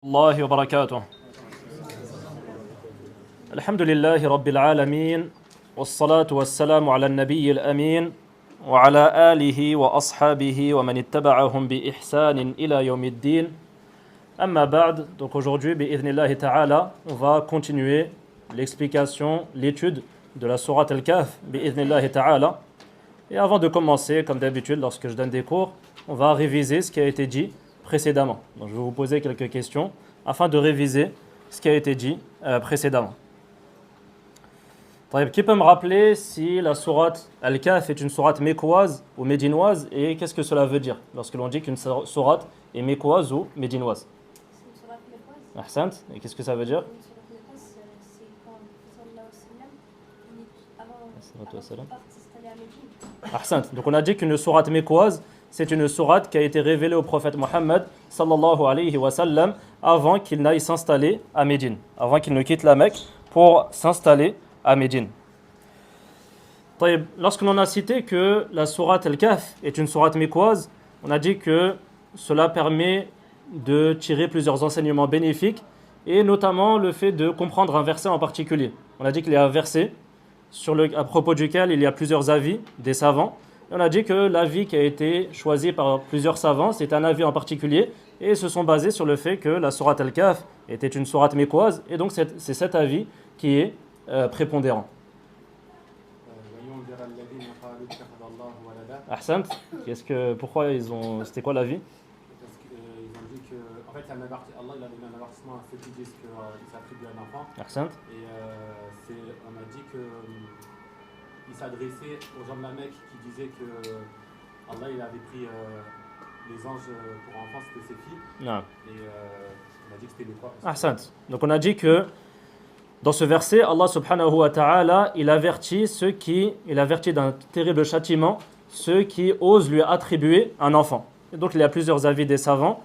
الله وبركاته. الحمد لله رب العالمين والصلاة والسلام على النبي الأمين وعلى آله وأصحابه ومن اتبعهم بإحسان إلى يوم الدين. Amma ba'd, donc aujourd'hui, bi'idhnillahi ta'ala, on va continuer l'explication, l'étude de la sourate Al-Kahf, bi'idhnillahi ta'ala. Et avant de commencer, comme d'habitude, lorsque je donne des cours, on va réviser ce qui a été dit précédemment. Donc je vais vous poser quelques questions afin de réviser ce qui a été dit précédemment. Qui peut me rappeler si la sourate Al-Kahf est une sourate mécoise ou médinoise et qu'est-ce que cela veut dire lorsque l'on dit qu'une sourate est mécoise ou médinoise? C'est une sourate mécoise. Ahsant. Et qu'est-ce que ça veut dire? Une sourate mécoise, c'est quand sallallahu alayhi wa sallam, avant qu'il s'installer à Médine. Ahsant. Donc on a dit qu'une sourate mécoise, c'est une sourate qui a été révélée au prophète Mohammed sallallahu alayhi wa sallam avant qu'il n'aille s'installer à Médine, avant qu'il ne quitte la Mecque pour s'installer à Médine. Lorsque l'on a cité que la sourate Al-Kahf est une sourate mécoise, on a dit que cela permet de tirer plusieurs enseignements bénéfiques et notamment le fait de comprendre un verset en particulier. On a dit qu'il y a un verset à propos duquel il y a plusieurs avis des savants. Et on a dit que l'avis qui a été choisi par plusieurs savants, c'est un avis en particulier et se sont basés sur le fait que la sourate Al-Kahf était une sourate mécoise et donc c'est cet avis qui est prépondérant. Ahsant. Pourquoi c'était quoi l'avis? Parce qu'ils ont dit que, en fait, Allah il a donné un avertissement à ceux qui disent qu'il s'attribue à un enfant. Ahsant. Et on a dit qu'il s'adressait aux gens de la Mecque qui disaient que Allah il avait pris les anges pour enfants, c'était ses filles. Non. Et on a dit que c'était le quoi? Ahsant. Donc on a dit que dans ce verset, Allah subhanahu wa ta'ala, il avertit d'un terrible châtiment ceux qui osent lui attribuer un enfant. Et donc il y a plusieurs avis des savants.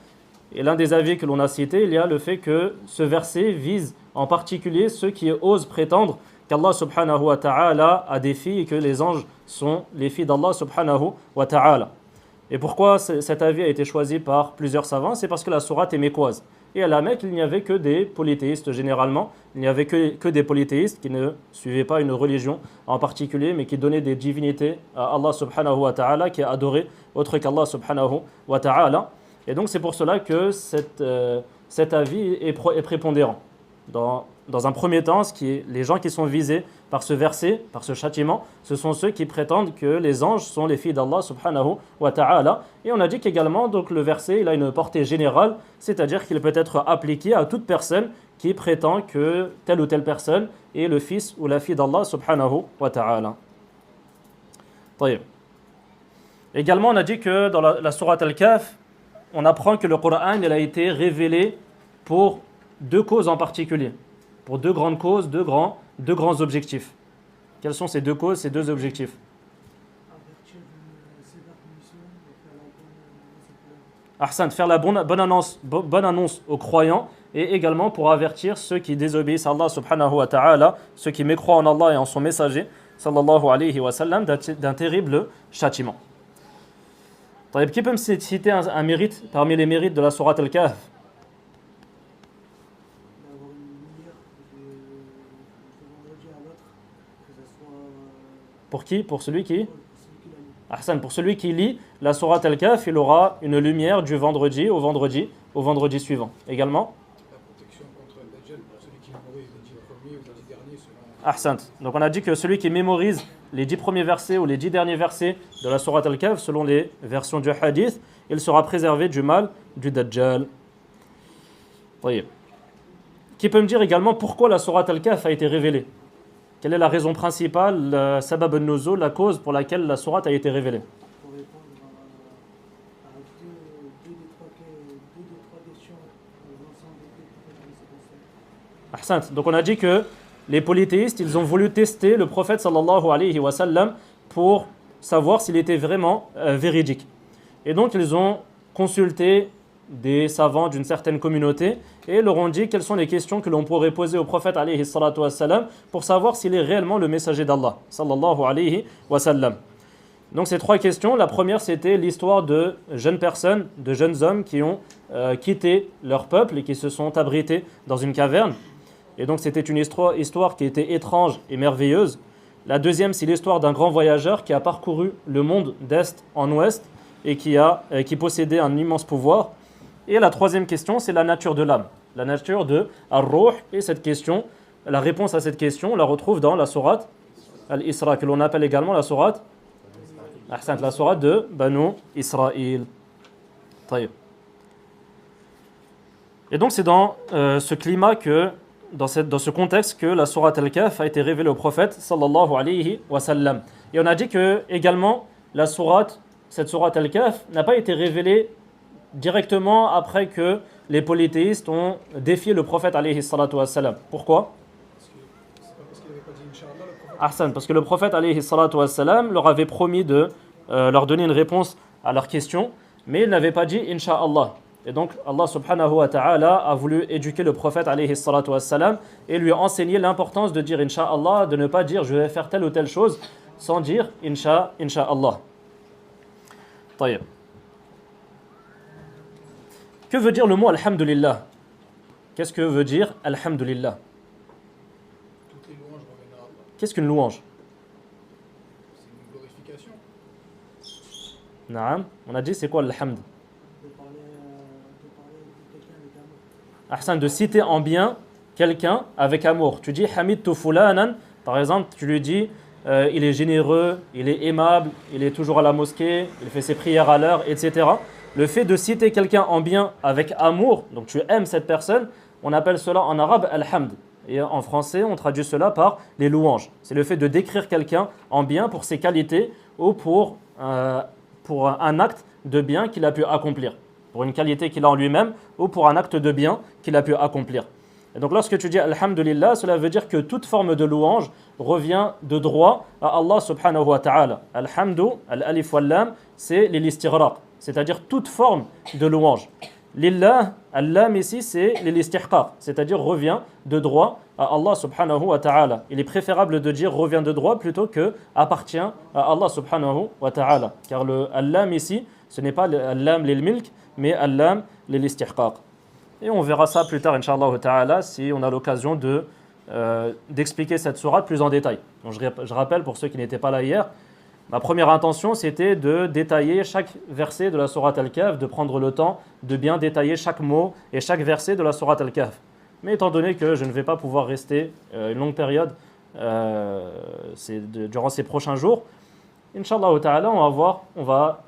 Et l'un des avis que l'on a cité, il y a le fait que ce verset vise en particulier ceux qui osent prétendre qu'Allah subhanahu wa ta'ala a des filles et que les anges sont les filles d'Allah subhanahu wa ta'ala. Et pourquoi cet avis a été choisi par plusieurs savants? C'est parce que la sourate est mécoise. Et à la Mecque, il n'y avait que des polythéistes généralement. Il n'y avait que des polythéistes qui ne suivaient pas une religion en particulier, mais qui donnaient des divinités à Allah subhanahu wa ta'ala, qui est adoré autre qu'Allah subhanahu wa ta'ala. Et donc c'est pour cela que cet avis est prépondérant. Dans un premier temps, les gens qui sont visés par ce verset, par ce châtiment, ce sont ceux qui prétendent que les anges sont les filles d'Allah subhanahu wa ta'ala. Et on a dit qu'également, donc, le verset il a une portée générale, c'est-à-dire qu'il peut être appliqué à toute personne qui prétend que telle ou telle personne est le fils ou la fille d'Allah subhanahu wa ta'ala. Également, on a dit que dans la sourate Al-Kahf, on apprend que le Coran il a été révélé pour deux causes en particulier, pour deux grandes causes, deux grands objectifs. Quelles sont ces deux causes, ces deux objectifs? Ahsan, faire la bonne annonce aux croyants et également pour avertir ceux qui désobéissent à Allah subhanahu wa ta'ala, ceux qui mécroient en Allah et en son messager sallallahu alayhi wa sallam d'un terrible châtiment. Qui peut me citer un mérite parmi les mérites de la sourate Al-Kahf? Pour qui? Pour celui qui? Ahsan, pour celui qui lit la sourate Al-Kahf, il aura une lumière du vendredi au vendredi suivant. Également? La protection contre le Dajjal pour celui qui mémorise les 10 premiers ou les 10 derniers selon... Ahsan. Donc on a dit que celui qui mémorise les 10 premiers versets ou les 10 derniers versets de la sourate Al-Kahf, selon les versions du hadith, il sera préservé du mal du Dajjal. Voyez. Qui peut me dire également pourquoi la sourate Al-Kahf a été révélée? Quelle est la raison principale, la sabab al-nuzul, la cause pour laquelle la sourate a été révélée? Pour répondre à deux des trois questions aux ensemble des prophètes. Ahsant. Donc on a dit que les polythéistes, ils ont voulu tester le prophète sallallahu alayhi wa sallam pour savoir s'il était vraiment véridique. Et donc ils ont consulté des savants d'une certaine communauté et leur ont dit quelles sont les questions que l'on pourrait poser au prophète alayhi salatu wa sallam pour savoir s'il est réellement le messager d'Allah sallallahu alayhi wa sallam. Donc ces 3 questions, la première c'était l'histoire de jeunes personnes, de jeunes hommes qui ont quitté leur peuple et qui se sont abrités dans une caverne. Et donc c'était une histoire qui était étrange et merveilleuse. La deuxième, c'est l'histoire d'un grand voyageur qui a parcouru le monde d'est en ouest et qui possédait un immense pouvoir. Et la troisième question, c'est la nature de l'âme, la nature de Ar-Ruh. Et cette question, la réponse à cette question, on la retrouve dans la sourate Al-Isra, que l'on appelle également la sourate de Banu Israël. Taïb. Et donc c'est dans ce climat dans ce contexte que la sourate Al-Kahf a été révélée au prophète sallallahu alayhi wa sallam. Et on a dit que également cette sourate Al-Kahf n'a pas été révélée directement après que les polythéistes ont défié le prophète alayhi salatu wa sallam. Pourquoi? C'est pas parce qu'il n'avait pas dit Inch'Allah, le prophète. Ahsan, parce que le prophète alayhi salatu wa sallam leur avait promis de leur donner une réponse à leurs questions, mais il n'avait pas dit Inch'Allah. Et donc Allah subhanahu wa ta'ala a voulu éduquer le prophète alayhi salatu wa sallam et lui enseigner l'importance de dire Inch'Allah, de ne pas dire je vais faire telle ou telle chose sans dire Inch'Allah. Taïb. Que veut dire le mot Alhamdulillah? Qu'est-ce que veut dire Alhamdulillah? Toutes les louanges reviennent à Allah. Qu'est-ce qu'une louange? C'est une glorification. Naam. On a dit c'est quoi l'hamd? De parler de quelqu'un avec amour. Ahsan, de citer en bien quelqu'un avec amour. Tu dis Hamidtu fulanan, par exemple, tu lui dis il est généreux, il est aimable, il est toujours à la mosquée, il fait ses prières à l'heure, etc. Le fait de citer quelqu'un en bien avec amour, donc tu aimes cette personne, on appelle cela en arabe al-hamd. Et en français, on traduit cela par les louanges. C'est le fait de décrire quelqu'un en bien pour ses qualités ou pour un acte de bien qu'il a pu accomplir. Pour une qualité qu'il a en lui-même ou pour un acte de bien qu'il a pu accomplir. Et donc lorsque tu dis Alhamdulillah, cela veut dire que toute forme de louange revient de droit à Allah subhanahu wa ta'ala. Alhamdu, al-alif wal-lam, c'est l'istighraq, c'est-à-dire toute forme de louange. Lillah, al-lam ici, c'est l'istihqaq, c'est-à-dire revient de droit à Allah subhanahu wa ta'ala. Il est préférable de dire revient de droit plutôt que appartient à Allah subhanahu wa ta'ala. Car le al-lam ici, ce n'est pas al-lam lil milk, mais al-lam lil istihqaq. Et on verra ça plus tard, Inch'Allah ta'ala, si on a l'occasion d'expliquer cette sourate plus en détail. Donc je rappelle pour ceux qui n'étaient pas là hier, ma première intention c'était de détailler chaque verset de la sourate Al-Kahf, de prendre le temps de bien détailler chaque mot et chaque verset de la sourate Al-Kahf. Mais étant donné que je ne vais pas pouvoir rester une longue période durant ces prochains jours, Inch'Allah ta'ala, on va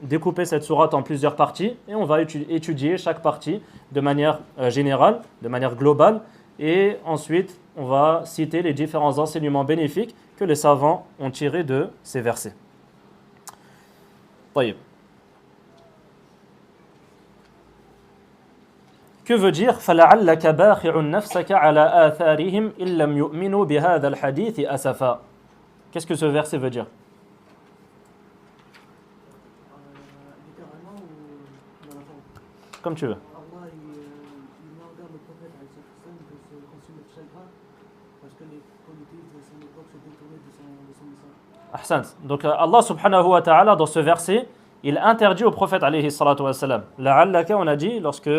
découper cette sourate en plusieurs parties et on va étudier chaque partie de manière générale, de manière globale, et ensuite on va citer les différents enseignements bénéfiques que les savants ont tirés de ces versets. طيب. Que veut dire فَلَعَلَّكَ بَاخِعٌ نَفْسَكَ عَلَى آثَارِهِمْ إِن لَّمْ يُؤْمِنُوا بِهَذَا الْحَدِيثِ أَسَفًا? Qu'est-ce que ce verset veut dire? Littéralement ou dans la forme? Comme tu veux. Allah, il met en garde le prophète avec cette personne de se consumer de chagrin parce que les polythéistes de son époque se détournaient de son message. Ahsant. Donc Allah subhanahu wa ta'ala dans ce verset, il interdit au prophète alayhi salatu wa salam. La'allaka, on a dit, lorsque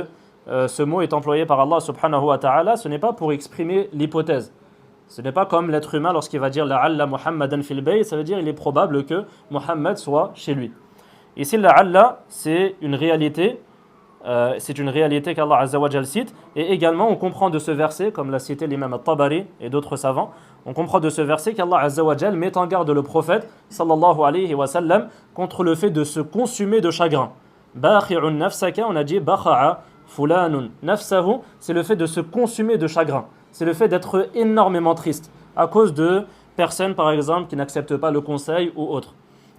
ce mot est employé par Allah subhanahu wa ta'ala, ce n'est pas pour exprimer l'hypothèse. Ce n'est pas comme l'être humain lorsqu'il va dire la'alla Muhammadan fil bayt, ça veut dire il est probable que Muhammad soit chez lui. Ici la'alla, c'est une réalité qu'Allah Azza wa Jal cite, et également on comprend de ce verset, comme l'a cité l'imam al-Tabari et d'autres savants, on comprend de ce verset qu'Allah Azza wa Jal met en garde le prophète sallallahu alayhi wa sallam contre le fait de se consumer de chagrin. Bakhi'un nafsaka, on a dit bakha'a fulanun nafsahu, c'est le fait de se consumer de chagrin, c'est le fait d'être énormément triste à cause de personnes par exemple qui n'acceptent pas le conseil ou autre.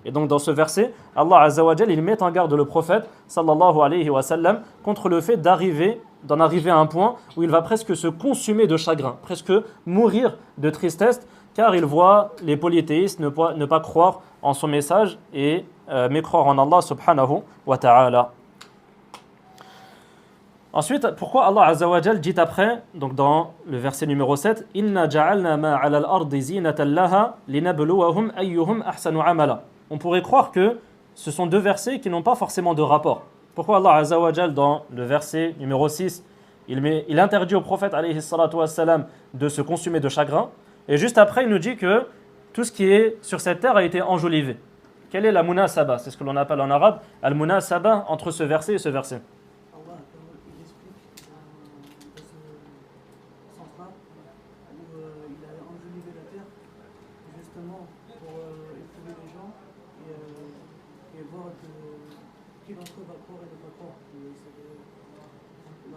Et donc dans ce verset, Allah Azza wa Jal, il met en garde le prophète sallallahu alayhi wa sallam contre le fait d'en arriver à un point où il va presque se consumer de chagrin, presque mourir de tristesse, car il voit les polythéistes ne pas croire en son message et mécroire en Allah subhanahu wa ta'ala. Ensuite, pourquoi Allah Azza wa Jal dit après, donc dans le verset numéro 7, Inna ja'alna ma 'ala al-ardi zinatan laha linabluwahum ayyuhum ahsanu 'amala. On pourrait croire que ce sont deux versets qui n'ont pas forcément de rapport. Pourquoi Allah Azza wa Jal dans le verset numéro 6, il interdit au prophète alayhi salatu wassalam de se consumer de chagrin, et juste après il nous dit que tout ce qui est sur cette terre a été enjolivé. Quelle est la munasaba? C'est ce que l'on appelle en arabe al-munasaba entre ce verset et ce verset. Allah, comme il explique dans ce sens-là, où il a enjolivé la terre, justement pour éprouver les gens et voir qui d'entre eux va croire et ne pas croire.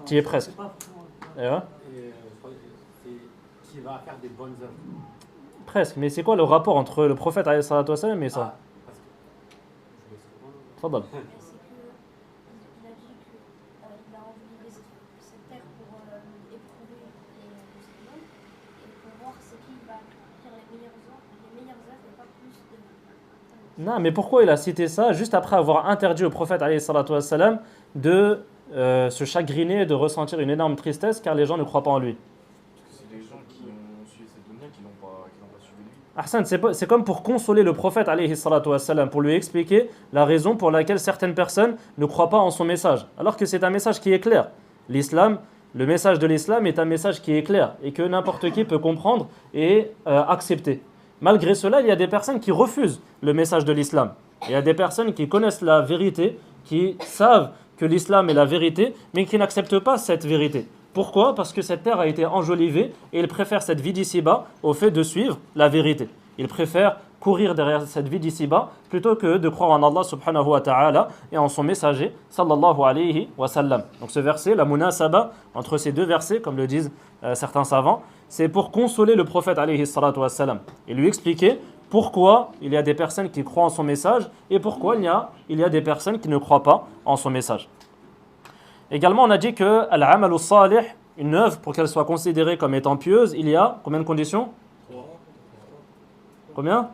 Tu y es presque. C'est pas forcément. Et ouais. Et je crois que c'est qui va faire des bonnes œuvres. Presque, mais c'est quoi le rapport entre le prophète alayhi salatu wassalam et ça? Parce que je vais se Tfadal. Mais c'est que il a dit qu'il a enjolivé cette terre pour éprouver les musulmans et pour voir c'est qui va faire les meilleures œuvres et pas plus de. Non, mais pourquoi il a cité ça juste après avoir interdit au prophète alayhi salatu wassalam de se chagriner, de ressentir une énorme tristesse car les gens ne croient pas en lui? Parce que c'est des gens qui ont suivi cette dunya qui n'ont pas suivi lui. Ahsan, c'est comme pour consoler le prophète alayhi salatu wassalam, pour lui expliquer la raison pour laquelle certaines personnes ne croient pas en son message, alors que c'est un message qui est clair. L'islam, le message de l'islam est un message qui est clair et que n'importe qui peut comprendre et accepter. Malgré cela, il y a des personnes qui refusent le message de l'islam. Il y a des personnes qui connaissent la vérité, qui savent que l'islam est la vérité, mais qui n'acceptent pas cette vérité. Pourquoi? Parce que cette terre a été enjolivée et ils préfèrent cette vie d'ici-bas au fait de suivre la vérité. Ils préfèrent courir derrière cette vie d'ici-bas plutôt que de croire en Allah subhanahu wa ta'ala et en son messager sallallahu alayhi wa sallam. Donc ce verset, la munasaba entre ces deux versets, comme le disent certains savants, c'est pour consoler le prophète alayhi salatu wa sallam et lui expliquer pourquoi il y a des personnes qui croient en son message et pourquoi il y a des personnes qui ne croient pas en son message. Également, on a dit que al-amalu salih, une œuvre, pour qu'elle soit considérée comme étant pieuse, il y a combien de conditions? Combien?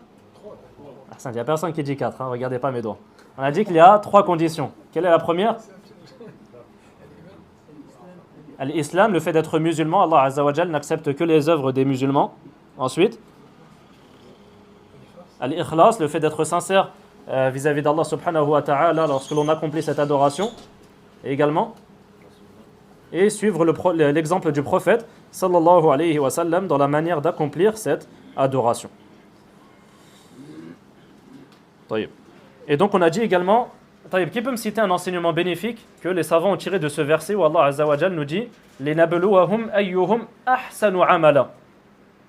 Il n'y a personne qui dit 4, hein, regardez pas mes doigts. On a dit qu'il y a 3 conditions. Quelle est la première? L'islam, le fait d'être musulman, Allah Azza wa Jal n'accepte que les œuvres des musulmans. Ensuite, al-ikhlas, le fait d'être sincère vis-à-vis d'Allah subhanahu wa ta'ala lorsque l'on accomplit cette adoration. Et également, et suivre l'exemple du prophète sallallahu alayhi wa sallam dans la manière d'accomplir cette adoration. Et donc on a dit également, qui peut me citer un enseignement bénéfique que les savants ont tiré de ce verset où Allah Azza wa Jal nous dit linabluwahum ayyuhum ahsanu amala,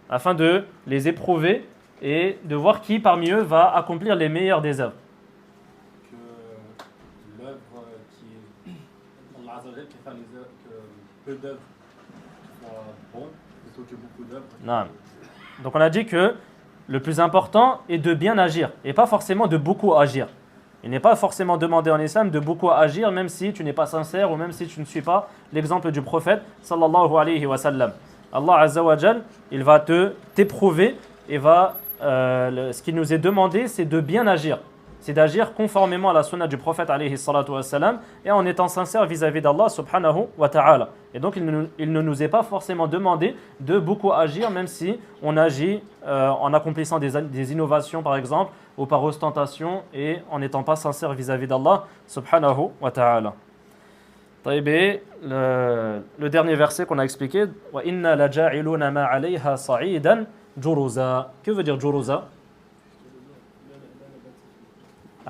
afin de les éprouver et de voir qui parmi eux va accomplir les meilleures des œuvres. Que l'œuvre qui est Allah Azza wa Jal préfère les œuvres que peu d'œuvres soient bons plutôt que beaucoup d'œuvres. Non. Donc on a dit que le plus important est de bien agir et pas forcément de beaucoup agir. Il n'est pas forcément demandé en islam de beaucoup agir même si tu n'es pas sincère ou même si tu ne suis pas l'exemple du prophète sallallahu alayhi wa sallam. Allah Azza wa Jal, il va t'éprouver et ce qui nous est demandé c'est de bien agir. C'est d'agir conformément à la sunna du prophète alayhi salatu wa sallam et en étant sincère vis-à-vis d'Allah subhanahu wa ta'ala. Et donc il ne nous est pas forcément demandé de beaucoup agir même si on agit en accomplissant des innovations par exemple ou par ostentation et en n'étant pas sincère vis-à-vis d'Allah subhanahu wa ta'ala. Le dernier verset qu'on a expliqué, wa inna la ja'iluna ma 'alayha sa'idan juruza. Que veut dire juruza?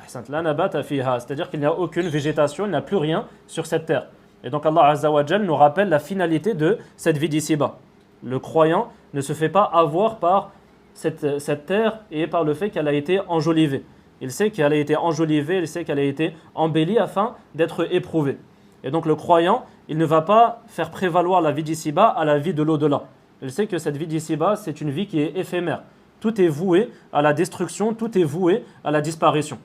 C'est-à-dire qu'il n'y a aucune végétation, il n'y a plus rien sur cette terre. Et donc Allah Azza wa Jal nous rappelle la finalité de cette vie d'ici-bas. Le croyant ne se fait pas avoir par cette terre et par le fait qu'elle a été enjolivée. Il sait qu'elle a été enjolivée, il sait qu'elle a été embellie afin d'être éprouvée. Et donc le croyant, il ne va pas faire prévaloir la vie d'ici-bas à la vie de l'au-delà. Il sait que cette vie d'ici-bas, c'est une vie qui est éphémère. Tout est voué à la destruction, tout est voué à la disparition.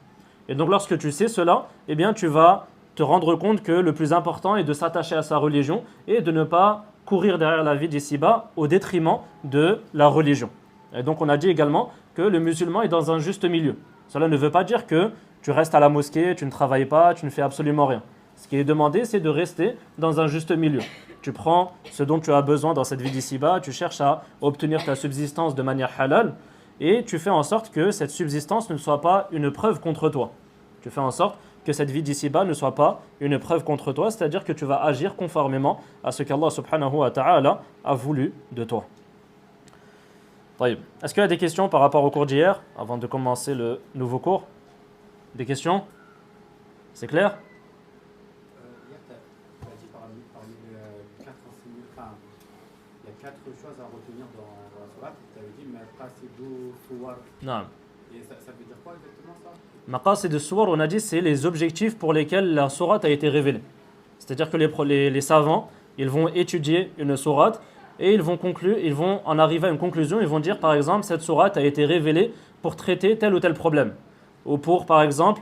Et donc lorsque tu sais cela, eh bien tu vas te rendre compte que le plus important est de s'attacher à sa religion et de ne pas courir derrière la vie d'ici-bas au détriment de la religion. Et donc on a dit également que le musulman est dans un juste milieu. Cela ne veut pas dire que tu restes à la mosquée, tu ne travailles pas, tu ne fais absolument rien. Ce qui est demandé, c'est de rester dans un juste milieu. Tu prends ce dont tu as besoin dans cette vie d'ici-bas, tu cherches à obtenir ta subsistance de manière halal et tu fais en sorte que cette subsistance ne soit pas une preuve contre toi. Tu fais en sorte que cette vie d'ici-bas ne soit pas une preuve contre toi, c'est-à-dire que tu vas agir conformément à ce qu'Allah subhanahu wa ta'ala a voulu de toi. Est-ce qu'il y a des questions par rapport au cours d'hier, avant de commencer le nouveau cours? Des questions? C'est clair? Hier, tu as dit parmi les quatre enseignements, enfin, il y a quatre choses à retenir dans la sourate. Tu avais dit maqasidu suwar. Non. Et ça veut dire quoi exactement ça? Maqasid as-suwar, on a dit, c'est les objectifs pour lesquels la sourate a été révélée. C'est-à-dire que les savants, ils vont étudier une sourate et ils vont en arriver à une conclusion. Ils vont dire, par exemple, cette sourate a été révélée pour traiter tel ou tel problème. Ou pour, par exemple,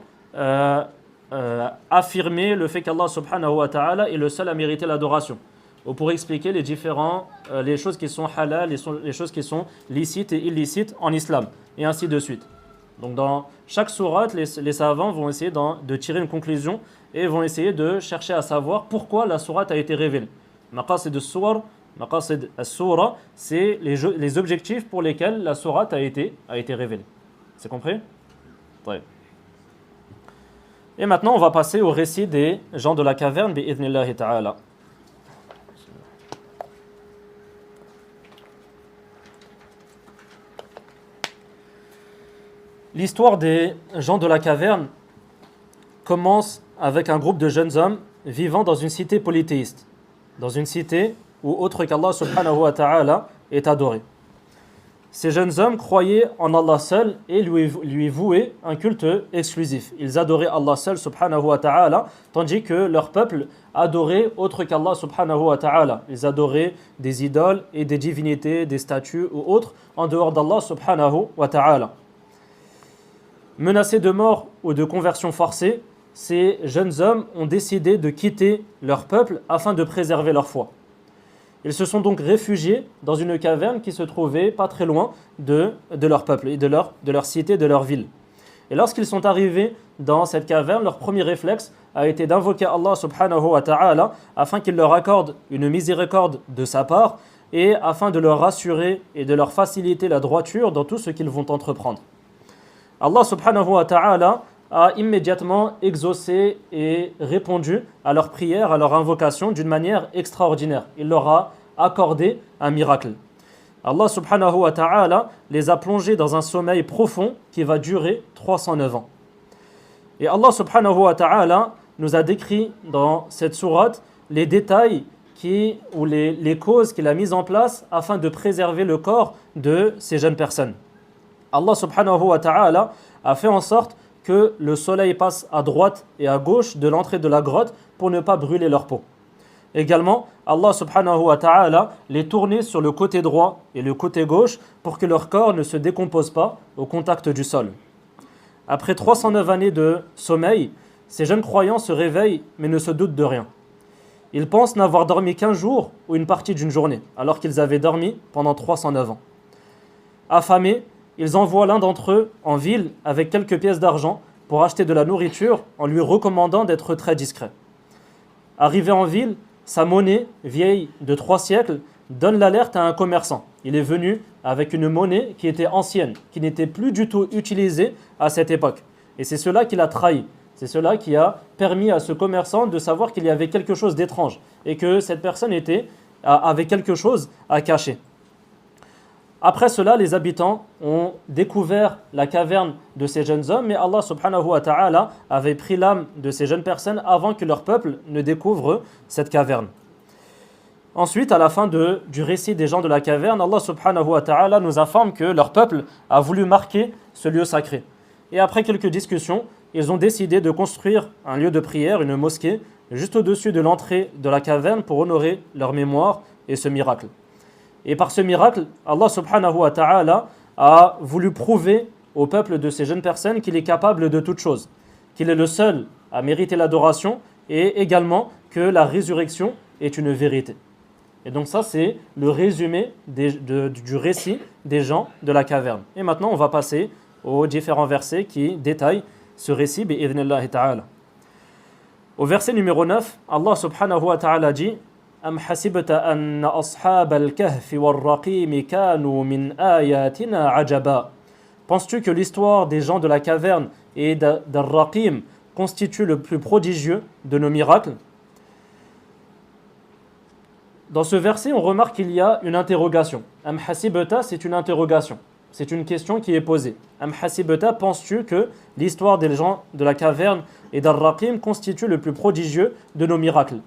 affirmer le fait qu'Allah subhanahu wa ta'ala est le seul à mériter l'adoration. Ou pour expliquer les choses qui sont halal, les choses qui sont licites et illicites en islam. Et ainsi de suite. Donc dans chaque sourate, les savants vont essayer de tirer une conclusion et vont essayer de chercher à savoir pourquoi la sourate a été révélée. Maqasid as-soura, c'est les objectifs pour lesquels la sourate a été révélée. C'est compris? Ouais. Et maintenant, on va passer au récit des gens de la caverne, bi'idhnillahi ta'ala. L'histoire des gens de la caverne commence avec un groupe de jeunes hommes vivant dans une cité polythéiste, dans une cité où autre qu'Allah subhanahu wa ta'ala est adoré. Ces jeunes hommes croyaient en Allah seul et lui vouaient un culte exclusif. Ils adoraient Allah seul subhanahu wa ta'ala, tandis que leur peuple adorait autre qu'Allah subhanahu wa ta'ala. Ils adoraient des idoles et des divinités, des statues ou autres en dehors d'Allah subhanahu wa ta'ala. Menacés de mort ou de conversion forcée, ces jeunes hommes ont décidé de quitter leur peuple afin de préserver leur foi. Ils se sont donc réfugiés dans une caverne qui se trouvait pas très loin de leur peuple et de leur cité, de leur ville. Et lorsqu'ils sont arrivés dans cette caverne, leur premier réflexe a été d'invoquer Allah subhanahu wa ta'ala afin qu'il leur accorde une miséricorde de sa part et afin de leur rassurer et de leur faciliter la droiture dans tout ce qu'ils vont entreprendre. Allah subhanahu wa ta'ala a immédiatement exaucé et répondu à leurs prières, à leurs invocations d'une manière extraordinaire. Il leur a accordé un miracle. Allah subhanahu wa ta'ala les a plongés dans un sommeil profond qui va durer 309 ans. Et Allah subhanahu wa ta'ala nous a décrit dans cette sourate les détails ou les causes qu'il a mises en place afin de préserver le corps de ces jeunes personnes. Allah subhanahu wa ta'ala a fait en sorte que le soleil passe à droite et à gauche de l'entrée de la grotte pour ne pas brûler leur peau. Également, Allah subhanahu wa ta'ala les tournait sur le côté droit et le côté gauche pour que leur corps ne se décompose pas au contact du sol. Après 309 années de sommeil, ces jeunes croyants se réveillent mais ne se doutent de rien. Ils pensent n'avoir dormi qu'un jour ou une partie d'une journée, alors qu'ils avaient dormi pendant 309 ans. Affamés, ils envoient l'un d'entre eux en ville avec quelques pièces d'argent pour acheter de la nourriture en lui recommandant d'être très discret. Arrivé en ville, sa monnaie, vieille de 3 siècles, donne l'alerte à un commerçant. Il est venu avec une monnaie qui était ancienne, qui n'était plus du tout utilisée à cette époque. Et c'est cela qui l'a trahi. C'est cela qui a permis à ce commerçant de savoir qu'il y avait quelque chose d'étrange et que cette personne avait quelque chose à cacher. Après cela, les habitants ont découvert la caverne de ces jeunes hommes, mais Allah subhanahu wa ta'ala avait pris l'âme de ces jeunes personnes avant que leur peuple ne découvre cette caverne. Ensuite, à la fin du récit des gens de la caverne, Allah subhanahu wa ta'ala nous informe que leur peuple a voulu marquer ce lieu sacré. Et après quelques discussions, ils ont décidé de construire un lieu de prière, une mosquée, juste au-dessus de l'entrée de la caverne pour honorer leur mémoire et ce miracle. Et par ce miracle, Allah subhanahu wa ta'ala a voulu prouver au peuple de ces jeunes personnes qu'il est capable de toutes choses, qu'il est le seul à mériter l'adoration et également que la résurrection est une vérité. Et donc ça, c'est le résumé du récit des gens de la caverne. Et maintenant, on va passer aux différents versets qui détaillent ce récit bi'idhnillahi ta'ala. Au verset numéro 9, Allah subhanahu wa ta'ala dit Am hasibta anna ashab al-kahfi wal-raqim kanu min ayatina ajaba. Penses-tu que l'histoire des gens de la caverne et d'Al-Raqim constitue le plus prodigieux de nos miracles? Dans ce verset, on remarque qu'il y a une interrogation. Am hasibta, c'est une interrogation. C'est une question qui est posée. Am hasibta, penses-tu que l'histoire des gens de la caverne et d'Al-Raqim constitue le plus prodigieux de nos miracles?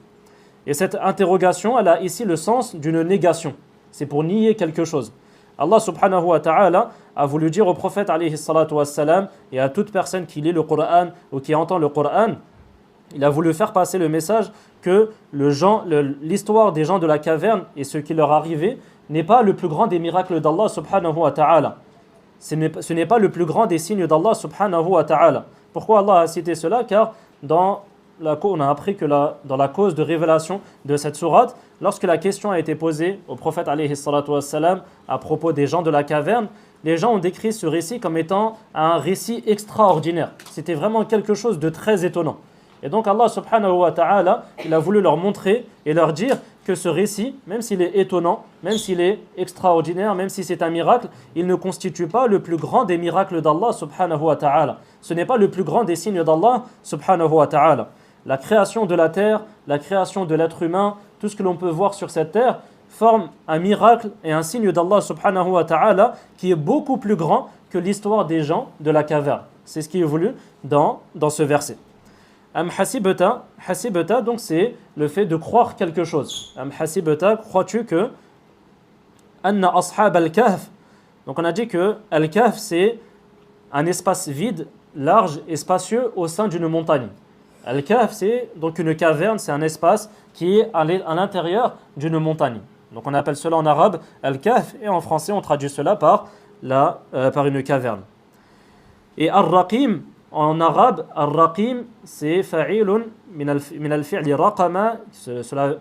Et cette interrogation, elle a ici le sens d'une négation. C'est pour nier quelque chose. Allah subhanahu wa ta'ala a voulu dire au prophète alayhi salatu wassalam et à toute personne qui lit le Coran ou qui entend le Coran, il a voulu faire passer le message que l'histoire des gens de la caverne et ce qui leur arrivait n'est pas le plus grand des miracles d'Allah subhanahu wa ta'ala. Ce n'est pas le plus grand des signes d'Allah subhanahu wa ta'ala. Pourquoi Allah a cité cela? Car on a appris que dans la cause de révélation de cette sourate, lorsque la question a été posée au prophète alayhi salatu wassalam à propos des gens de la caverne, les gens ont décrit ce récit comme étant un récit extraordinaire. C'était vraiment quelque chose de très étonnant. Et donc Allah subhanahu wa ta'ala, il a voulu leur montrer et leur dire que ce récit, même s'il est étonnant, même s'il est extraordinaire, même si c'est un miracle, il ne constitue pas le plus grand des miracles d'Allah subhanahu wa ta'ala. Ce n'est pas le plus grand des signes d'Allah subhanahu wa ta'ala. La création de la terre, la création de l'être humain, tout ce que l'on peut voir sur cette terre, forme un miracle et un signe d'Allah subhanahu wa ta'ala qui est beaucoup plus grand que l'histoire des gens de la caverne. C'est ce qui est voulu dans ce verset. Am hasibta, donc c'est le fait de croire quelque chose. Am hasibta, crois-tu que anna ashab al-kahf, donc on a dit que al-kahf c'est un espace vide, large et spacieux au sein d'une montagne. Al-kahf c'est donc une caverne, c'est un espace qui est à l'intérieur d'une montagne. Donc on appelle cela en arabe al-kahf et en français on traduit cela par une caverne. Et ar-raqim, en arabe, ar-raqim, c'est fa'ilun min al-fi'li raqama, cela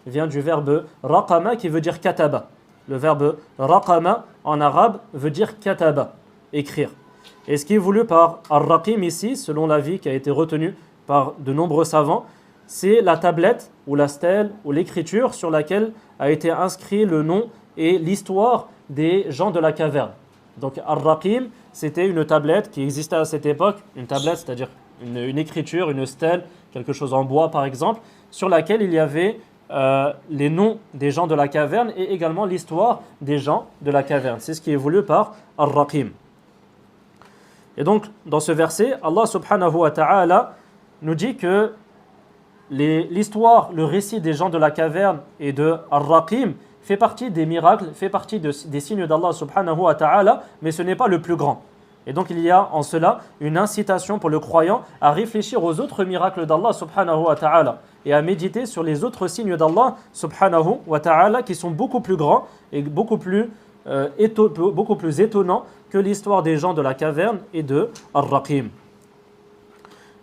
vient du verbe raqama qui veut dire kataba. Le verbe raqama en arabe veut dire kataba, écrire. Et ce qui est voulu par ar-raqim ici, selon l'avis qui a été retenu par de nombreux savants, c'est la tablette ou la stèle ou l'écriture sur laquelle a été inscrit le nom et l'histoire des gens de la caverne. Donc ar-raqim, c'était une tablette qui existait à cette époque, une tablette, c'est-à-dire une écriture, une stèle, quelque chose en bois par exemple, sur laquelle il y avait les noms des gens de la caverne et également l'histoire des gens de la caverne. C'est ce qui est voulu par ar-raqim. Et donc, dans ce verset, Allah subhanahu wa ta'ala nous dit que l'histoire, le récit des gens de la caverne et de ar-raqim fait partie des miracles, fait partie des signes d'Allah subhanahu wa ta'ala, mais ce n'est pas le plus grand. Et donc il y a en cela une incitation pour le croyant à réfléchir aux autres miracles d'Allah subhanahu wa ta'ala et à méditer sur les autres signes d'Allah subhanahu wa ta'ala qui sont beaucoup plus grands et beaucoup plus étonnants que l'histoire des gens de la caverne et de Ar-Raqim.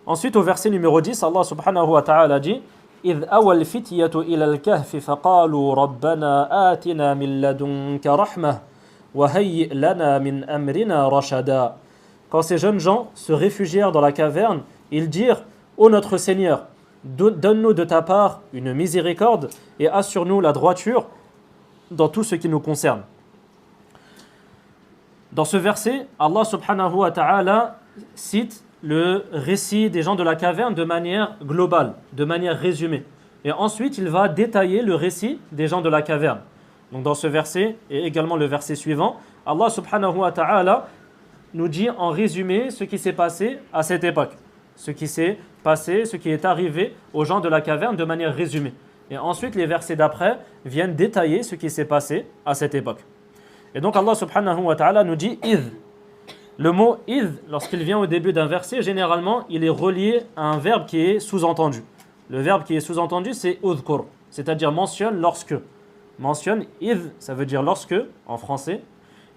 Ensuite au verset numéro 10, Allah subhanahu wa ta'ala dit إذ أوى الفتية إلى الكهف فقالوا ربنا آتنا من لدنك رحمة وهيئ لنا من أمرنا رشدا. Quand ces jeunes gens se réfugièrent dans la caverne, ils dirent ô notre Seigneur, donne-nous de ta part une miséricorde et assure-nous la droiture dans tout ce qui nous concerne. Dans ce verset, Allah subhanahu wa ta'ala cite le récit des gens de la caverne de manière globale, de manière résumée. Et ensuite, il va détailler le récit des gens de la caverne. Donc dans ce verset, et également le verset suivant, Allah subhanahu wa ta'ala nous dit en résumé ce qui s'est passé à cette époque. Ce qui s'est passé, ce qui est arrivé aux gens de la caverne de manière résumée. Et ensuite, les versets d'après viennent détailler ce qui s'est passé à cette époque. Et donc Allah subhanahu wa ta'ala nous dit « idh ». Le mot « idh », lorsqu'il vient au début d'un verset, généralement, il est relié à un verbe qui est sous-entendu. Le verbe qui est sous-entendu, c'est « udhkur », c'est-à-dire « mentionne lorsque ». Mentionne « idh », ça veut dire « lorsque » en français.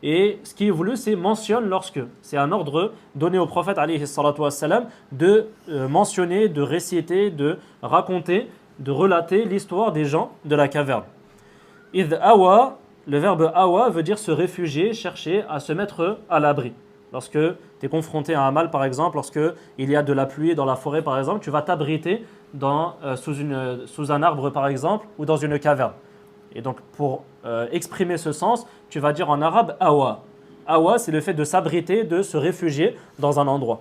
Et ce qui est voulu, c'est « mentionne lorsque ». C'est un ordre donné au prophète, alayhi salatu wassalam, de mentionner, de réciter, de raconter, de relater l'histoire des gens de la caverne. « Idh awa », le verbe « awa » veut dire se réfugier, chercher à se mettre à l'abri. Lorsque tu es confronté à un mal, par exemple, lorsque il y a de la pluie dans la forêt, par exemple, tu vas t'abriter sous un arbre, par exemple, ou dans une caverne. Et donc, pour exprimer ce sens, tu vas dire en arabe awa. Awa, c'est le fait de s'abriter, de se réfugier dans un endroit.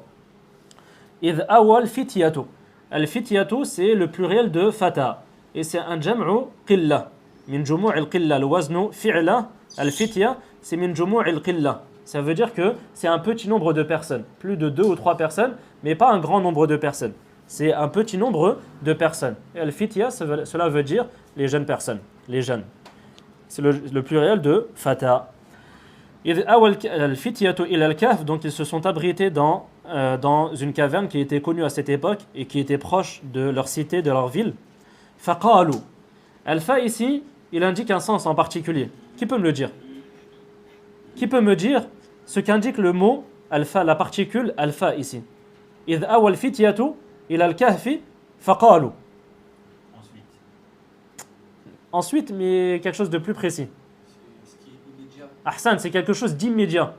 Idh awa al-fityatu. Al-fityatu, c'est le pluriel de fata. Et c'est un jam'u qilla. Min jumu' al-qilla. Le waznu fi'la. Al-fitya, c'est min jumu' al-qilla. Ça veut dire que c'est un petit nombre de personnes. Plus de 2 ou 3 personnes, mais pas un grand nombre de personnes. C'est un petit nombre de personnes. Et al-fitya, cela veut dire les jeunes personnes. Les jeunes. C'est le pluriel de fata. Idh awa al-fityatu ila al-kahf. Donc ils se sont abrités dans une caverne qui était connue à cette époque et qui était proche de leur cité, de leur ville. Faqalu. Al-fa ici, il indique un sens en particulier. Qui peut me le dire? Qui peut me dire ce qu'indique le mot al-fa, la particule al-fa ici? Idh awa al-fityatu ila al-kahfi faqalu. Ensuite, mais quelque chose de plus précis. C'est ce qui est immédiat. Ahsan, c'est quelque chose d'immédiat.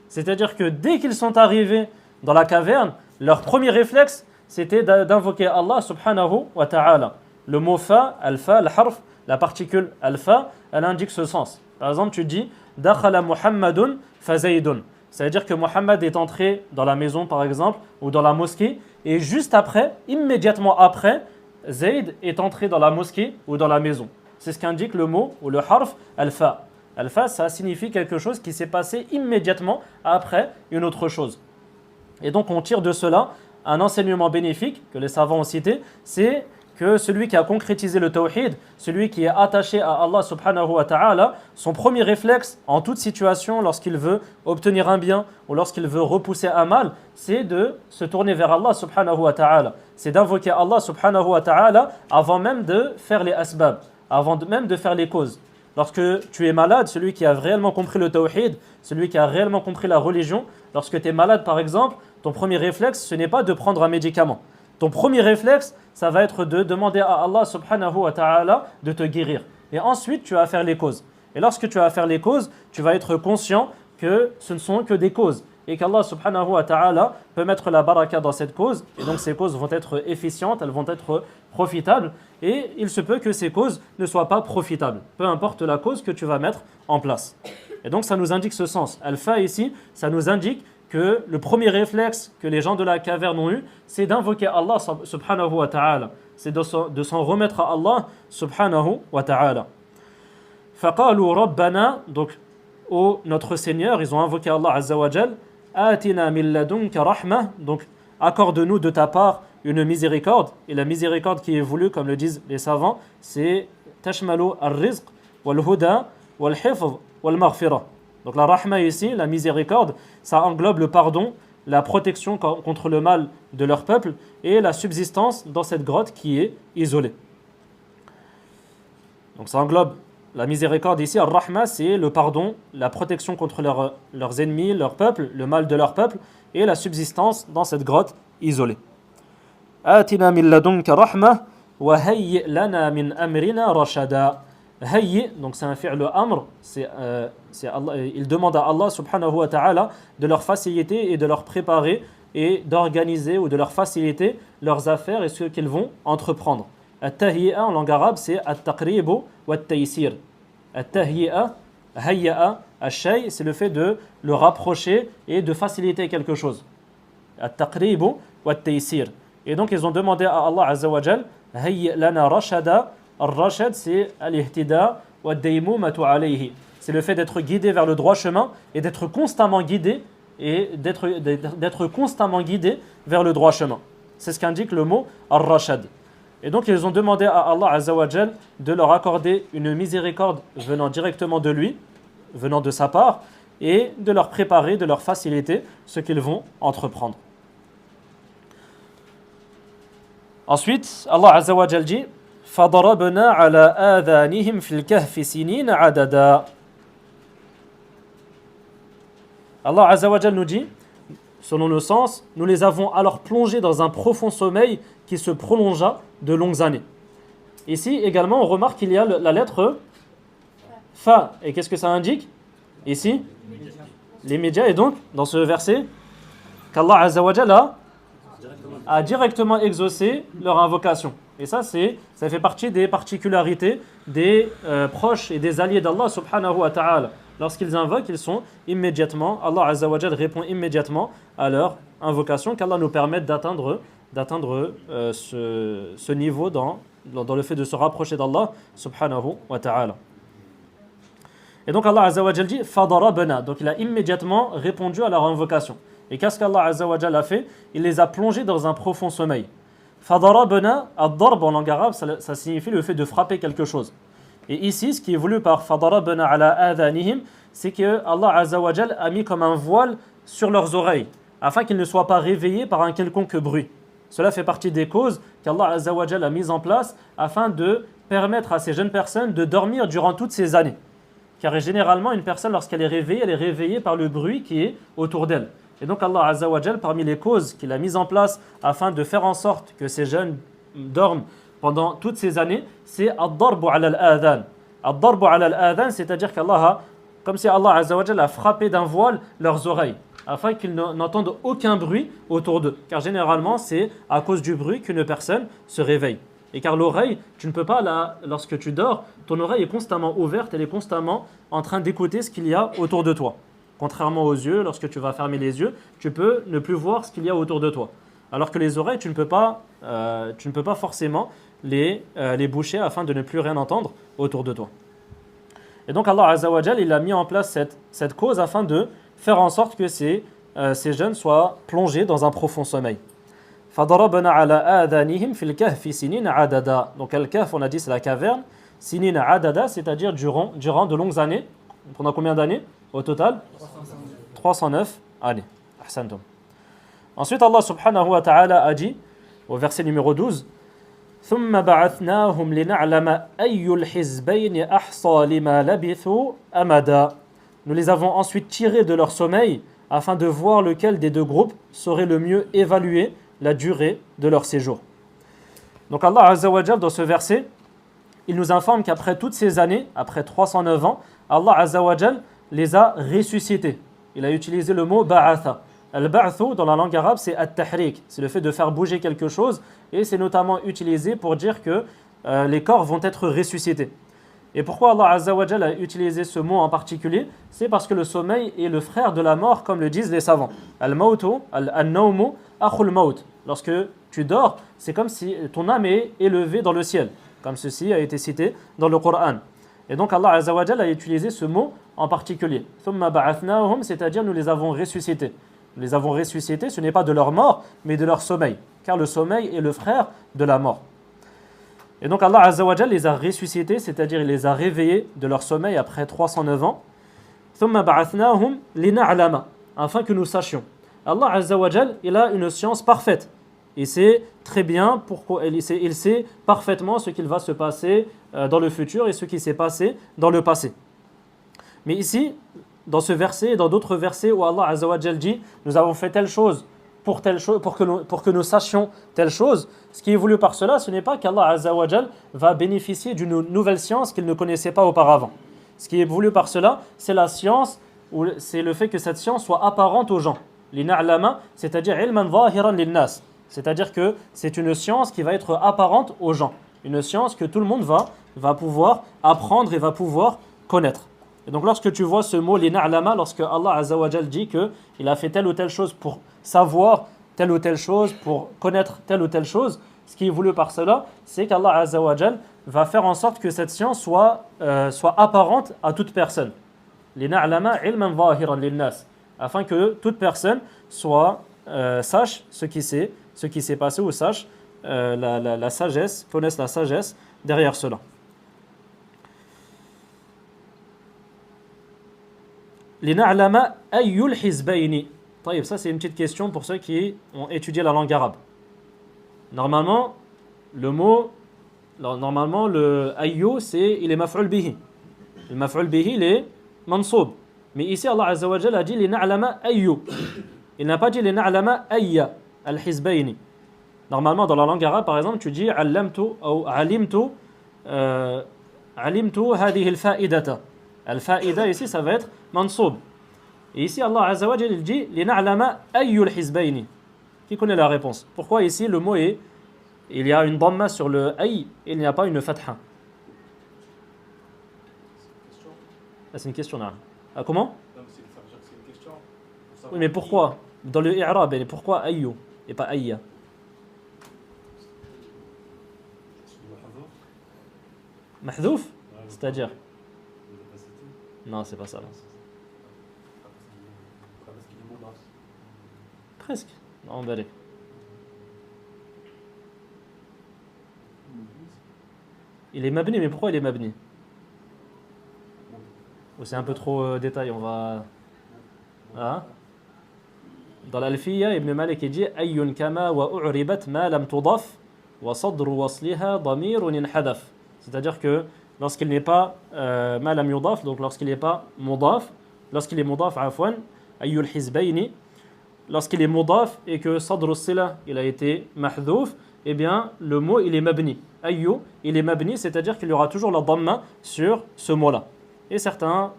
C'est-à-dire que dès qu'ils sont arrivés dans la caverne, leur premier réflexe, c'était d'invoquer Allah subhanahu wa ta'ala. Le mot fa, al-fa, al-harf, la particule al-fa, elle indique ce sens. Par exemple, tu dis dakhala Muhammadun fa Zaydun. Ça veut dire que Muhammad est entré dans la maison, par exemple, ou dans la mosquée, et juste après, immédiatement après, Zayd est entré dans la mosquée ou dans la maison. C'est ce qu'indique le mot ou le harf al-fa. Al-fa, ça signifie quelque chose qui s'est passé immédiatement après une autre chose. Et donc on tire de cela un enseignement bénéfique que les savants ont cité, c'est que celui qui a concrétisé le tawhid, celui qui est attaché à Allah subhanahu wa ta'ala, son premier réflexe en toute situation, lorsqu'il veut obtenir un bien ou lorsqu'il veut repousser un mal, c'est de se tourner vers Allah subhanahu wa ta'ala. C'est d'invoquer Allah subhanahu wa ta'ala avant même de faire les asbab, avant même de faire les causes. Lorsque tu es malade, celui qui a réellement compris le tawhid, celui qui a réellement compris la religion, lorsque tu es malade par exemple, ton premier réflexe, ce n'est pas de prendre un médicament. Ton premier réflexe, ça va être de demander à Allah subhanahu wa ta'ala de te guérir. Et ensuite, tu vas faire les causes. Et lorsque tu vas faire les causes, tu vas être conscient que ce ne sont que des causes. Et qu'Allah subhanahu wa ta'ala peut mettre la baraka dans cette cause. Et donc ces causes vont être efficientes, elles vont être profitables. Et il se peut que ces causes ne soient pas profitables. Peu importe la cause que tu vas mettre en place. Et donc ça nous indique ce sens. Al-fa ici, ça nous indique que le premier réflexe que les gens de la caverne ont eu, c'est d'invoquer Allah subhanahu wa ta'ala. C'est de s'en remettre à Allah subhanahu wa ta'ala. Faqalu rabbana, donc ô notre Seigneur, ils ont invoqué Allah azza wa jal, atina min ladunka rahma, donc accorde-nous de ta part une miséricorde. Et la miséricorde qui est voulue, comme le disent les savants, c'est tashmalu al-rizq wal-huda wal-hifz wal-maghfirah. Donc la rahma ici, la miséricorde, ça englobe le pardon, la protection contre le mal de leur peuple et la subsistance dans cette grotte qui est isolée. Donc ça englobe la miséricorde ici, al-rahma, c'est le pardon, la protection contre leurs ennemis, leur peuple, le mal de leur peuple et la subsistance dans cette grotte isolée. Atina min ladunka rahma wa hayyi lana min amrina rashada. Hayyi, donc c'est un fi'l amr, c'est Allah, il demande à Allah subhanahu wa ta'ala de leur faciliter et de leur préparer et d'organiser ou de leur faciliter leurs affaires et ce qu'ils vont entreprendre. At-tahyi'a en langue arabe, c'est at-taqribu wa at-taysir. At-tahyi'a, hayya'a, ash-shay, c'est le fait de le rapprocher et de faciliter quelque chose. At-taqribu wa at-taysir. Et donc ils ont demandé à Allah azza wa jal, hayyi lana rashada. Ar-rashad, c'est al-ihtida wa ad-daymumatu alayhi. C'est le fait d'être guidé vers le droit chemin et d'être constamment guidé vers le droit chemin. C'est ce qu'indique le mot ar-rashad. Et donc ils ont demandé à Allah azza wa jal de leur accorder une miséricorde venant directement de lui, venant de sa part, et de leur préparer, de leur faciliter ce qu'ils vont entreprendre. Ensuite, Allah azza wa jal dit فَضَرَبْنَا عَلَى آذَانِهِمْ فِي الْكَهْفِ سِنِينَ عَدَدًا. Allah azza wa jal nous dit, selon le sens, nous les avons alors plongés dans un profond sommeil qui se prolongea de longues années. Ici également, on remarque qu'il y a la lettre Fa. Et qu'est-ce que ça indique ici? Les médias, et donc, dans ce verset, qu'Allah Azza wa Jalla a directement exaucé leur invocation. Et ça fait partie des particularités des proches et des alliés d'Allah subhanahu wa ta'ala. Lorsqu'ils invoquent, ils sont immédiatement, Allah Azza wa Jalla répond immédiatement à leur invocation, qu'Allah nous permette d'atteindre ce niveau dans le fait de se rapprocher d'Allah subhanahu wa ta'ala. Et donc Allah Azza wa Jalla dit fadarabna, donc il a immédiatement répondu à leur invocation. Et qu'est-ce qu'Allah Azza wa Jalla a fait? Il les a plongés dans un profond sommeil. Fadarabna, ad-darb en langue arabe, ça signifie le fait de frapper quelque chose. Et ici, ce qui est voulu par fadarabna ala adhanihim, c'est que Allah Azza wa Jalla a mis comme un voile sur leurs oreilles, afin qu'ils ne soient pas réveillés par un quelconque bruit. Cela fait partie des causes qu'Allah Azza wa Jalla a mises en place afin de permettre à ces jeunes personnes de dormir durant toutes ces années. Car généralement, une personne, lorsqu'elle est réveillée, elle est réveillée par le bruit qui est autour d'elle. Et donc Allah Azza wa Jalla, parmi les causes qu'il a mises en place afin de faire en sorte que ces jeunes dorment pendant toutes ces années, c'est ad-darbu ala al-adhan. Ad-darbu ala al-adhan, c'est-à-dire comme si Allah Azza wa Jalla a frappé d'un voile leurs oreilles, afin qu'ils n'entendent aucun bruit autour d'eux. Car généralement, c'est à cause du bruit qu'une personne se réveille. Et car l'oreille, tu ne peux pas, lorsque tu dors, ton oreille est constamment ouverte, elle est constamment en train d'écouter ce qu'il y a autour de toi. Contrairement aux yeux, lorsque tu vas fermer les yeux, tu peux ne plus voir ce qu'il y a autour de toi. Alors que les oreilles, tu ne peux pas forcément les boucher afin de ne plus rien entendre autour de toi. Et donc Allah Azza wa Jalla, il a mis en place cette cause afin de faire en sorte que ces jeunes soient plongés dans un profond sommeil. فَضَرَبْنَا عَلَىٰ آذَانِهِمْ فِي الْكَهْفِ سِنِينَ عَدَدًا. Donc al-kahf, on a dit c'est la caverne. Sinina adada, c'est-à-dire durant de longues années. Pendant combien d'années au total? 309 années. Ahsantum. Ensuite Allah subhanahu wa ta'ala a dit au verset numéro 12, ثُمَّ بَعَثْنَاهُمْ لِنَعْلَمَ أَيُّ الْحِزْبَيْنِ أَحْصَىٰ لِمَا لَبِثُوا أَمَدًا. Nous les avons ensuite tirés de leur sommeil afin de voir lequel des deux groupes saurait le mieux évaluer la durée de leur séjour. Donc Allah Azza wa Jalla, dans ce verset, il nous informe qu'après toutes ces années, après 309 ans, Allah Azza wa Jalla les a ressuscités. Il a utilisé le mot ba'atha. Al-ba'thu dans la langue arabe, c'est at-tahrik, c'est le fait de faire bouger quelque chose, et c'est notamment utilisé pour dire que les corps vont être ressuscités. Et pourquoi Allah Azza wa Jalla a utilisé ce mot en particulier? C'est parce que le sommeil est le frère de la mort, comme le disent les savants. Al-mautu, al-nawmu, akhul maut. Lorsque tu dors, c'est comme si ton âme est élevée dans le ciel, comme ceci a été cité dans le Coran. Et donc Allah Azza wa Jalla a utilisé ce mot en particulier. Thumma ba'athnahum, c'est-à-dire nous les avons ressuscités. Nous les avons ressuscités, ce n'est pas de leur mort, mais de leur sommeil, car le sommeil est le frère de la mort. Et donc Allah Azza wa Jalla les a ressuscités, c'est-à-dire il les a réveillés de leur sommeil après 309 ans. Thumma ba'athnahum lina'lama, afin que nous sachions. Allah Azza wa Jalla, il a une science parfaite. Il sait très bien pourquoi, il sait parfaitement ce qu'il va se passer dans le futur et ce qui s'est passé dans le passé. Mais ici, dans ce verset et dans d'autres versets où Allah Azza wa Jalla dit « Nous avons fait telle chose pour que nous sachions telle chose », ce qui est voulu par cela, ce n'est pas qu'Allah Azza wa Jalla va bénéficier d'une nouvelle science qu'il ne connaissait pas auparavant. Ce qui est voulu par cela, c'est la science, ou c'est le fait que cette science soit apparente aux gens. Lina'lama, c'est-à-dire ilman zahiran lin-nas. C'est-à-dire que c'est une science qui va être apparente aux gens. Une science que tout le monde va pouvoir apprendre et va pouvoir connaître. Et donc lorsque tu vois ce mot lina'lama, lorsque Allah Azza wa Jalla dit qu'il a fait telle ou telle chose pour savoir telle ou telle chose, pour connaître telle ou telle chose, ce qui est voulu par cela, c'est qu'Allah Azza wa Jalla va faire en sorte que cette science soit apparente à toute personne. Lina'lama ilman zahiran lin-nas, afin que toute personne sache ce qui s'est passé ou sache la sagesse, connaisse la sagesse derrière cela. Lina'lama ayyul hizbayni. Ça c'est une petite question pour ceux qui ont étudié la langue arabe. Normalement, le ayyu, il est maf'ul bihi. Le maf'ul bihi, il est mansoub. Mais ici, Allah Azza wa Jalla a dit lina'lama ayyu. Il n'a pas dit lina'lama ayya al-hizbayni. Normalement, dans la langue arabe, par exemple, tu dis allamtu ou alimtu hadhihi al-fa'idata. Al-fa'ida ici, ça va être mansoub. Et ici, Allah Azza wa Jal, il dit لِنَعْلَمَ أَيُّ الْحِزْبَيْنِ. Qui connaît la réponse? Pourquoi ici le mot est, il y a une dhamma sur le ay et il n'y a pas une fatha? Ah, c'est une question là. Ah, comment? Non, mais ça veut dire que c'est une question. Pour savoir Oui, mais pourquoi? Dans le i'rab, pourquoi ayyu et pas ayya? Mahdouf? C'est-à-dire? Non, c'est pas ça. Presque. Non, on va aller. Il est mabni, mais pourquoi il est mabni? Ou c'est un peu trop détail, on va... Ah. Dans l'Alfiya, Ibn Malik il dit Ayyun kama wa u'ribat ma lam tudaf wa sadru wasliha damirun inhadaf. C'est-à-dire que lorsqu'il n'est pas ma lam yudaf, donc lorsqu'il n'est pas mudaf, lorsqu'il est mudaf afwan, ayyul hizbayni, lorsqu'il est mudaf et que sadru sila il a été mahdhouf, eh bien le mot il est mabni. Ayyu, il est mabni, c'est-à-dire qu'il y aura toujours la dhamma sur ce mot-là. Et certains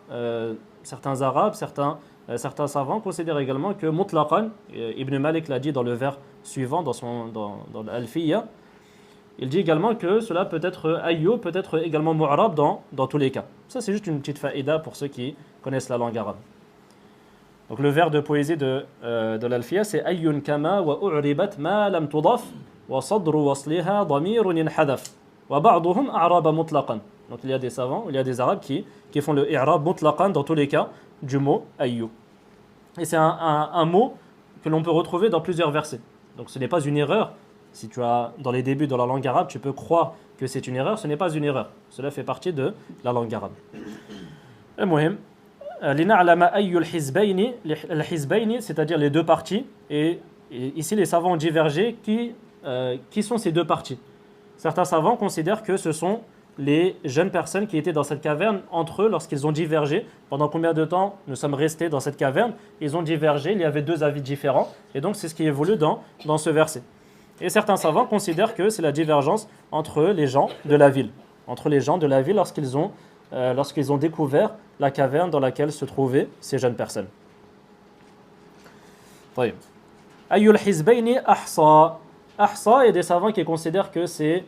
arabes, certains savants considèrent également que mutlaqan, Ibn Malik l'a dit dans le vers suivant, dans l'Alfiya, il dit également que cela peut être ayyu, peut être également mu'rab dans tous les cas. Ça c'est juste une petite faïda pour ceux qui connaissent la langue arabe. Donc le vers de poésie de l'Alfiya c'est ayyun kama wa u'ribat ma lam tudaf wa sadru wasliha damirun inhadaf wa ba'duhum a'raba mutlaqan. Donc il y a des savants, il y a des arabes qui font le i'rab mutlaqan dans tous les cas du mot ayyu. Et c'est un mot que l'on peut retrouver dans plusieurs versets. Donc ce n'est pas une erreur. Si tu as dans les débuts de la langue arabe, tu peux croire que c'est une erreur, ce n'est pas une erreur. Cela fait partie de la langue arabe. Al-Muhim, lina'lama ayyu al-hizbayni, c'est-à-dire les deux parties. Et ici les savants ont divergé qui sont ces deux parties. Certains savants considèrent que ce sont les jeunes personnes qui étaient dans cette caverne entre eux lorsqu'ils ont divergé. Pendant combien de temps nous sommes restés dans cette caverne? Ils ont divergé, il y avait deux avis différents. Et donc c'est ce qui évolue dans ce verset. Et certains savants considèrent que c'est la divergence entre les gens de la ville. Entre les gens de la ville lorsqu'ils ont découvert la caverne dans laquelle se trouvaient ces jeunes personnes. Ayyul hizbayni ahsa. Ahsa, il y a des savants qui considèrent que c'est...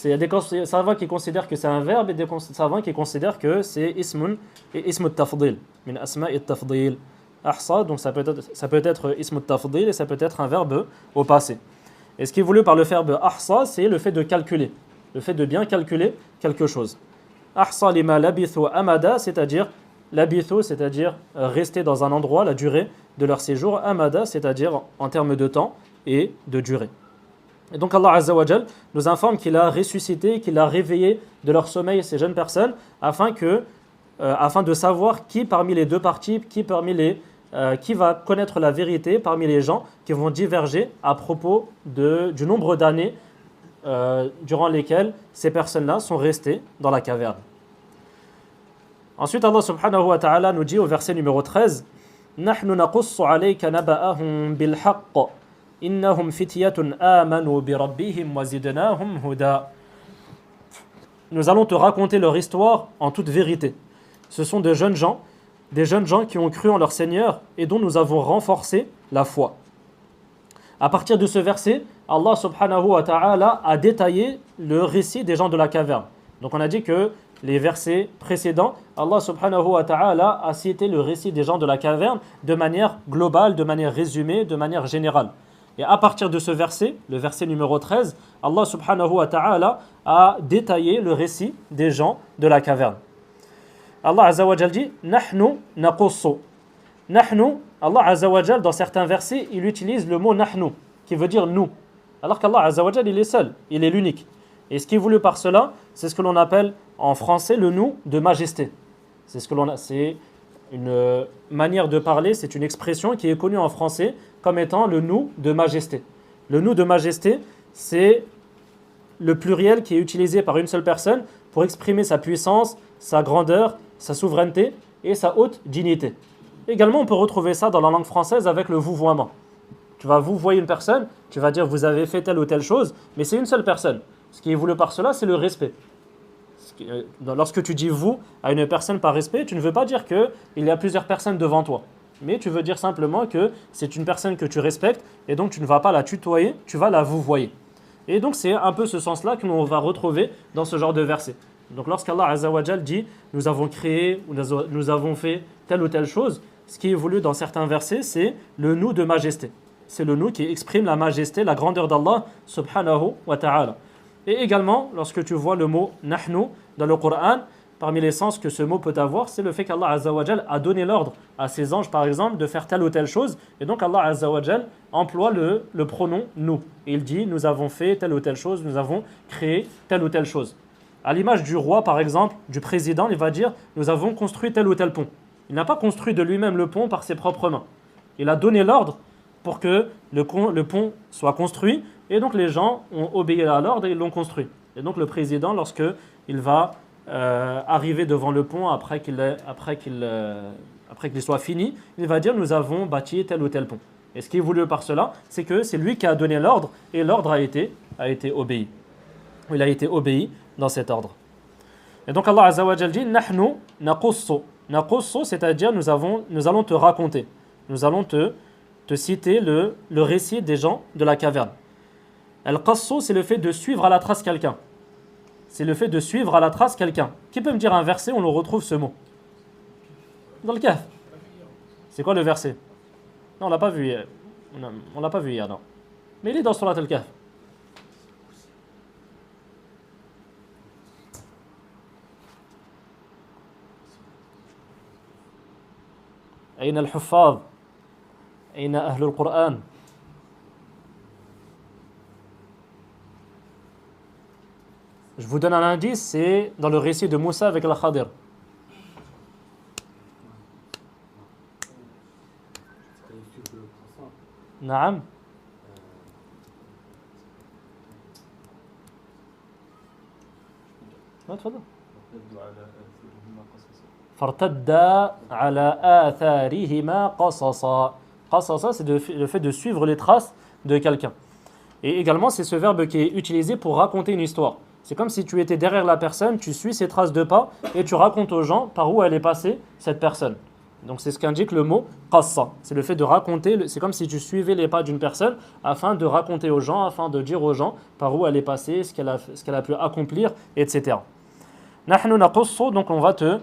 Il y a des savants qui considèrent que c'est un verbe et des savants qui considèrent que c'est ismun et ismu tafdil. Min asma'i tafdil. Ahsa, donc ça peut être ismu tafdil et ça peut être un verbe au passé. Et ce qui est voulu par le verbe ahsa, c'est le fait de calculer. Le fait de bien calculer quelque chose. Ahsa lima labithu amada, c'est-à-dire labithu, c'est-à-dire rester dans un endroit, la durée de leur séjour. Amada, c'est-à-dire en termes de temps et de durée. Et donc Allah Azza wa Jal nous informe qu'il a ressuscité, qu'il a réveillé de leur sommeil ces jeunes personnes afin de savoir qui parmi les deux parties, qui va connaître la vérité parmi les gens qui vont diverger à propos du nombre d'années durant lesquelles ces personnes-là sont restées dans la caverne. Ensuite Allah subhanahu wa ta'ala nous dit au verset numéro 13 « Nahnu naqussu alayka naba'ahum bil haqq. Innahum fityatun amanu bi rabbihim wa zidnahum huda. » Nous allons te raconter leur histoire en toute vérité. Ce sont des jeunes gens qui ont cru en leur Seigneur et dont nous avons renforcé la foi. À partir de ce verset, Allah subhanahu wa ta'ala a détaillé le récit des gens de la caverne. Donc on a dit que les versets précédents, Allah subhanahu wa ta'ala a cité le récit des gens de la caverne de manière globale, de manière résumée, de manière générale. Et à partir de ce verset, le verset numéro 13, Allah subhanahu wa ta'ala a détaillé le récit des gens de la caverne. Allah Azza wa Jal dit « Nahnu naqussu ». Nahnu, Allah Azza wa Jal, dans certains versets, il utilise le mot « nahnu » qui veut dire « nous ». Alors qu'Allah Azza wa Jal, il est seul, il est l'unique. Et ce qui est voulu par cela, c'est ce que l'on appelle en français le « nous » de majesté. C'est une manière de parler, c'est une expression qui est connue en français comme étant le « nous » de majesté. Le « nous » de majesté, c'est le pluriel qui est utilisé par une seule personne pour exprimer sa puissance, sa grandeur, sa souveraineté et sa haute dignité. Également, on peut retrouver ça dans la langue française avec le vouvoiement. Tu vas vouvoyer une personne, tu vas dire vous avez fait telle ou telle chose, mais c'est une seule personne. Ce qui est voulu par cela, c'est le respect. Lorsque tu dis vous à une personne par respect, tu ne veux pas dire qu'il y a plusieurs personnes devant toi. Mais tu veux dire simplement que c'est une personne que tu respectes et donc tu ne vas pas la tutoyer, tu vas la vouvoyer. Et donc c'est un peu ce sens-là que l'on va retrouver dans ce genre de verset. Donc lorsqu'Allah Azza wa Jal dit « nous avons créé ou nous avons fait telle ou telle chose », ce qui est voulu dans certains versets, c'est le nous de majesté. C'est le nous qui exprime la majesté, la grandeur d'Allah subhanahu wa ta'ala. Et également, lorsque tu vois le mot « nahnu » dans le Coran, parmi les sens que ce mot peut avoir, c'est le fait qu'Allah Azza wa Jal a donné l'ordre à ses anges, par exemple, de faire telle ou telle chose. Et donc Allah Azza wa Jal emploie le pronom « nous ». Et il dit « nous avons fait telle ou telle chose, nous avons créé telle ou telle chose ». À l'image du roi, par exemple, du président, il va dire « nous avons construit tel ou tel pont ». Il n'a pas construit de lui-même le pont par ses propres mains. Il a donné l'ordre pour que le pont soit construit. Et donc les gens ont obéi à l'ordre et ils l'ont construit. Et donc le président, lorsqu'il va arriver devant le pont après qu'il soit fini, il va dire nous avons bâti tel ou tel pont. Et ce qui est voulu par cela, c'est que c'est lui qui a donné l'ordre et l'ordre a été obéi. Il a été obéi dans cet ordre. Et donc Allah Azza wa Jal dit nahnu naqussu. Naqussu, c'est-à-dire nous allons te raconter. Nous allons te citer le récit des gens de la caverne. Al-qassu, c'est le fait de suivre à la trace quelqu'un. C'est le fait de suivre à la trace quelqu'un. Qui peut me dire un verset où on retrouve ce mot? Dans le Kahf. C'est quoi le verset? Non, on l'a pas vu hier. On l'a pas vu hier, non. Mais il est dans Surat Al-Kahf. أين الحفاظ؟ أين أهل القرآن؟ Je vous donne un indice, c'est dans le récit de Moussa avec la Khadir. Naam. تفضل. فارتدا على آثارهما قصصا. Qasasa, c'est le fait de suivre les traces de quelqu'un. Et également, c'est ce verbe qui est utilisé pour raconter une histoire. C'est comme si tu étais derrière la personne, tu suis ses traces de pas et tu racontes aux gens par où elle est passée, cette personne. Donc c'est ce qu'indique le mot qassa. C'est le fait de raconter, c'est comme si tu suivais les pas d'une personne afin de raconter aux gens, afin de dire aux gens par où elle est passée, ce qu'elle a pu accomplir, etc. Nahnu naqussu, donc on va te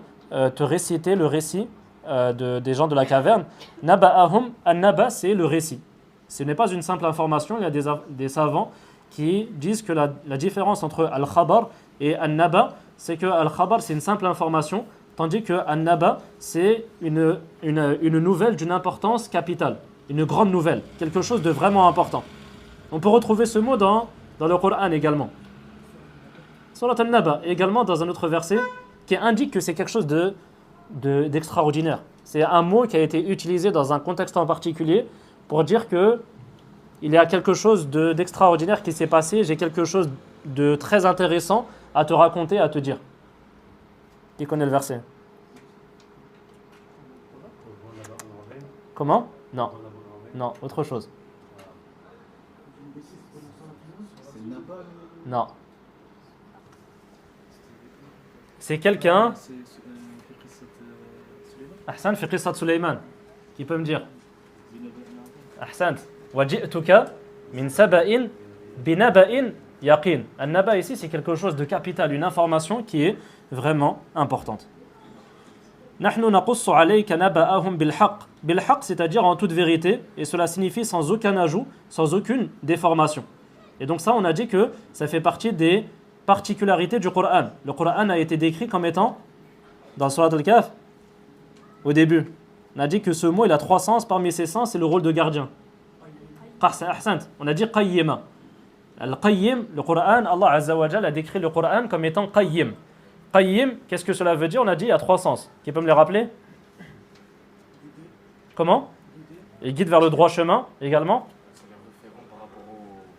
réciter le récit des gens de la caverne. Naba'ahum, an-naba, c'est le récit. Ce n'est pas une simple information, il y a des savants qui disent que la différence entre al-khabar et an-naba, c'est que al-khabar c'est une simple information, tandis que an-naba c'est une nouvelle d'une importance capitale, une grande nouvelle, quelque chose de vraiment important. On peut retrouver ce mot dans le Coran également. Surat an-naba, également dans un autre verset qui indique que c'est quelque chose d'extraordinaire. C'est un mot qui a été utilisé dans un contexte en particulier pour dire que il y a quelque chose d'extraordinaire qui s'est passé, j'ai quelque chose de très intéressant à te raconter, à te dire. Qui connaît le verset? Comment? Non. Non, autre chose. Non. C'est quelqu'un. Ahsan fi qissat Sulayman. Qui peut me dire? Ahsan. Waji'tuka min saba'in binaba'in yaqin. An-naba ici c'est quelque chose de capital, une information qui est vraiment importante. Nahnu naqussu alayka naba'ahum bil haqq. Bil haqq, c'est-à-dire en toute vérité, et cela signifie sans aucun ajout, sans aucune déformation. Et donc ça on a dit que ça fait partie des particularités du Coran. Le Coran a été décrit comme étant dans Surat Al-Kahf au début. On a dit que ce mot il a 3 sens, parmi ces sens c'est le rôle de gardien. On a dit qayyima. Al-qayyim, le Coran, Allah Azza wa Jal a décrit le Coran comme étant qayyim. Qayyim, qu'est-ce que cela veut dire? On a dit il y a 3 sens. Qui peut me les rappeler? Comment? Il guide vers le droit chemin également.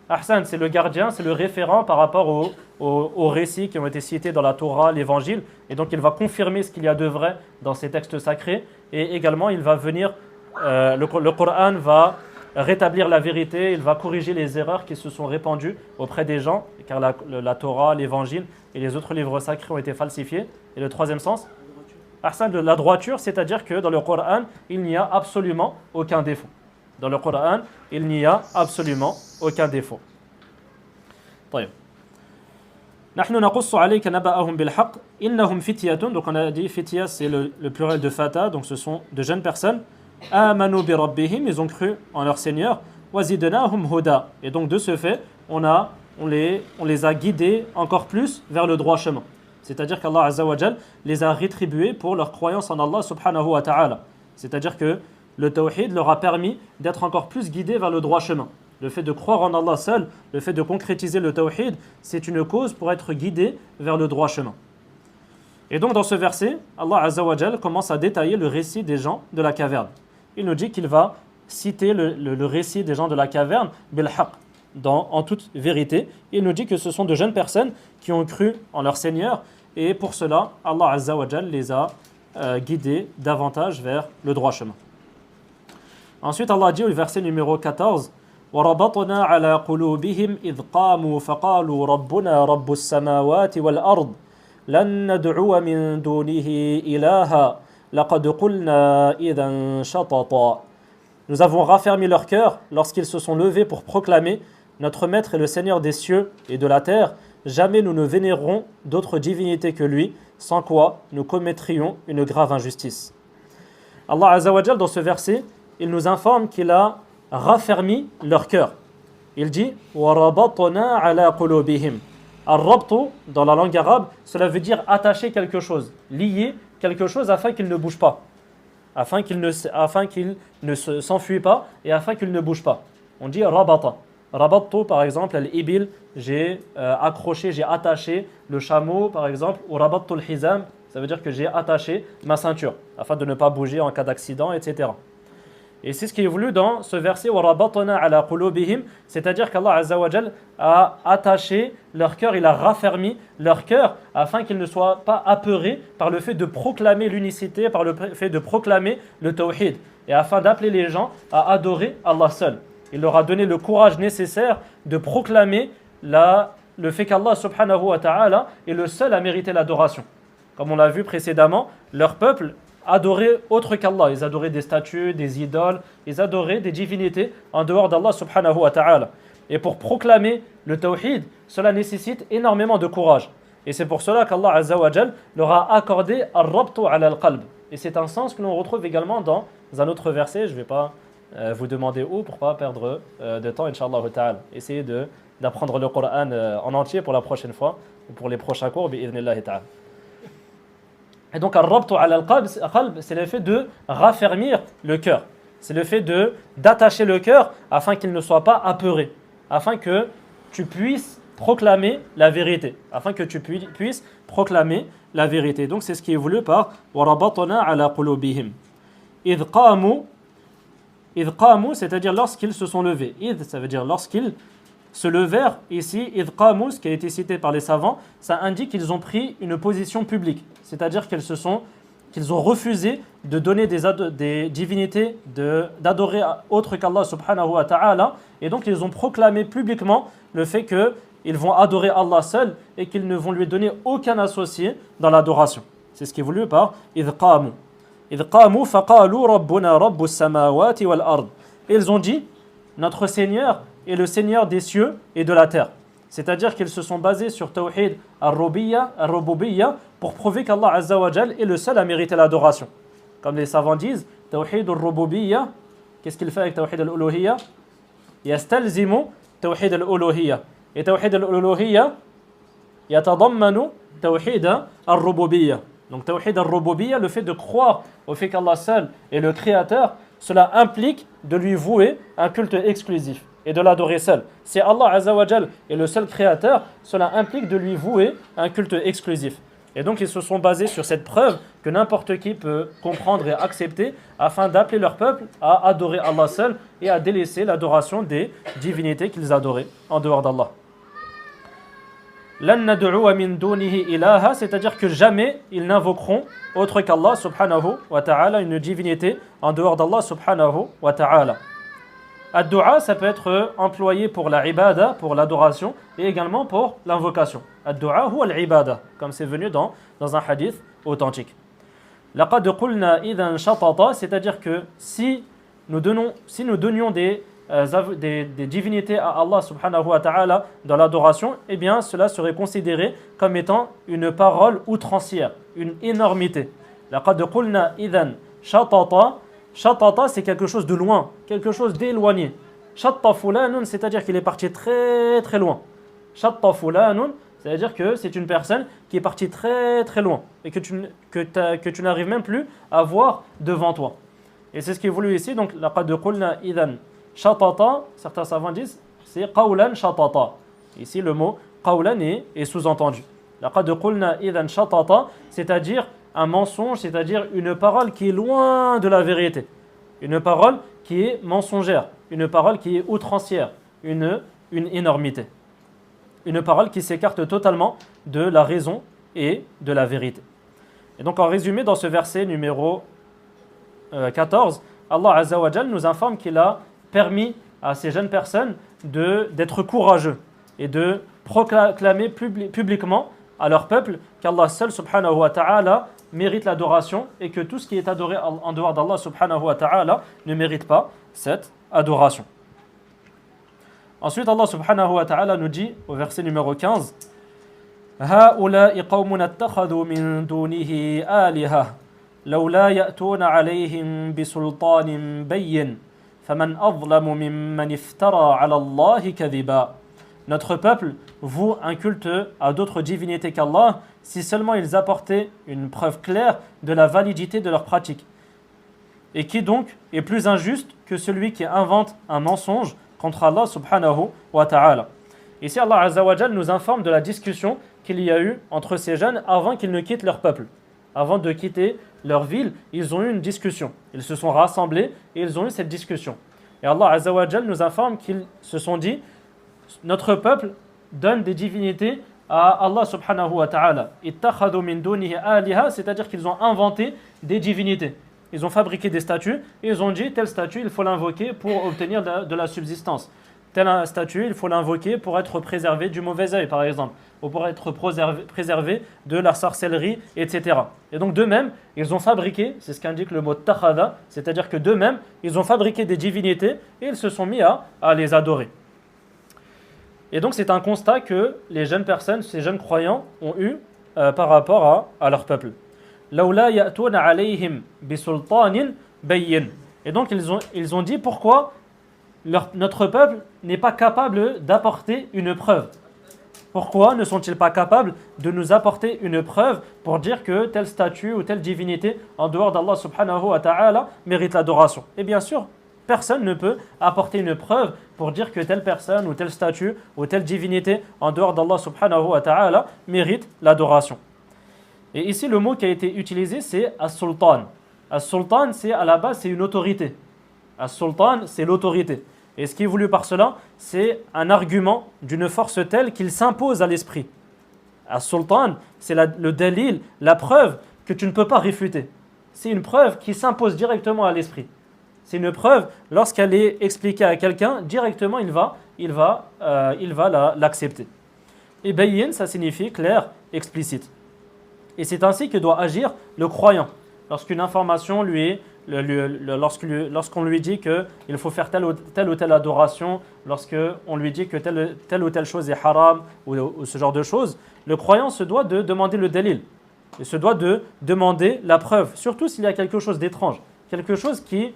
Ahsan, c'est le gardien, c'est le référent par rapport aux récits qui ont été cités dans la Torah, l'évangile. Et donc il va confirmer ce qu'il y a de vrai dans ces textes sacrés. Et également il va venir, le Coran va rétablir la vérité, il va corriger les erreurs qui se sont répandues auprès des gens, car la Torah, l'Évangile et les autres livres sacrés ont été falsifiés. Et le troisième sens, de la droiture, c'est-à-dire que dans le Coran, il n'y a absolument aucun défaut. Dans le Coran, il n'y a absolument aucun défaut. طيب. نحن نقص عليك نبأهم بالحق إنهم فتية. Donc on a dit fitya, c'est le pluriel de fata, donc ce sont de jeunes personnes. آمنوا بربهم, ils ont cru en leur Seigneur. وزدناهم هدى. Et donc de ce fait, on les a guidés encore plus vers le droit chemin. C'est-à-dire qu'Allah Azza wa Jal les a rétribués pour leur croyance en Allah subhanahu wa ta'ala. C'est-à-dire que le tawhid leur a permis d'être encore plus guidés vers le droit chemin. Le fait de croire en Allah seul, le fait de concrétiser le tawhid, c'est une cause pour être guidé vers le droit chemin. Et donc dans ce verset, Allah Azza wa Jal commence à détailler le récit des gens de la caverne. Il nous dit qu'il va citer le récit des gens de la caverne, bil haqq, en toute vérité. Il nous dit que ce sont de jeunes personnes qui ont cru en leur Seigneur, et pour cela, Allah Azza wa Jal les a guidés davantage vers le droit chemin. Ensuite, Allah dit au verset numéro 14, وَرَبَطْنَا عَلَى قُلُوبِهِمْ إِذْ قَامُوا فَقَالُوا رَبُّنَا رَبُّ السَّمَاوَاتِ وَالْأَرْضِ لَن نَّدْعُوَ مِن دُونِهِ إِلَٰهًا لَقَدْ قُلْنَا إِذًا شَطَطًا. Nous avons raffermi leur cœur lorsqu'ils se sont levés pour proclamer notre Maître est le Seigneur des cieux et de la terre. Jamais nous ne vénérerons d'autres divinités que lui, sans quoi nous commettrions une grave injustice. Allah Azza wa Jal, dans ce verset, il nous informe qu'il a raffermi leur cœur. Il dit وَرَبَطْنَا عَلَى قُلُوبِهِمْ. Ar-rabtu, dans la langue arabe, cela veut dire attacher quelque chose, lier quelque chose afin qu'il ne bouge pas, afin qu'il ne s'enfuit pas et afin qu'il ne bouge pas. On dit rabata. Rabattu, par exemple, al-ibil, j'ai accroché, j'ai attaché le chameau, par exemple, ou rabattu al-hizam, ça veut dire que j'ai attaché ma ceinture afin de ne pas bouger en cas d'accident, etc. Et c'est ce qui est voulu dans ce verset وَرَبَطْنَا عَلَى قُلُوبِهِمْ, c'est-à-dire qu'Allah Azza wa Jal a attaché leur cœur, il a raffermi leur cœur afin qu'ils ne soient pas apeurés par le fait de proclamer l'unicité, par le fait de proclamer le tawhid, et afin d'appeler les gens à adorer Allah seul. Il leur a donné le courage nécessaire de proclamer le fait qu'Allah subhanahu wa ta'ala est le seul à mériter l'adoration. Comme on l'a vu précédemment, leur peuple adoraient autre qu'Allah. Ils adoraient des statues, des idoles, ils adoraient des divinités en dehors d'Allah subhanahu wa ta'ala. Et pour proclamer le tawhid, cela nécessite énormément de courage. Et c'est pour cela qu'Allah Azza wa Jal leur a accordé ar-rabtu ala al-qalb. Et c'est un sens que l'on retrouve également dans un autre verset. Je ne vais pas vous demander où pour ne pas perdre de temps, Inch'Allah ta'ala. Essayez d'apprendre le Coran en entier pour la prochaine fois, ou pour les prochains cours, bi'idhnillahi ta'ala. Et donc, ar-rabtu ala al-qalb, c'est le fait de raffermir le cœur. C'est le fait d'attacher le cœur afin qu'il ne soit pas apeuré, afin que tu puisses proclamer la vérité, afin que tu puisses proclamer la vérité. Donc, c'est ce qui est voulu par وَرَبَطْنَا عَلَى قُلُوبِهِمْ إِذْ قَامُوا, c'est-à-dire lorsqu'ils se sont levés. إِذْ, ça veut dire lorsqu'ils se levèrent. Ici, إِذْ قَامُوا, ce qui a été cité par les savants, ça indique qu'ils ont pris une position publique. C'est-à-dire qu'ils ont refusé de donner des divinités, d'adorer autre qu'Allah subhanahu wa ta'ala. Et donc, ils ont proclamé publiquement le fait qu'ils vont adorer Allah seul et qu'ils ne vont lui donner aucun associé dans l'adoration. C'est ce qui est voulu par إِذْ قَامُوا. إِذْ قَامُوا فَقَالُوا رَبُّنَا رَبُّ السَّمَاوَاتِ وَالْأَرْضِ. Et ils ont dit, notre Seigneur est le Seigneur des cieux et de la terre. C'est-à-dire qu'ils se sont basés sur Tawhid al-Rububiyya pour prouver qu'Allah Azza wa Jal est le seul à mériter l'adoration. Comme les savants disent, Tawhid al-Rububiyya, qu'est-ce qu'il fait avec Tawhid al-Uluhiyya? Yastalzimu Tawhid al-Uluhiyya. Et Tawhid al-Uluhiyya yatadammanu Tawhid al-Rububiyya. Donc Tawhid al-Rububiyya, le fait de croire au fait qu'Allah seul est le créateur, cela implique de lui vouer un culte exclusif et de l'adorer seul. Si Allah Azza wa Jal est le seul créateur, cela implique de lui vouer un culte exclusif. Et donc ils se sont basés sur cette preuve que n'importe qui peut comprendre et accepter afin d'appeler leur peuple à adorer Allah seul et à délaisser l'adoration des divinités qu'ils adoraient en dehors d'Allah. Lan nad'uwa min dunihi ilaha, c'est-à-dire que jamais ils n'invoqueront autre qu'Allah subhanahu wa ta'ala, une divinité en dehors d'Allah subhanahu wa ta'ala. Ad-du'a, ça peut être employé pour la ibada, pour l'adoration, et également pour l'invocation. Ad-du'a huwa al-ibada, comme c'est venu dans un hadith authentique. Laqad qulna idhan shatata, c'est-à-dire que si nous donnions des divinités à Allah subhanahu wa ta'ala dans l'adoration, eh bien cela serait considéré comme étant une parole outrancière, une énormité. Laqad qulna idhan shatata. Shatata, c'est quelque chose de loin, quelque chose d'éloigné. Shatta fulanun, c'est-à-dire qu'il est parti très très loin. Shatta fulanun, c'est-à-dire que c'est une personne qui est partie très très loin et que tu n'arrives même plus à voir devant toi. Et c'est ce qui est voulu ici. Donc, laqad qulna idhan shatata, certains savants disent, c'est qawlan shatata. Ici, le mot qawlan est sous-entendu. Laqad qulna idhan shatata, c'est-à-dire un mensonge, c'est-à-dire une parole qui est loin de la vérité, une parole qui est mensongère, une parole qui est outrancière, une énormité, une parole qui s'écarte totalement de la raison et de la vérité. Et donc en résumé, dans ce verset numéro 14, Allah Azza wa Jal nous informe qu'il a permis à ces jeunes personnes d'être courageux et de proclamer publiquement à leur peuple qu'Allah seul subhanahu wa ta'ala mérite l'adoration et que tout ce qui est adoré en dehors d'Allah subhanahu wa ta'ala ne mérite pas cette adoration. Ensuite, Allah subhanahu wa ta'ala nous dit au verset numéro 15 هؤلاء قوم اتخذوا من دونه آلهة لولا يأتون عليهم بسلطان بين فمن أظلم ممن افترى على الله كذبا. Notre peuple voue un culte à d'autres divinités qu'Allah si seulement ils apportaient une preuve claire de la validité de leur pratique. Et qui donc est plus injuste que celui qui invente un mensonge contre Allah subhanahu wa ta'ala. Ici Allah Azza wa Jal nous informe de la discussion qu'il y a eu entre ces jeunes avant qu'ils ne quittent leur peuple. Avant de quitter leur ville, ils ont eu une discussion. Ils se sont rassemblés et ils ont eu cette discussion. Et Allah Azza wa Jal nous informe qu'ils se sont dit: notre peuple donne des divinités à Allah subhanahu wa ta'ala. Ittakhadhu min dunihi aliha, c'est-à-dire qu'ils ont inventé des divinités. Ils ont fabriqué des statues et ils ont dit telle statue il faut l'invoquer pour obtenir de la subsistance. Telle statue il faut l'invoquer pour être préservé du mauvais œil par exemple, ou pour être préservé de la sorcellerie, etc. Et donc d'eux-mêmes, ils ont fabriqué, c'est ce qu'indique le mot takhada, c'est-à-dire que d'eux-mêmes, ils ont fabriqué des divinités et ils se sont mis à les adorer. Et donc c'est un constat que les jeunes personnes, ces jeunes croyants ont eu par rapport à leur peuple. Laula ya'tuna alayhim bisultanin bayyin. Et donc ils ont dit pourquoi notre peuple n'est pas capable d'apporter une preuve. Pourquoi ne sont-ils pas capables de nous apporter une preuve pour dire que telle statue ou telle divinité en dehors d'Allah subhanahu wa ta'ala mérite l'adoration? Et bien sûr, personne ne peut apporter une preuve pour dire que telle personne ou telle statue ou telle divinité en dehors d'Allah subhanahu wa ta'ala mérite l'adoration. Et ici, le mot qui a été utilisé, c'est as-sultan. As-sultan, c'est à la base, c'est une autorité. As-sultan, c'est l'autorité. Et ce qui est voulu par cela, c'est un argument d'une force telle qu'il s'impose à l'esprit. As-sultan, c'est le dalil, la preuve que tu ne peux pas réfuter. C'est une preuve qui s'impose directement à l'esprit. C'est une preuve, lorsqu'elle est expliquée à quelqu'un, directement il va l'accepter. Et bayyin, ça signifie clair, explicite. Et c'est ainsi que doit agir le croyant. Lorsqu'une information lorsqu'on lui dit qu'il faut faire telle ou telle adoration, lorsqu'on lui dit que telle ou telle chose est haram ou ce genre de choses, le croyant se doit de demander le dalil. Il se doit de demander la preuve, surtout s'il y a quelque chose d'étrange, quelque chose qui,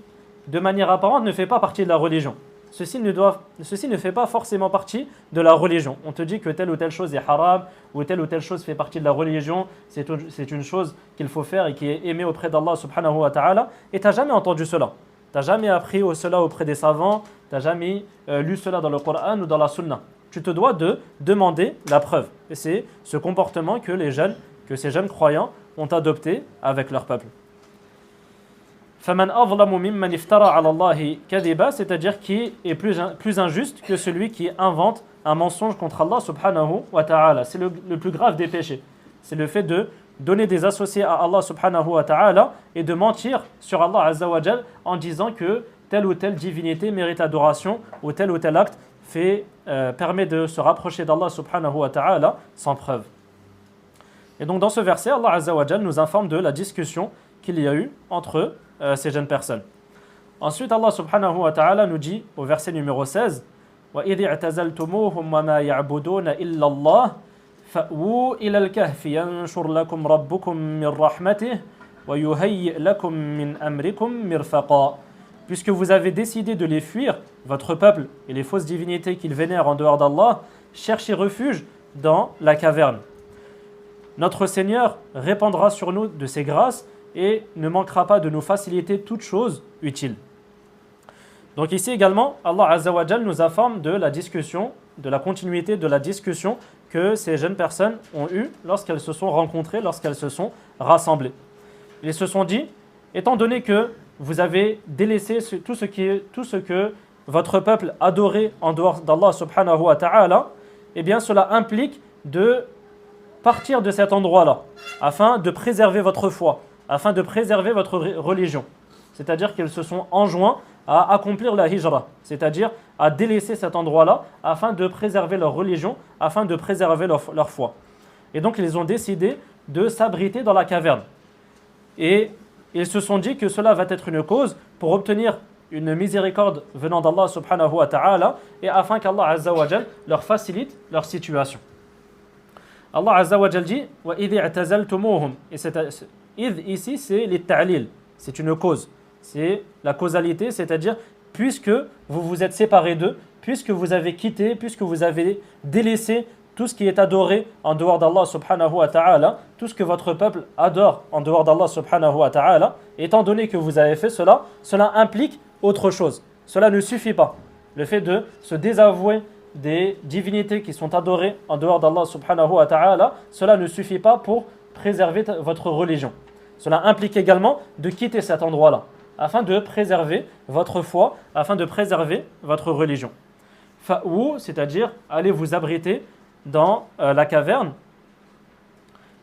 de manière apparente, ne fait pas partie de la religion. Ceci ne fait pas forcément partie de la religion. On te dit que telle ou telle chose est haram ou telle chose fait partie de la religion, c'est une chose qu'il faut faire et qui est aimée auprès d'Allah subhanahu wa ta'ala, et tu n'as jamais entendu cela. Tu n'as jamais appris cela auprès des savants, tu n'as jamais lu cela dans le Coran ou dans la Sunna. Tu te dois de demander la preuve. Et c'est ce comportement que ces jeunes croyants ont adopté avec leur peuple. فَمَنْ أَظْلَمُ مِمَّنِ افْتَرَى عَلَى اللَّهِ كَذِبًا, c'est-à-dire qui est plus injuste que celui qui invente un mensonge contre Allah subhanahu wa ta'ala. C'est le plus grave des péchés. C'est le fait de donner des associés à Allah subhanahu wa ta'ala et de mentir sur Allah azza wa jal en disant que telle ou telle divinité mérite adoration ou tel acte permet de se rapprocher d'Allah subhanahu wa ta'ala sans preuve. Et donc dans ce verset, Allah Azza wa Jal nous informe de la discussion qu'il y a eu entre ces jeunes personnes. Ensuite, Allah subhanahu wa ta'ala nous dit au verset numéro 16 وَإِذِ اعْتَزَلْتُمُوهُمْ وَمَا يَعْبُدُونَ إِلَّا اللَّهِ فَأْوُوا إِلَى الْكَهْفِ يَنشُرْ لَكُمْ رَبُّكُمْ مِنْ رَحْمَتِهِ وَيُهَيِّئْ لَكُمْ مِنْ أَمْرِكُمْ مِرْفَقًا. Puisque vous avez décidé de les fuir, votre peuple et les fausses divinités qu'ils vénèrent en dehors d'Allah, cherchez refuge dans la caverne. Notre Seigneur répandra sur nous de ses grâces et ne manquera pas de nous faciliter toute chose utile. Donc ici également, Allah Azza wa Jal nous informe de la discussion, de la continuité de la discussion que ces jeunes personnes ont eue lorsqu'elles se sont rencontrées, lorsqu'elles se sont rassemblées. Ils se sont dit, étant donné que vous avez délaissé tout ce que votre peuple adorait en dehors d'Allah subhanahu wa ta'ala, eh bien cela implique de partir de cet endroit-là, afin de préserver votre foi, afin de préserver votre religion. C'est-à-dire qu'ils se sont enjoints à accomplir la hijra, c'est-à-dire à délaisser cet endroit-là, afin de préserver leur religion, afin de préserver leur foi. Et donc ils ont décidé de s'abriter dans la caverne. Et ils se sont dit que cela va être une cause pour obtenir une miséricorde venant d'Allah subhanahu wa ta'ala, et afin qu'Allah Azza wa Jal leur facilite leur situation. Allah Azza wa Jal dit وَإِذِ اعْتَزَلْتُمُوهُمْ. Et idh ici c'est les ta'lil, c'est une cause, c'est la causalité, c'est-à-dire puisque vous vous êtes séparés d'eux, puisque vous avez quitté, puisque vous avez délaissé tout ce qui est adoré en dehors d'Allah subhanahu wa ta'ala, tout ce que votre peuple adore en dehors d'Allah subhanahu wa ta'ala, étant donné que vous avez fait cela, cela implique autre chose. Cela ne suffit pas. Le fait de se désavouer des divinités qui sont adorées en dehors d'Allah subhanahu wa ta'ala, cela ne suffit pas pour préserver votre religion. Cela implique également de quitter cet endroit-là, afin de préserver votre foi, afin de préserver votre religion. Fa'ou, c'est-à-dire allez vous abriter dans la caverne.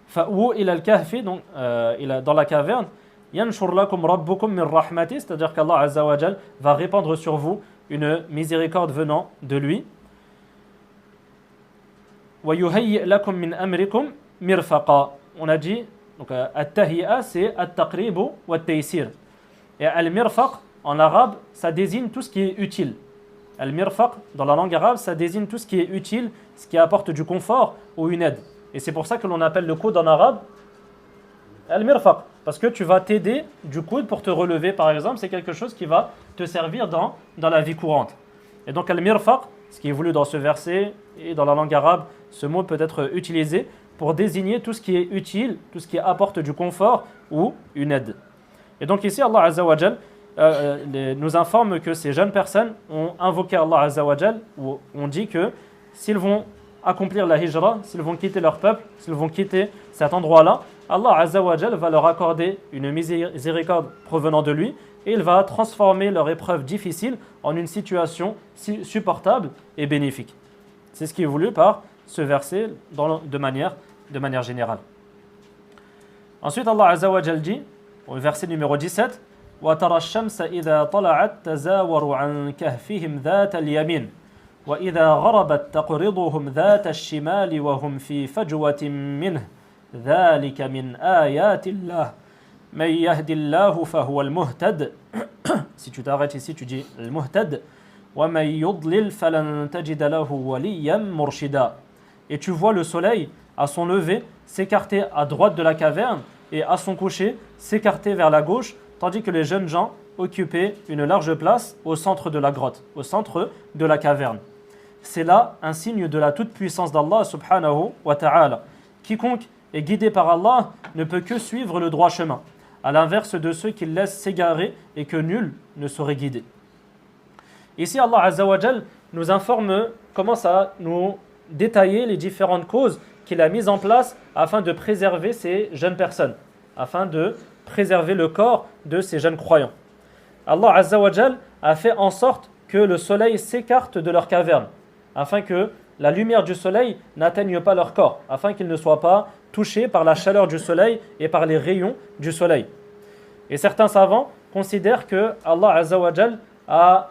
Fa'ou ila al-kahfi, donc dans la caverne. Yanshur lakum rabbukum min rahmati, c'est-à-dire qu'Allah Azza wa Jal va répandre sur vous une miséricorde venant de lui. Wa yuhayyi lakum min amrikum mirfaqa. On a dit, donc at-tahiyya c'est at-taqrib wa at-taysir. Et al-mirfaq en arabe, ça désigne tout ce qui est utile. Al-mirfaq dans la langue arabe, ça désigne tout ce qui est utile, ce qui apporte du confort ou une aide. Et c'est pour ça que l'on appelle le coude en arabe al-mirfaq, parce que tu vas t'aider du coude pour te relever par exemple, c'est quelque chose qui va te servir dans la vie courante. Et donc al-mirfaq, ce qui est voulu dans ce verset et dans la langue arabe, ce mot peut être utilisé pour désigner tout ce qui est utile, tout ce qui apporte du confort ou une aide. Et donc ici Allah Azza wa Jal nous informe que ces jeunes personnes ont invoqué Allah Azza wa Jal, ou on dit que s'ils vont accomplir la hijra, s'ils vont quitter leur peuple, s'ils vont quitter cet endroit-là, Allah Azza wa Jal va leur accorder une miséricorde provenant de lui et il va transformer leur épreuve difficile en une situation supportable et bénéfique. C'est ce qui est voulu par ce verset de manière générale. Ensuite Allah Azza wa Jal dit au verset numéro 17 وَتَرَى الشَّمْسَ إِذَا طَلَعَتْ تَزَاوَرُ عَنْ كَهْفِهِمْ ذَاتَ الْيَمِينِ وَإِذَا غَرَبَتْ تَقْرِضُهُمْ ذَاتَ الشِّمَالِ وَهُمْ فِي فَجْوَةٍ مِّنْهُ ذَلِكَ مِنْ آيَاتِ اللَّهِ مَنْ يَهْدِ اللَّهُ فَهُوَ الْمُهْتَدِ. Si tu t'arrêtes ici, tu dis الْمُهْتَدِ وَمَنْ يُضْلِلْ فَلَنْ تَجِدَ لَهُ وَلِيًّا مُرْشِدًا. Et tu vois le soleil à son lever s'écarter à droite de la caverne et à son coucher s'écarter vers la gauche, tandis que les jeunes gens occupaient une large place au centre de la grotte, au centre de la caverne. C'est là un signe de la toute-puissance d'Allah subhanahu wa ta'ala. Quiconque est guidé par Allah ne peut que suivre le droit chemin, à l'inverse de ceux qui laissent s'égarer et que nul ne saurait guider. Ici, Allah Azza wa Jal nous informe, commence à nous détailler les différentes causes qu'il a mises en place afin de préserver ces jeunes personnes, afin de préserver le corps de ces jeunes croyants. Allah Azza wa Jal a fait en sorte que le soleil s'écarte de leur caverne, afin que la lumière du soleil n'atteigne pas leur corps, afin qu'ils ne soient pas touchés par la chaleur du soleil et par les rayons du soleil. Et certains savants considèrent que Allah Azza wa Jal a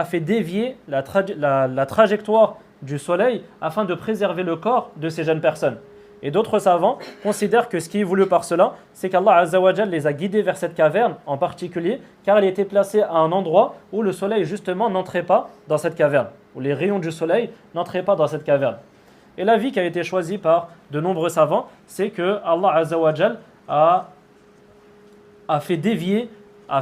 fait dévier la trajectoire du soleil afin de préserver le corps de ces jeunes personnes. Et d'autres savants considèrent que ce qui est voulu par cela, c'est qu'Allah Azza wa Jal les a guidés vers cette caverne en particulier, car elle était placée à un endroit où le soleil justement n'entrait pas dans cette caverne, où les rayons du soleil n'entraient pas dans cette caverne. Et l'avis qui a été choisi par de nombreux savants, c'est que Allah Azza wa Jal a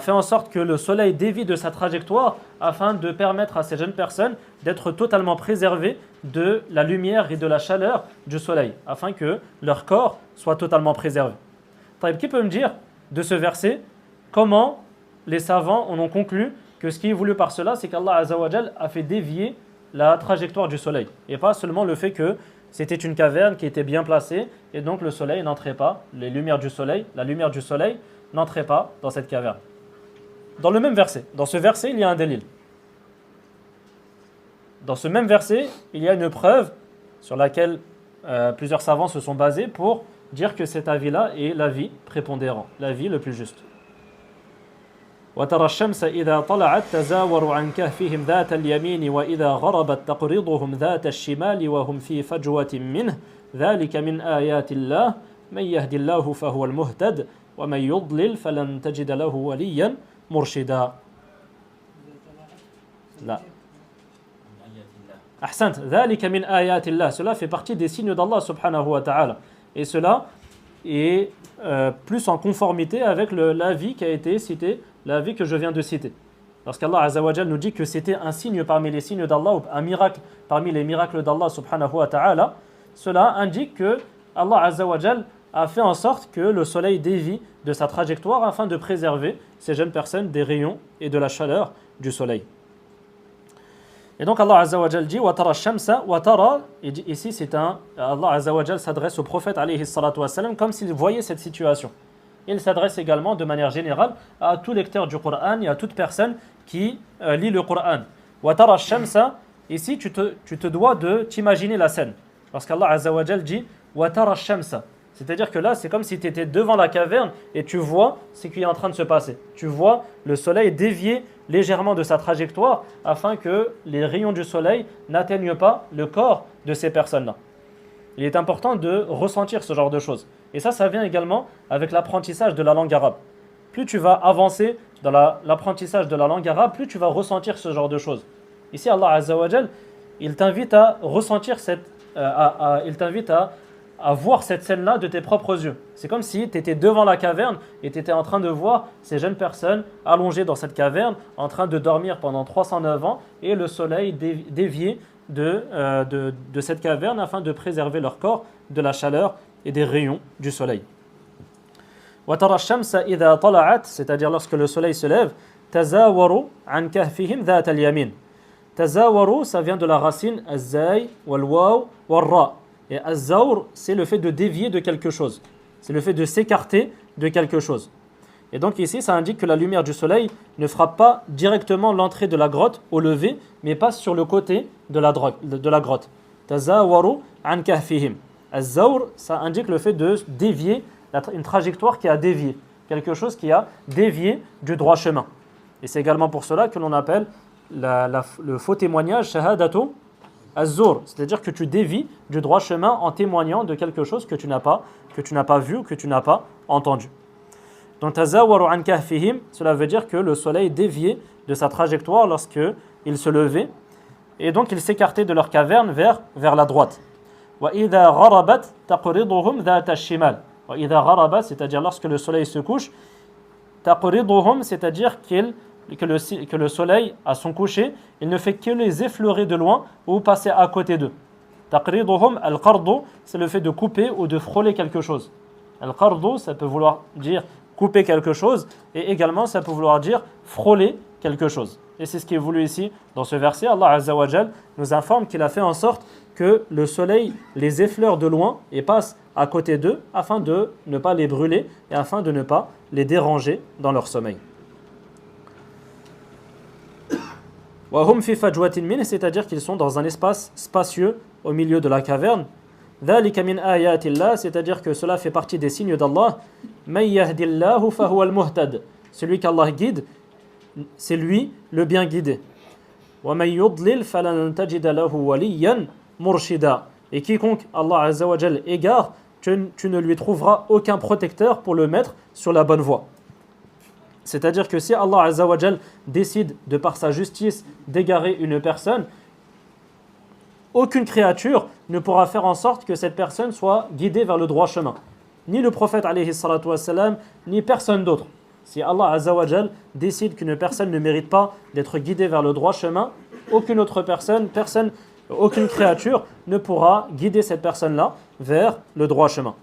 fait en sorte que le soleil dévie de sa trajectoire afin de permettre à ces jeunes personnes d'être totalement préservées de la lumière et de la chaleur du soleil, afin que leur corps soit totalement préservé. Qui peut me dire de ce verset comment les savants en ont conclu que ce qui est voulu par cela, c'est qu'Allah Azza wa Jal a fait dévier la trajectoire du soleil, et pas seulement le fait que c'était une caverne qui était bien placée, et donc le soleil n'entrait pas, la lumière du soleil n'entrait pas dans cette caverne. Dans le même verset, dans ce verset, il y a un délil. Dans ce même verset, il y a une preuve sur laquelle plusieurs savants se sont basés pour dire que cet avis-là est l'avis prépondérant, l'avis le plus juste. وترى الشمس إذا طلعت تزاور عن كهفهم ذات اليمين وإذا غربت تقرضهم ذات الشمال وهم في فجوة منه ذلك من آيات الله من يهد الله فهو المهتد ومن يضلل فلن تجد له وليا مرشدا. لا. أحسنت ذلك من آيات الله. Cela fait partie des signes d'Allah subhanahu wa ta'ala. Et cela est plus en conformité avec l'avis qui a été cité, l'avis que je viens de citer. Lorsqu'Allah Azza wa Jal nous dit que c'était un signe parmi les signes d'Allah, ou un miracle parmi les miracles d'Allah subhanahu wa ta'ala, cela indique que Allah Azza wa Jal a fait en sorte que le soleil dévie de sa trajectoire afin de préserver ces jeunes personnes des rayons et de la chaleur du soleil. Et donc Allah Azza wa Jal dit Watara shamsa watara, ici Allah Azza wa Jal s'adresse au prophète alayhi salatu wassalam comme s'il voyait cette situation. Il s'adresse également de manière générale à tout lecteur du Coran et à toute personne qui lit le Coran. Watara shamsa, ici tu te dois de t'imaginer la scène. Lorsqu'Allah Azza wa Jal dit Watara shamsa, c'est-à-dire que là, c'est comme si tu étais devant la caverne et tu vois ce qui est en train de se passer. Tu vois le soleil dévier légèrement de sa trajectoire afin que les rayons du soleil n'atteignent pas le corps de ces personnes-là. Il est important de ressentir ce genre de choses. Et ça vient également avec l'apprentissage de la langue arabe. Plus tu vas avancer dans l'apprentissage de la langue arabe, plus tu vas ressentir ce genre de choses. Ici, Allah Azza wa Jal, il t'invite à ressentir il t'invite à voir cette scène-là de tes propres yeux. C'est comme si tu étais devant la caverne et tu étais en train de voir ces jeunes personnes allongées dans cette caverne, en train de dormir pendant 309 ans, et le soleil dévié de cette caverne afin de préserver leur corps de la chaleur et des rayons du soleil. وَتَرَى الشَّمْسَ إِذَا طَلَعَتْ, c'est-à-dire lorsque le soleil se lève, تَزَاوَرُ عَنْ كَهْفِهِمْ ذَاتَ الْيَمِينِ. تَزَاوَرُ, ça vient de la racine الزَّاي والواو والراء. Et az-zawr, c'est le fait de dévier de quelque chose. C'est le fait de s'écarter de quelque chose. Et donc ici, ça indique que la lumière du soleil ne frappe pas directement l'entrée de la grotte au lever, mais passe sur le côté de la grotte. Tazawaru an kahfihim. Az-zawr, ça indique le fait de dévier, une trajectoire qui a dévié. Quelque chose qui a dévié du droit chemin. Et c'est également pour cela que l'on appelle le faux témoignage shahadatu Az-zur, c'est-à-dire que tu dévies du droit chemin en témoignant de quelque chose que tu n'as pas vu, que tu n'as pas entendu. Donc tazawaru an kahfihim, cela veut dire que le soleil déviait de sa trajectoire lorsque il se levait, et donc il s'écartait de leur caverne vers la droite. Wa idha gharabat taqriduhum dhata ash-shimal. Wa idha gharabat, c'est-à-dire lorsque le soleil se couche, taqriduhum, c'est-à-dire que le soleil, à son coucher, il ne fait que les effleurer de loin ou passer à côté d'eux. Taqriduhum al-qardu, c'est le fait de couper ou de frôler quelque chose. Al-qardu, ça peut vouloir dire couper quelque chose, et également ça peut vouloir dire frôler quelque chose. Et c'est ce qui est voulu ici dans ce verset. Allah Azza wa Jal nous informe qu'il a fait en sorte que le soleil les effleure de loin et passe à côté d'eux afin de ne pas les brûler et afin de ne pas les déranger dans leur sommeil. وَهُمْ فِي فَجْوَةٍ مِّنْهِ, c'est-à-dire qu'ils sont dans un espace spacieux au milieu de la caverne. ذَلِكَ مِنْ آيَاتِ اللَّهِ, c'est-à-dire que cela fait partie des signes d'Allah. مَنْ يَهْدِ اللَّهُ فَهُوَ الْمُهْتَدِ, celui qu'Allah guide, c'est lui le bien guidé. وَمَنْ يُضْلِلْ فَلَنْ تَجِدَ لَهُ وَلِيًّا مُرْشِدًا. Et quiconque Allah Azza wa Jal égare, tu ne lui trouveras aucun protecteur pour le mettre sur la bonne voie. C'est-à-dire que si Allah Azza wa Jal décide de par sa justice d'égarer une personne, aucune créature ne pourra faire en sorte que cette personne soit guidée vers le droit chemin. Ni le prophète alayhi salatu wassalam, ni personne d'autre. Si Allah Azza wa Jal décide qu'une personne ne mérite pas d'être guidée vers le droit chemin, aucune autre personne, aucune créature ne pourra guider cette personne-là vers le droit chemin.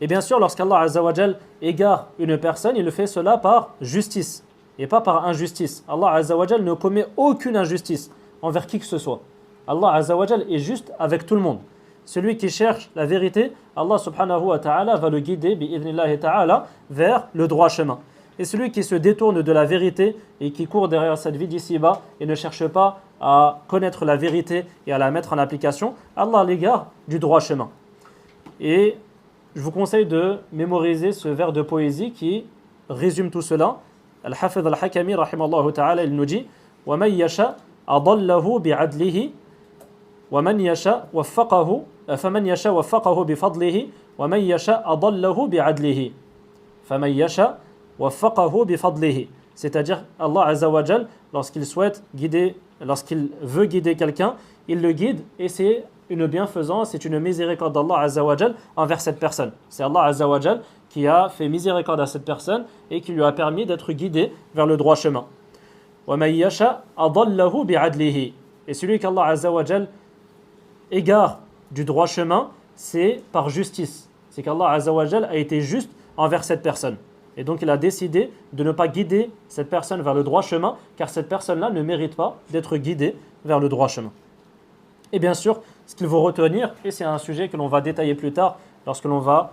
Et bien sûr, lorsqu'Allah Azza wa Jal égare une personne, il le fait cela par justice et pas par injustice. Allah Azza wa Jal ne commet aucune injustice envers qui que ce soit. Allah Azza wa Jal est juste avec tout le monde. Celui qui cherche la vérité, Allah subhanahu wa ta'ala va le guider bi'idhnillahi ta'ala vers le droit chemin. Et celui qui se détourne de la vérité et qui court derrière cette vie d'ici-bas et ne cherche pas à connaître la vérité et à la mettre en application, Allah l'égare du droit chemin. Et je vous conseille de mémoriser ce vers de poésie qui résume tout cela. Al-Hafidh al-Hakami rahimallahu ta'ala, il nous dit وَمَنْ يَشَاءَ أَضَلَّهُ بِعَدْلِهِ وَمَنْ يَشَاءَ وَفَّقَهُ فَمَنْ يَشَاءَ وَفَّقَهُ بِفَضْلِهِ وَمَنْ يَشَاءَ أَضَلَّهُ بِعَدْلِهِ فَمَنْ يَشَاءَ وَفَّقَهُ بِفَضْلِهِ. C'est-à-dire Allah Azza wa Jal, lorsqu'il veut guider quelqu'un, il le guide et c'est une bienfaisance, c'est une miséricorde d'Allah Azza wa Jal envers cette personne. C'est Allah Azza wa Jal qui a fait miséricorde à cette personne et qui lui a permis d'être guidé vers le droit chemin. وَمَنْ يَشَاءَ أَضَلَّهُ بِعَدْلِهِ. Et celui qu'Allah Azza wa Jal égare du droit chemin, c'est par justice. C'est qu'Allah Azza wa Jal a été juste envers cette personne. Et donc il a décidé de ne pas guider cette personne vers le droit chemin, car cette personne-là ne mérite pas d'être guidée vers le droit chemin. Et bien sûr, ce qu'il faut retenir, et c'est un sujet que l'on va détailler plus tard, lorsque l'on va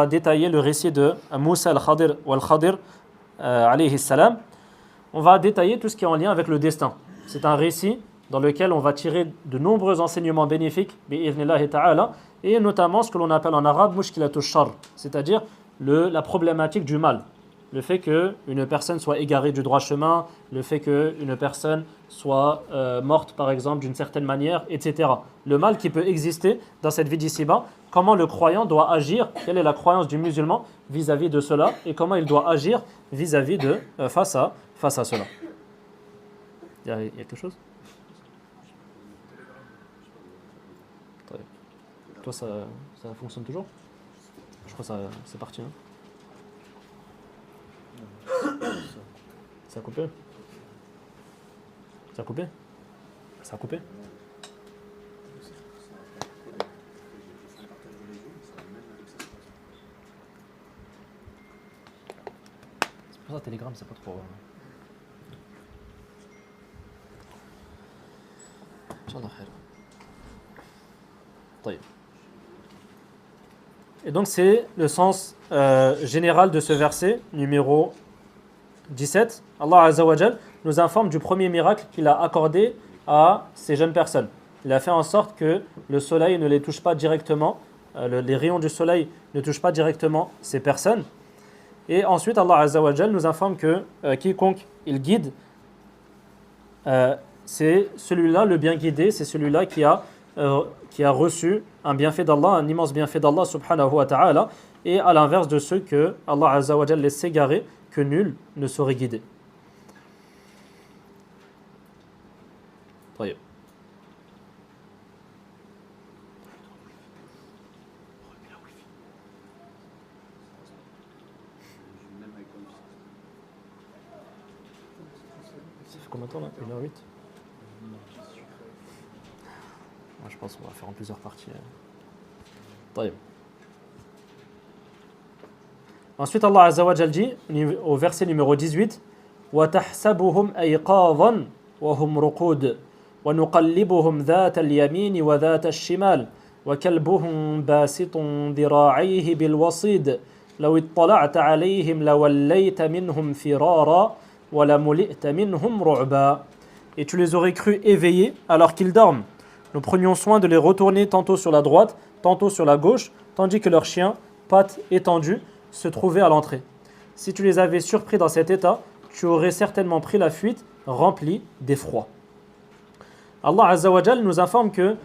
détailler le récit de Moussa al-Khadir ou al-Khadir alayhi salam, on va détailler tout ce qui est en lien avec le destin. C'est un récit dans lequel on va tirer de nombreux enseignements bénéfiques, bi'idhnillahi ta'ala, et notamment ce que l'on appelle en arabe mushkilatush shar, c'est-à-dire la problématique du mal. Le fait qu'une personne soit égarée du droit chemin, le fait qu'une personne soit morte par exemple d'une certaine manière, etc. Le mal qui peut exister dans cette vie d'ici-bas, comment le croyant doit agir, quelle est la croyance du musulman vis-à-vis de cela, et comment il doit agir vis-à-vis de face à cela. Il y a quelque chose? Toi ça fonctionne toujours? Je crois que c'est parti. Hein. Ça a coupé? Ça a coupé? Ça a coupé? C'est pour ça Telegram, c'est pas trop... Inch'Allah khair. طيب. Et donc c'est le sens général de ce verset numéro 17. Allah Azza wa Jal nous informe du premier miracle qu'il a accordé à ces jeunes personnes. Il a fait en sorte que le soleil ne les touche pas directement, les rayons du soleil ne touchent pas directement ces personnes. Et ensuite Allah Azza wa Jal nous informe que quiconque il guide, c'est celui-là le bien guidé, c'est celui-là qui a reçu un bienfait d'Allah, un immense bienfait d'Allah subhanahu wa ta'ala, et à l'inverse de ceux que Allah Azza wa Jal laisse égarer, que nul ne saurait guider. طيب. Ça fait combien de temps là? 1h08. Je pense qu'on va faire en plusieurs parties. طيب. Ensuite, Allah Azza wa Jal dit au verset numéro 18 وَتَحْسَبُهُمْ أَيْقَاظًا وَهُمْ رُقُودٌ وَنُقَلِّبُهُمْ ذَاتَ الْيَمِينِ وَذَاتَ الشِّمَالِ وَكَلْبُهُمْ بَاسِطٌ ذِرَاعَيْهِ بِالْوَصِيدِ لَوِ اطَّلَعْتَ عَلَيْهِمْ لَوَلَّيْتَ مِنْهُمْ فِرَارًا وَلَمُلِئْتَ مِنْهُمْ رُعْبًا. Et tu les aurais crus éveillés alors qu'ils dorment. Nous prenions soin de les retourner tantôt sur la droite, tantôt sur la gauche, tandis que leurs chiens, pattes étendues, se trouvaient à l'entrée. si tu les avais surpris dans cet état, tu aurais certainement pris la fuite remplie d'effroi. Allah Azza wa Jal nous informe que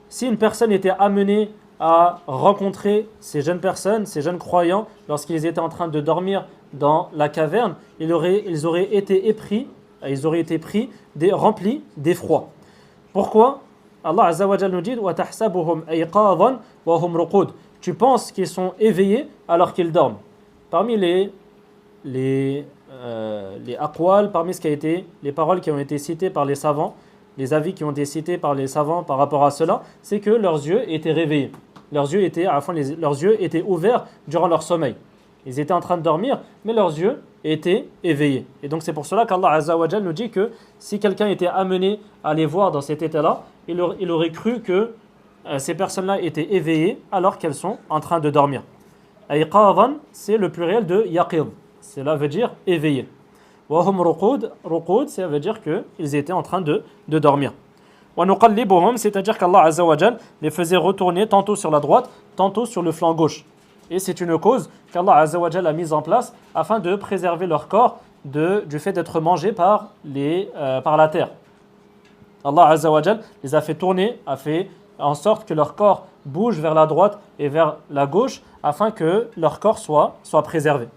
si une personne était amenée à rencontrer ces jeunes personnes, ces jeunes croyants, lorsqu'ils étaient en train de dormir dans la caverne, ils auraient été pris remplis d'effroi. Pourquoi? Allah Azza wa Jal nous dit وَتَحْسَبُهُمْ أَيْقَاظًا وَهُمْ رُقُودٌ. Tu penses qu'ils sont éveillés alors qu'ils dorment. Parmi les aqwal, parmi les paroles qui ont été citées par les savants, les avis qui ont été cités par les savants par rapport à cela, c'est que leurs yeux étaient réveillés. Leurs yeux étaient ouverts durant leur sommeil. Ils étaient en train de dormir, mais leurs yeux étaient éveillés. Et donc c'est pour cela qu'Allah Azza wa Jal nous dit que si quelqu'un était amené à les voir dans cet état-là, il aurait cru que ces personnes-là étaient éveillées alors qu'elles sont en train de dormir. Ayqadan, c'est le pluriel de yaqid. Cela veut dire éveillé. Wahum ruqud, ça veut dire qu'ils étaient en train de dormir. Wa nuqallibuhum, c'est-à-dire qu'Allah Azza wa Jal les faisait retourner tantôt sur la droite, tantôt sur le flanc gauche. Et c'est une cause qu'Allah Azza wa Jal a mise en place afin de préserver leur corps du fait d'être mangés par la terre. Allah Azza wa Jal les a fait tourner, a fait en sorte que leur corps bouge vers la droite et vers la gauche afin que leur corps soit préservé.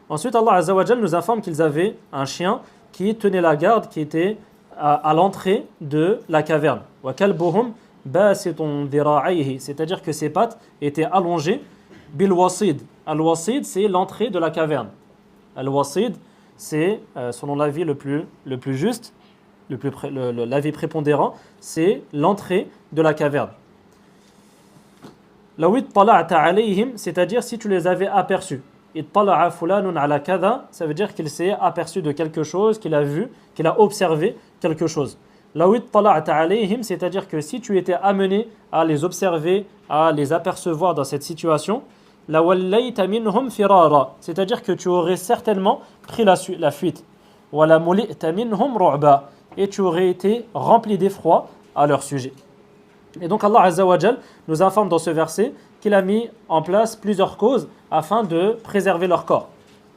Ensuite, Allah Azza wa Jal nous informe qu'ils avaient un chien qui tenait la garde, qui était à l'entrée de la caverne. Wa kalbuhum basitun dhira'ayhi, c'est-à-dire que ses pattes étaient allongées bil wasid. Al-wasid, c'est l'entrée de la caverne. Al-wasid, c'est selon l'avis le plus juste, l'avis prépondérant, c'est l'entrée de la caverne. Law ittala'ta alayhim, c'est-à-dire si tu les avais aperçus. Ittala'a fulanun ala kadha, ça veut dire qu'il s'est aperçu de quelque chose, qu'il a vu, qu'il a observé quelque chose. Law ittala'ta alayhim, c'est-à-dire que si tu étais amené à les observer, à les apercevoir dans cette situation, la wallayta minhum firara, c'est-à-dire que tu aurais certainement pris la fuite. Wa la muli'ta minhum ru'ba, et tu aurais été rempli d'effroi à leur sujet. Et donc Allah Azza wa Jal nous informe dans ce verset qu'il a mis en place plusieurs causes afin de préserver leur corps.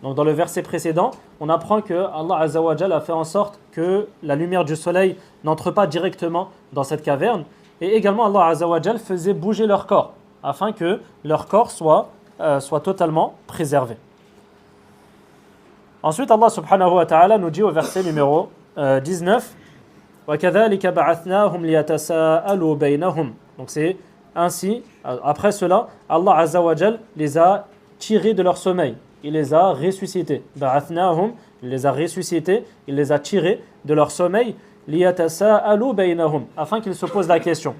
Donc dans le verset précédent, on apprend que Allah Azza wa Jal a fait en sorte que la lumière du soleil n'entre pas directement dans cette caverne. Et également Allah Azza wa Jal faisait bouger leur corps afin que leur corps soit totalement préservé. Ensuite Allah subhanahu wa ta'ala nous dit au verset numéro 19, وَكَذَلِكَ بَعَثْنَاهُمْ لِيَتَسَاءَلُوا بَيْنَهُمْ. Donc c'est ainsi, après cela, Allah Azza wa Jal les a tirés de leur sommeil. Il les a ressuscités. بَعَثْنَاهُمْ, il les a ressuscités, il les a tirés de leur sommeil. لِيَتَسَاءَلُوا بَيْنَهُمْ, afin qu'ils se posent la question.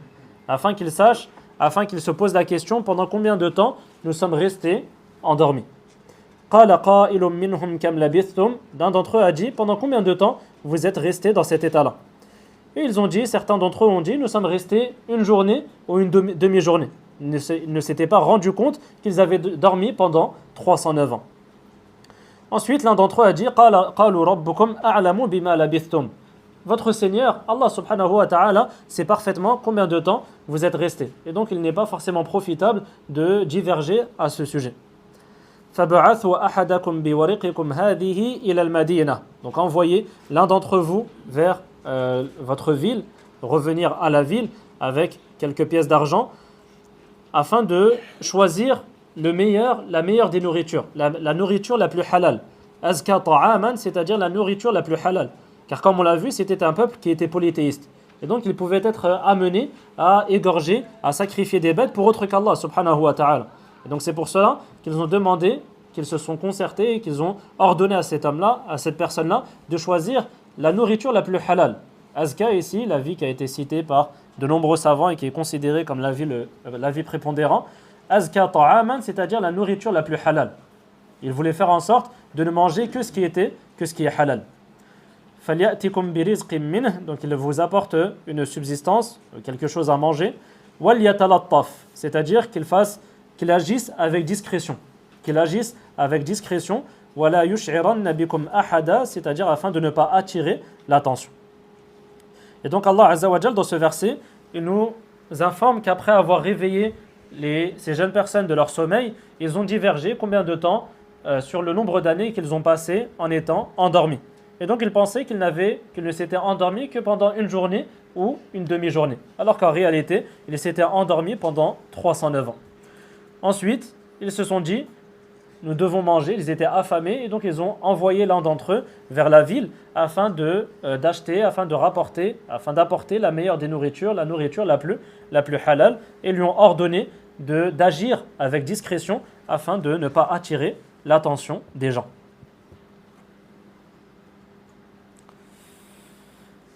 Afin qu'ils sachent, afin qu'ils se posent la question pendant combien de temps nous sommes restés endormis. قَالَ قَائِلٌ مِّنْهُمْ كَمْ لَبِثْتُمْ. D'un d'entre eux a dit, pendant combien de temps vous êtes restés dans cet état-là? Et ils ont dit, certains d'entre eux ont dit, nous sommes restés une journée ou une demi-journée. Ils ne s'étaient pas rendus compte qu'ils avaient dormi pendant 309 ans. Ensuite, l'un d'entre eux a dit, قَالُوا رَبُّكُمْ أَعْلَمُ بِمَا لَبِثْتُمْ. Votre Seigneur, Allah subhanahu wa ta'ala, sait parfaitement combien de temps vous êtes restés. Et donc, il n'est pas forcément profitable de diverger à ce sujet. فَبَعَثُوا أَحَدَكُمْ بِوَرِقِكُمْ هَذِهِ إِلَى الْمَدِينَةِ. Donc, envoyez l'un d'entre vous vers votre ville, revenir à la ville avec quelques pièces d'argent afin de choisir la meilleure des nourritures, la nourriture la plus halal. Azka ta'aman, c'est-à-dire la nourriture la plus halal. Car comme on l'a vu, c'était un peuple qui était polythéiste. Et donc, ils pouvaient être amenés à égorger, à sacrifier des bêtes pour autre qu'Allah subhanahu wa ta'ala. Et donc, c'est pour cela qu'ils ont demandé, qu'ils se sont concertés et qu'ils ont ordonné à cet homme-là, à cette personne-là, de choisir la nourriture la plus halal. Azka ici, l'avis qui a été cité par de nombreux savants et qui est considéré comme l'avis prépondérant. Azka ta'aman, c'est-à-dire la nourriture la plus halal. Il voulait faire en sorte de ne manger que ce qui est halal. فَلْيَأْتِكُمْ بِرِزْقٍ مِّنْهِ. Donc il vous apporte une subsistance, quelque chose à manger. وَلْيَتَلَطَّفْ, c'est-à-dire qu'il agisse avec discrétion. وَلَا يُشْعِرَنَّ بِكُمْ أَحَدًا, c'est-à-dire afin de ne pas attirer l'attention. Et donc Allah Azza wa Jal dans ce verset, il nous informe qu'après avoir réveillé ces jeunes personnes de leur sommeil, ils ont divergé combien de temps sur le nombre d'années qu'ils ont passé en étant endormis. Et donc ils pensaient qu'ils ne s'étaient endormis que pendant une journée ou une demi-journée. Alors qu'en réalité, ils s'étaient endormis pendant 309 ans. Ensuite, ils se sont dit, nous devons manger, ils étaient affamés et donc ils ont envoyé l'un d'entre eux vers la ville afin d'apporter la meilleure des nourritures, la nourriture la plus halal, et lui ont ordonné d'agir avec discrétion afin de ne pas attirer l'attention des gens.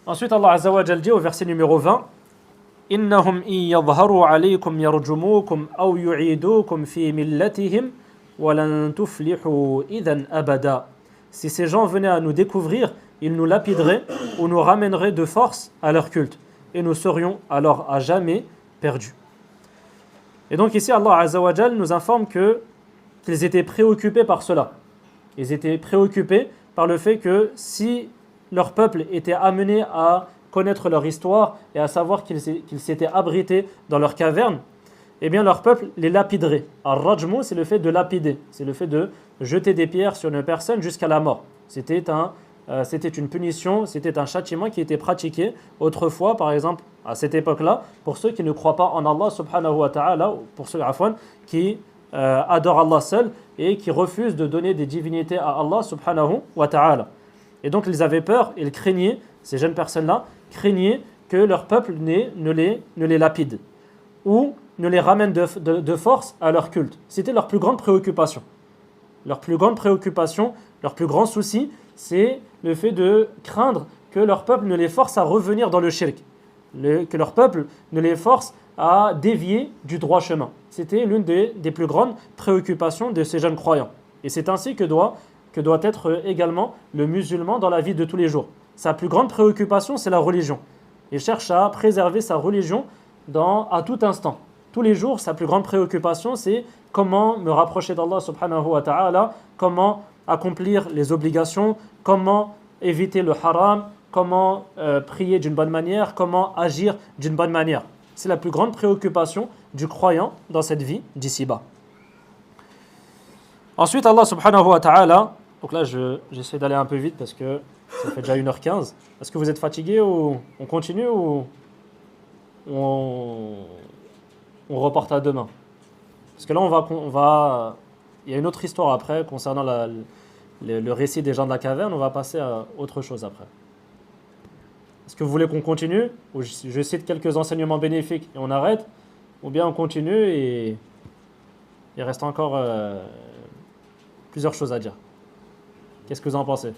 Ensuite, Allah Azza wa Jal dit au verset numéro 20, Innahum in yadhharu alaykum yarjumukum aw yu'idukum fi millatihim wa lan tuflihu idhan abada. Si ces gens venaient à nous découvrir, ils nous lapideraient ou nous ramèneraient de force à leur culte et nous serions alors à jamais perdus. Et donc ici Allah Azza wa Jal nous informe qu'ils étaient préoccupés par cela. Ils étaient préoccupés par le fait que si leur peuple était amené à connaître leur histoire et à savoir qu'ils s'étaient abrités dans leur caverne, eh bien leur peuple les lapiderait. Ar-rajmu, c'est le fait de lapider, c'est le fait de jeter des pierres sur une personne jusqu'à la mort. C'était une punition, c'était un châtiment qui était pratiqué autrefois, par exemple, à cette époque-là, pour ceux qui ne croient pas en Allah subhanahu wa ta'ala, pour ceux qui adorent Allah seul et qui refusent de donner des divinités à Allah subhanahu wa ta'ala. Et donc ils avaient peur, ils craignaient, ces jeunes personnes-là, craignaient que leur peuple ne les lapide ou ne les ramène de force à leur culte. C'était leur plus grande préoccupation. Leur plus grande préoccupation, leur plus grand souci, c'est le fait de craindre que leur peuple ne les force à revenir dans le shirk, que leur peuple ne les force à dévier du droit chemin. C'était l'une des plus grandes préoccupations de ces jeunes croyants. Et c'est ainsi que doit être également le musulman dans la vie de tous les jours. Sa plus grande préoccupation, c'est la religion. Il cherche à préserver sa religion à tout instant. Tous les jours, sa plus grande préoccupation, c'est comment me rapprocher d'Allah subhanahu wa ta'ala, comment accomplir les obligations, comment éviter le haram, comment prier d'une bonne manière, comment agir d'une bonne manière. C'est la plus grande préoccupation du croyant dans cette vie d'ici-bas. Ensuite, Allah subhanahu wa ta'ala, donc là j'essaie d'aller un peu vite parce que ça fait déjà 1h15. Est-ce que vous êtes fatigué ou on continue ou on reporte à demain? Parce que là il y a une autre histoire après concernant le récit des gens de la caverne, on va passer à autre chose après. Est-ce que vous voulez qu'on continue ou je cite quelques enseignements bénéfiques et on arrête, ou bien on continue et il reste encore plusieurs choses à dire? Qu'est-ce que vous en pensez?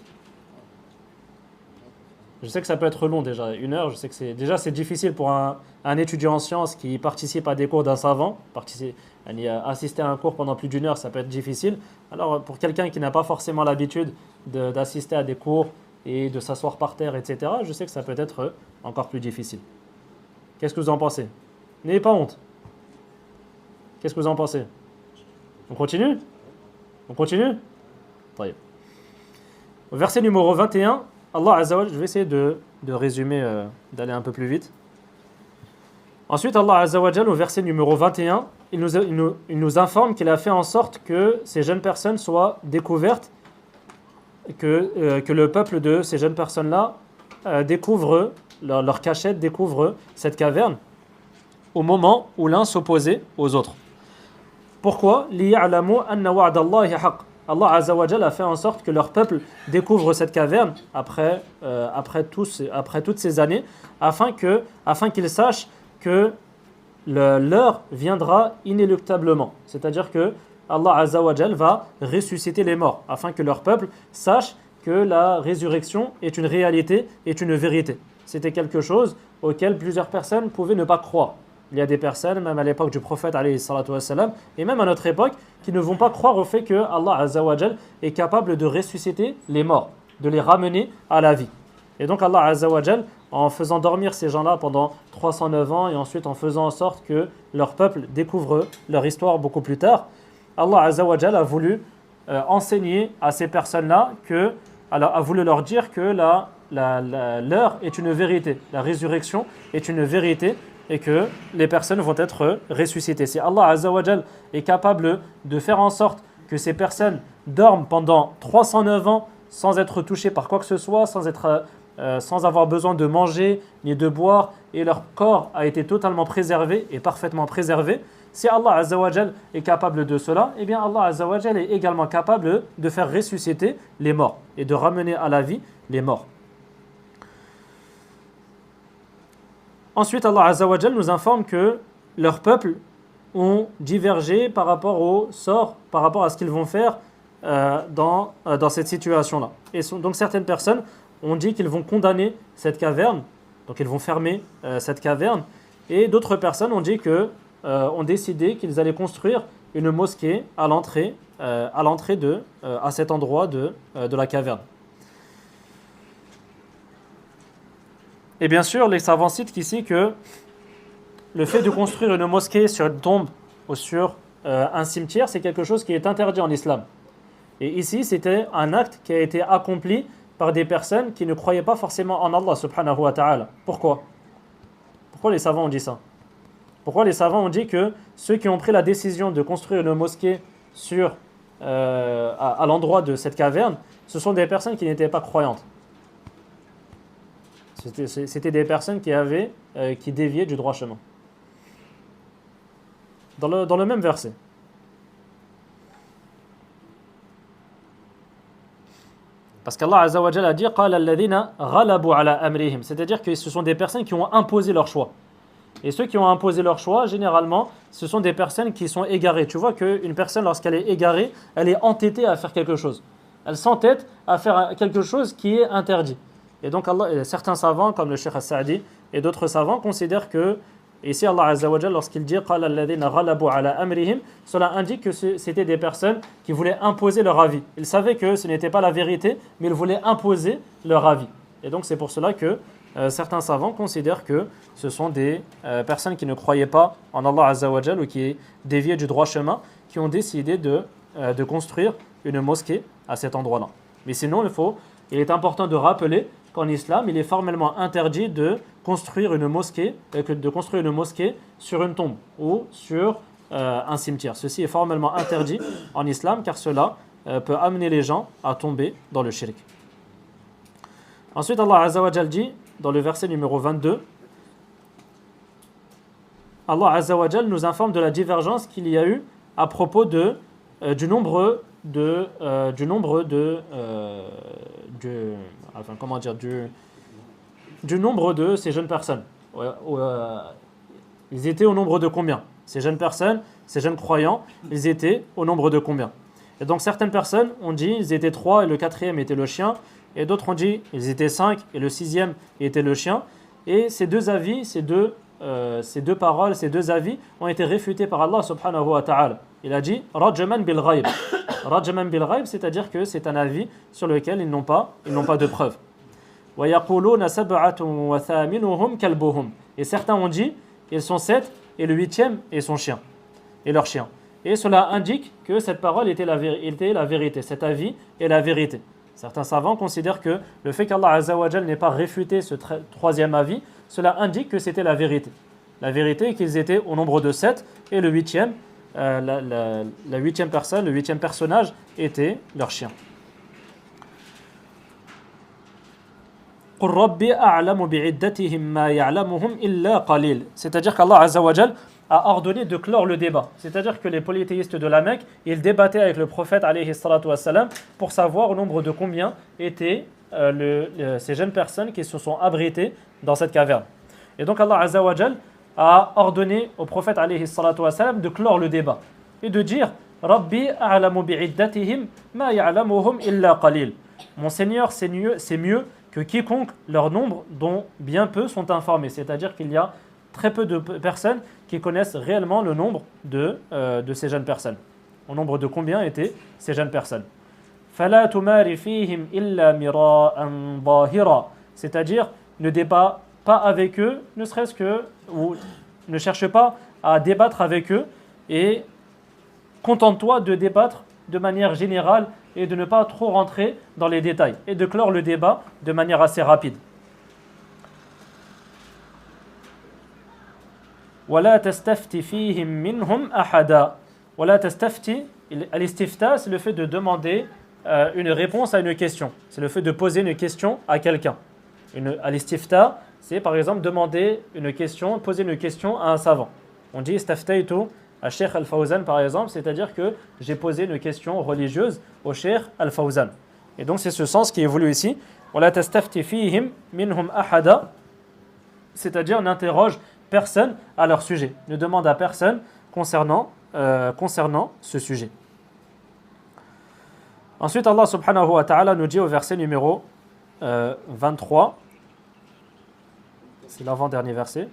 Je sais que ça peut être long déjà, 1 heure, je sais que c'est difficile pour un étudiant en sciences qui participe à des cours d'un savant, assister à un cours pendant plus d'1 heure, ça peut être difficile. Alors pour quelqu'un qui n'a pas forcément l'habitude d'assister à des cours et de s'asseoir par terre, etc., je sais que ça peut être encore plus difficile. Qu'est-ce que vous en pensez? N'ayez pas honte. Qu'est-ce que vous en pensez? On continue? On continue? Taïb. Au verset numéro 21, Allah Azza wa Jalla, je vais essayer de résumer, d'aller un peu plus vite. Ensuite, Allah Azza wa Jalla, au verset numéro 21, il nous informe qu'il a fait en sorte que ces jeunes personnes soient découvertes, que le peuple de ces jeunes personnes-là découvre leur cachette, découvre cette caverne au moment où l'un s'opposait aux autres. Pourquoi? لِيَعْلَمُوا أَنَّ وَعْدَ اللَّهِ حَقٌّ. Allah Azza wa Jalla a fait en sorte que leur peuple découvre cette caverne après toutes ces années, afin qu'ils sachent que l'heure viendra inéluctablement. C'est-à-dire que Allah Azza wa Jalla va ressusciter les morts, afin que leur peuple sache que la résurrection est une réalité, est une vérité. C'était quelque chose auquel plusieurs personnes pouvaient ne pas croire. Il y a des personnes, même à l'époque du prophète alayhi salatu wassalam, et même à notre époque, qui ne vont pas croire au fait que Allah Azza wa Jal est capable de ressusciter les morts, de les ramener à la vie. Et donc Allah Azza wa Jal, en faisant dormir ces gens-là pendant 309 ans, et ensuite en faisant en sorte que leur peuple découvre leur histoire beaucoup plus tard, Allah Azza wa Jal a voulu enseigner à ces personnes-là a voulu leur dire que l'heure est une vérité, la résurrection est une vérité, et que les personnes vont être ressuscitées. Si Allah Azza wa Jal est capable de faire en sorte que ces personnes dorment pendant 309 ans sans être touchées par quoi que ce soit, sans avoir besoin de manger ni de boire, et leur corps a été totalement préservé et parfaitement préservé, si Allah Azza wa Jal est capable de cela, eh bien Allah Azza wa Jal est également capable de faire ressusciter les morts et de ramener à la vie les morts. Ensuite, Allah Azza wa Jal nous informe que leurs peuples ont divergé par rapport au sort, par rapport à ce qu'ils vont faire dans cette situation-là. Et donc certaines personnes ont dit qu'ils vont condamner cette caverne, donc ils vont fermer cette caverne, et d'autres personnes ont dit ont décidé qu'ils allaient construire une mosquée à cet endroit de la caverne. Et bien sûr, les savants citent ici que le fait de construire une mosquée sur une tombe ou sur un cimetière, c'est quelque chose qui est interdit en islam. Et ici, c'était un acte qui a été accompli par des personnes qui ne croyaient pas forcément en Allah subhanahu wa ta'ala. Pourquoi les savants ont dit ça? Pourquoi les savants ont dit que ceux qui ont pris la décision de construire une mosquée à l'endroit de cette caverne, ce sont des personnes qui n'étaient pas croyantes? C'était des personnes qui déviaient du droit chemin. Dans le même verset. Parce qu'Allah Azza wa Jalla a dit قَالَ الَّذِينَ غَلَبُوا عَلَى أَمْرِهِمْ, c'est-à-dire que ce sont des personnes qui ont imposé leur choix. Et ceux qui ont imposé leur choix, généralement, ce sont des personnes qui sont égarées. Tu vois qu'une personne, lorsqu'elle est égarée, elle est entêtée à faire quelque chose. Elle s'entête à faire quelque chose qui est interdit. Et donc certains savants, comme le Cheikh As-Sa'di et d'autres savants, considèrent que, ici Allah Azza wa Jalla, lorsqu'il dit قَالَ الَّذِينَ غَلَبُوا عَلَى أَمْرِهِمْ, cela indique que c'était des personnes qui voulaient imposer leur avis. Ils savaient que ce n'était pas la vérité, mais ils voulaient imposer leur avis. Et donc c'est pour cela que certains savants considèrent que ce sont des personnes qui ne croyaient pas en Allah Azza wa Jalla ou qui déviaient du droit chemin, qui ont décidé de construire une mosquée à cet endroit-là. Mais sinon, il est important de rappeler qu'en islam, il est formellement interdit de construire une mosquée sur une tombe ou sur un cimetière. Ceci est formellement interdit en islam car cela peut amener les gens à tomber dans le shirk. Ensuite, Allah Azza wa Jalla dit dans le verset numéro 22, Allah Azza wa Jalla nous informe de la divergence qu'il y a eu à propos du nombre de ces jeunes personnes. Ils étaient au nombre de combien? Ces jeunes personnes, ces jeunes croyants, ils étaient au nombre de combien? Et donc certaines personnes ont dit ils étaient 3 et le 4e était le chien, et d'autres ont dit ils étaient 5 et le 6e était le chien. Et ces deux avis, ces deux paroles, ces deux avis ont été réfutés par Allah subhanahu wa ta'ala. Il a dit rajman bil ghaib. Rajman bil ghaib, c'est-à-dire que c'est un avis sur lequel ils n'ont pas de preuve. Wa yaquluna sab'atun wa thaminuhum kalbuhum. Et certains ont dit ils sont 7 et le 8e est son chien et leur chien. Et cela indique que cette parole était la vérité, cet avis est la vérité. Certains savants considèrent que le fait qu'Allah Azza wa Jalla n'ait pas réfuté ce troisième avis, cela indique que c'était la vérité. La vérité est qu'ils étaient au nombre de 7 et le 8e, la 8e personne, le 8e personnage était leur chien. C'est-à-dire qu'Allah Azza wa Jalla a ordonné de clore le débat. C'est-à-dire que les polythéistes de la Mecque, ils débattaient avec le prophète alayhi salatu wassalam pour savoir au nombre de combien étaient ces jeunes personnes qui se sont abritées dans cette caverne. Et donc Allah Azza wa Jalla a ordonné au prophète alayhi salatu wassalam de clore le débat et de dire Rabbi a'lamu bi'iddatihim ma ya'lamuhum illa qalil. Mon Seigneur, c'est mieux que quiconque leur nombre dont bien peu sont informés. C'est-à-dire qu'il y a très peu de personnes qui connaissent réellement le nombre de ces jeunes personnes. Au nombre de combien étaient ces jeunes personnes. فَلَا تُمَارِ فِيهِمْ إِلَّا مِرَاءً ظَاهِرًا. C'est-à-dire, ne débat pas avec eux, ne serait-ce que, ou ne cherche pas à débattre avec eux, et contente-toi de débattre de manière générale et de ne pas trop rentrer dans les détails, et de clore le débat de manière assez rapide. وَلَا تَسْتَفْتِ فِيهِمْ مِنْهُمْ أَحَدًا. وَلَا تَسْتَفْتِ Al-istifta, c'est le fait de demander une réponse à une question. C'est le fait de poser une question à quelqu'un. Al-istifta, c'est par exemple demander une question, poser une question à un savant. On dit istaftaitu à Cheikh Al-Fawzan par exemple, c'est-à-dire que j'ai posé une question religieuse au Cheikh Al-Fawzan. Et donc c'est ce sens qui est voulu ici. Wala tastafti fihim minhum ahada, c'est-à-dire n'interroge personne à leur sujet. Ne demande à personne concernant ce sujet. Ensuite, Allah subhanahu wa ta'ala nous dit au verset numéro 23, c'est l'avant-dernier verset.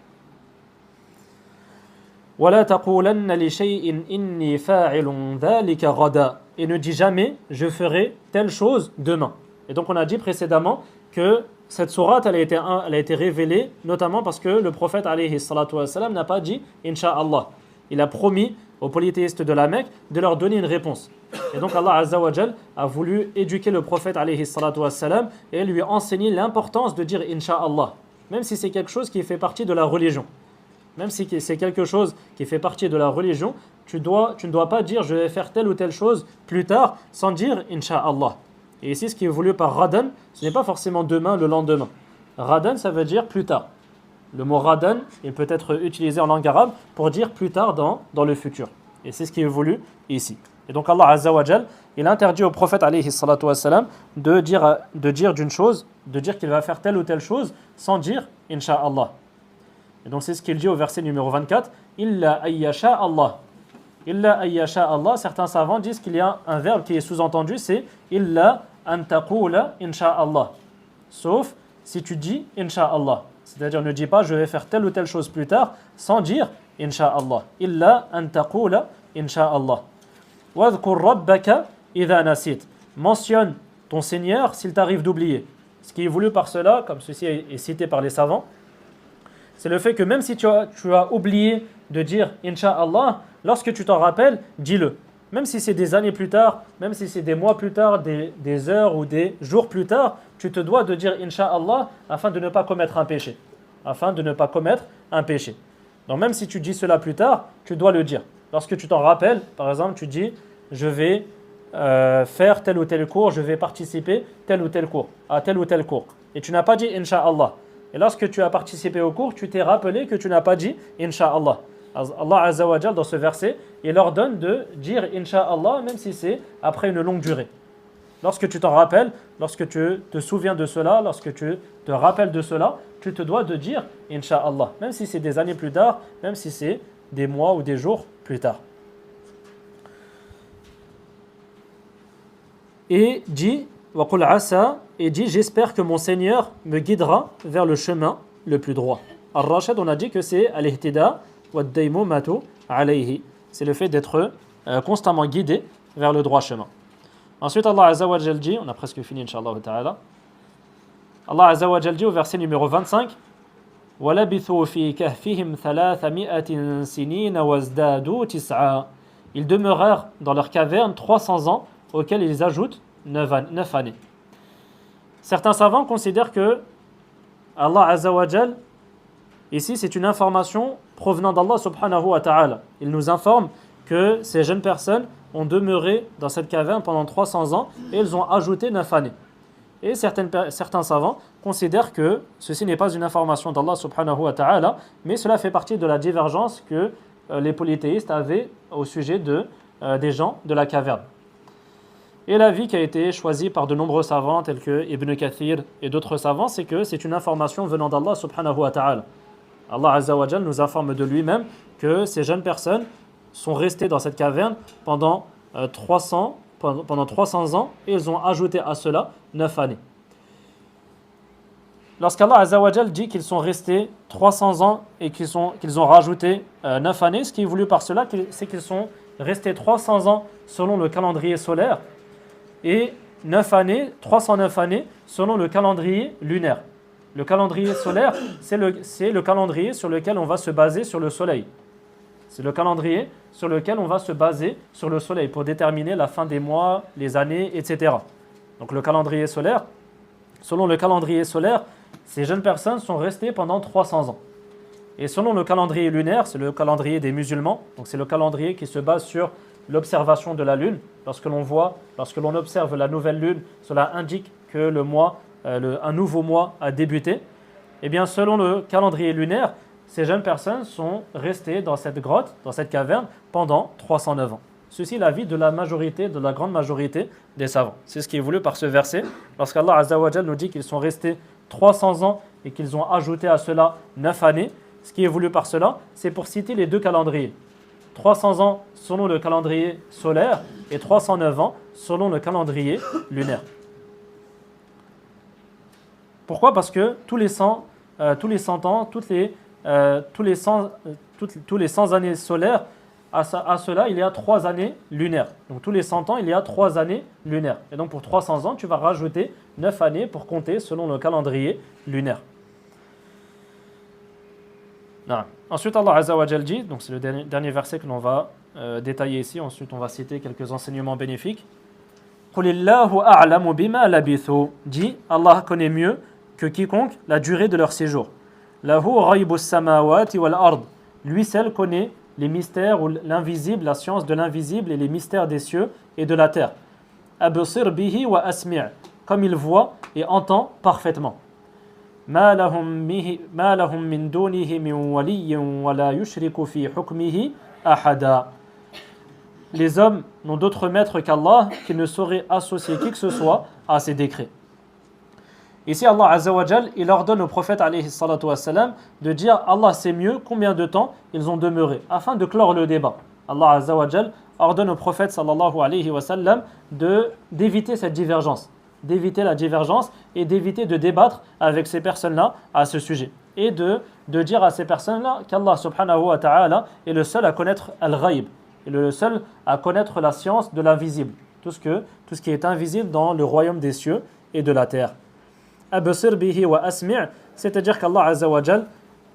وَلَا تَقُولَنَّ لِشَيْءٍ إِنِّي فَاعِلٌ ذَلِكَ غَدًا. Et ne dis jamais, je ferai telle chose demain. Et donc on a dit précédemment que cette sourate elle a été révélée notamment parce que le prophète alayhi salatu wassalam n'a pas dit Inch'Allah. Il a promis aux polythéistes de la Mecque de leur donner une réponse. Et donc Allah Azza wa Jal a voulu éduquer le prophète alayhi salatu wassalam et lui enseigner l'importance de dire Inch'Allah, même si c'est quelque chose qui fait partie de la religion. Même si c'est quelque chose qui fait partie de la religion, tu ne dois pas dire je vais faire telle ou telle chose plus tard sans dire Inch'Allah. Et ici, ce qui est voulu par Radan, ce n'est pas forcément demain, le lendemain. Radan, ça veut dire plus tard. Le mot Radan, il peut être utilisé en langue arabe pour dire plus tard dans le futur. Et c'est ce qui est voulu ici. Et donc Allah Azza wa Jal, il interdit au prophète alayhi salatu wassalam de dire d'une chose, de dire qu'il va faire telle ou telle chose sans dire Inch'Allah. Et donc c'est ce qu'il dit au verset numéro 24, Illa ayyasha Allah. Illa ayyasha Allah, certains savants disent qu'il y a un verbe qui est sous-entendu, c'est Illa an taqula insha'Allah. Sauf si tu dis Inch'Allah. C'est-à-dire ne dis pas je vais faire telle ou telle chose plus tard sans dire Inch'Allah. Illa an taqula insha'Allah. Wadhkur rabbaka idha nasit. Mentionne ton Seigneur s'il t'arrive d'oublier. Ce qui est voulu par cela, comme ceci est cité par les savants, c'est le fait que même si tu as oublié de dire Inch'Allah, lorsque tu t'en rappelles, dis-le. Même si c'est des années plus tard, même si c'est des mois plus tard, des heures ou des jours plus tard, tu te dois de dire Inch'Allah afin de ne pas commettre un péché. Afin de ne pas commettre un péché. Donc même si tu dis cela plus tard, tu dois le dire. Lorsque tu t'en rappelles, par exemple, tu dis je vais faire tel ou tel cours, je vais participer à tel ou tel cours. Et tu n'as pas dit Inch'Allah. Et lorsque tu as participé au cours, tu t'es rappelé que tu n'as pas dit Inch'Allah. Allah Azza wa Jal, dans ce verset, il ordonne de dire Inch'Allah, même si c'est après une longue durée. Lorsque tu t'en rappelles, lorsque tu te souviens de cela, lorsque tu te rappelles de cela, tu te dois de dire Inch'Allah, même si c'est des années plus tard, même si c'est des mois ou des jours plus tard. Et dit وَقُلْ عَسَى, et dit j'espère que mon Seigneur me guidera vers le chemin le plus droit. Ar-Rashad, on a dit que c'est al-ihtida wa ad-daymumatu alayhi. C'est le fait d'être constamment guidé vers le droit chemin. Ensuite Allah Azza wa Jal dit, on a presque fini Inch'Allah ta'ala. Allah Azza wa Jal dit au verset numéro 25 وَلَبِثُوا فِي كَهْفِهِمْ 300 سِنِينَ وَازْدَادُوا تِسْعًا. Ils demeurèrent dans leur caverne 300 ans auxquels ils ajoutent 9 années. Certains savants considèrent que Allah Azza wa Jal, ici c'est une information provenant d'Allah subhanahu wa ta'ala. Il nous informe que ces jeunes personnes ont demeuré dans cette caverne pendant 300 ans et ils ont ajouté 9 années. Et certains savants considèrent que ceci n'est pas une information d'Allah subhanahu wa ta'ala, mais cela fait partie de la divergence que les polythéistes avaient au sujet des gens de la caverne. Et l'avis qui a été choisi par de nombreux savants tels que Ibn Kathir et d'autres savants, c'est que c'est une information venant d'Allah subhanahu wa ta'ala. Allah Azza wa Jal nous informe de lui-même que ces jeunes personnes sont restées dans cette caverne pendant 300 ans et ils ont ajouté à cela 9 années. Lorsqu'Allah Azza wa Jal dit qu'ils sont restés 300 ans et qu'ils ont rajouté 9 années, ce qui est voulu par cela, c'est qu'ils sont restés 300 ans selon le calendrier solaire et 309 années selon le calendrier lunaire. Le calendrier solaire, c'est le calendrier sur lequel on va se baser sur le soleil. C'est le calendrier sur lequel on va se baser sur le soleil pour déterminer la fin des mois, les années, etc. Donc le calendrier solaire, selon le calendrier solaire, ces jeunes personnes sont restées pendant 300 ans. Et selon le calendrier lunaire, c'est le calendrier des musulmans, donc c'est le calendrier qui se base sur l'observation de la lune. Lorsque l'on observe la nouvelle lune, cela indique que le mois, un nouveau mois a débuté. Et bien selon le calendrier lunaire, ces jeunes personnes sont restées dans cette grotte, dans cette caverne, pendant 309 ans. Ceci est l'avis de la grande majorité des savants. C'est ce qui est voulu par ce verset. Lorsqu'Allah Azza wa Jal nous dit qu'ils sont restés 300 ans et qu'ils ont ajouté à cela 9 années, ce qui est voulu par cela, c'est pour citer les deux calendriers. 300 ans selon le calendrier solaire et 309 ans selon le calendrier lunaire. Pourquoi ? Parce que tous les 100 ans, tous les 100 années solaires, à cela, il y a 3 années lunaires. Donc tous les 100 ans, il y a 3 années lunaires. Et donc pour 300 ans, tu vas rajouter 9 années pour compter selon le calendrier lunaire. Non. Ensuite, Allah Azza wa Jal dit, donc c'est le dernier verset que l'on va détailler ici. Ensuite, on va citer quelques enseignements bénéfiques. Qulillahu a'lamu bima labithu. Dit, Allah connaît mieux que quiconque la durée de leur séjour. Lahu ghaibus samawati wal ard. Lui seul connaît les mystères ou l'invisible, la science de l'invisible et les mystères des cieux et de la terre. Absir bihi wa asmi'. Comme il voit et entend parfaitement. ما لهم من دونه من ولي ولا يشرك في حكمه أحدا. Les hommes n'ont d'autre maître qu'Allah qui ne saurait associer qui que ce soit à ses décrets. Ici, Allah Azza wa Jal, il ordonne au prophète alayhi salatu wassalam de dire Allah sait mieux combien de temps ils ont demeuré, afin de clore le débat. Allah Azza wa Jal ordonne au prophète sallallahu alayhi wa sallam d'éviter cette divergence, d'éviter la divergence et d'éviter de débattre avec ces personnes-là à ce sujet. Et de dire à ces personnes-là qu'Allah subhanahu wa ta'ala est le seul à connaître al-ghaib, est le seul à connaître la science de l'invisible, tout ce qui est invisible dans le royaume des cieux et de la terre. Absir bihi wa asmi', c'est-à-dire qu'Allah Azza wa Jal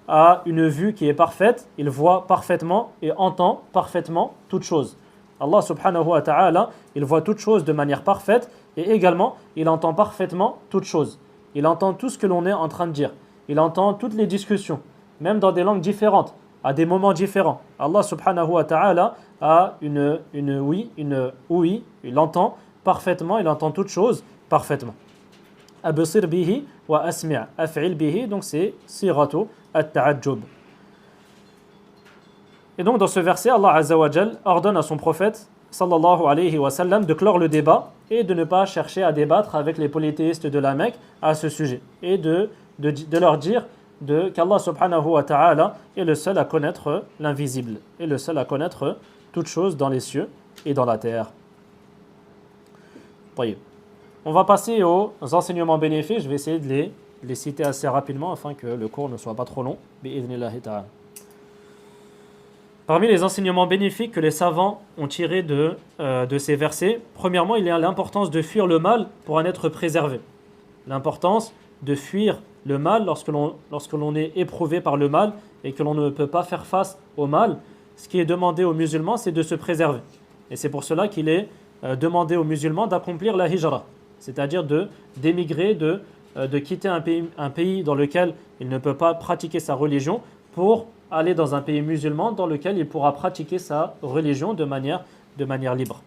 a une vue qui est parfaite, il voit parfaitement et entend parfaitement toutes choses. Allah subhanahu wa ta'ala, il voit toutes choses de manière parfaite et également il entend parfaitement toutes choses. Il entend tout ce que l'on est en train de dire. Il entend toutes les discussions, même dans des langues différentes, à des moments différents. Allah subhanahu wa ta'ala a une ouïe, il entend parfaitement, il entend toutes choses parfaitement. Absir bihi wa asmi'. Af'il bihi, donc c'est siratu at-ta'ajjub. Et donc dans ce verset, Allah Azza wa Jal ordonne à son prophète sallallahu alayhi wa sallam de clore le débat et de ne pas chercher à débattre avec les polythéistes de la Mecque à ce sujet. Et de leur dire qu'Allah subhanahu wa ta'ala est le seul à connaître l'invisible, est le seul à connaître toutes choses dans les cieux et dans la terre. Tayyib. On va passer aux enseignements bénéfiques. Je vais essayer de les citer assez rapidement afin que le cours ne soit pas trop long. Bi'idhnillahi ta'ala. Parmi les enseignements bénéfiques que les savants ont tirés de ces versets, premièrement, il y a l'importance de fuir le mal pour en être préservé. L'importance de fuir le mal lorsque l'on est éprouvé par le mal et que l'on ne peut pas faire face au mal. Ce qui est demandé aux musulmans, c'est de se préserver. Et c'est pour cela qu'il est demandé aux musulmans d'accomplir la hijra, c'est-à-dire d'émigrer, de quitter un pays dans lequel il ne peut pas pratiquer sa religion pour aller dans un pays musulman dans lequel il pourra pratiquer sa religion de manière libre.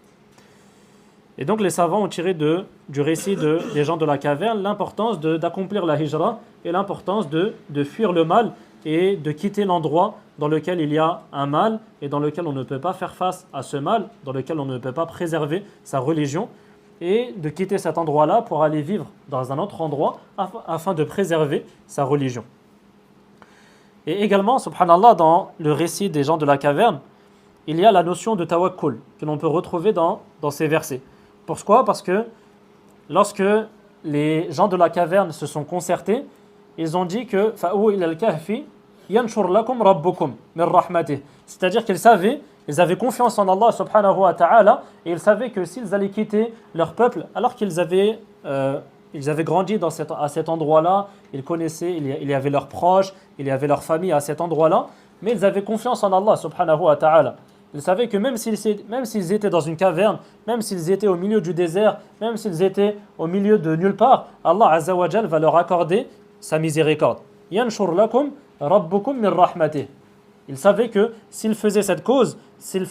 Et donc les savants ont tiré du récit des gens de la caverne l'importance d'accomplir la hijra et l'importance de fuir le mal et de quitter l'endroit dans lequel il y a un mal et dans lequel on ne peut pas faire face à ce mal, dans lequel on ne peut pas préserver sa religion, et de quitter cet endroit-là pour aller vivre dans un autre endroit afin de préserver sa religion. Et également, subhanallah, dans le récit des gens de la caverne, il y a la notion de tawakkul que l'on peut retrouver dans ces versets. Pourquoi ? Parce que lorsque les gens de la caverne se sont concertés, ils ont dit que fa'u ila al-kahfi yanshur lakum rabbukum min rahmatih. C'est-à-dire ils avaient confiance en Allah subhanahu wa ta'ala et ils savaient que s'ils allaient quitter leur peuple alors qu'ils avaient grandi à cet endroit-là, ils connaissaient, il y avait leurs proches, il y avait leur famille à cet endroit-là, mais ils avaient confiance en Allah subhanahu wa ta'ala. Ils savaient que même s'ils étaient dans une caverne, même s'ils étaient au milieu du désert, même s'ils étaient au milieu de nulle part, Allah Azza wa Jal va leur accorder sa miséricorde. Yanshur lakum rabbukum min rahmatih. Il savait que s'il faisait cette cause, s'il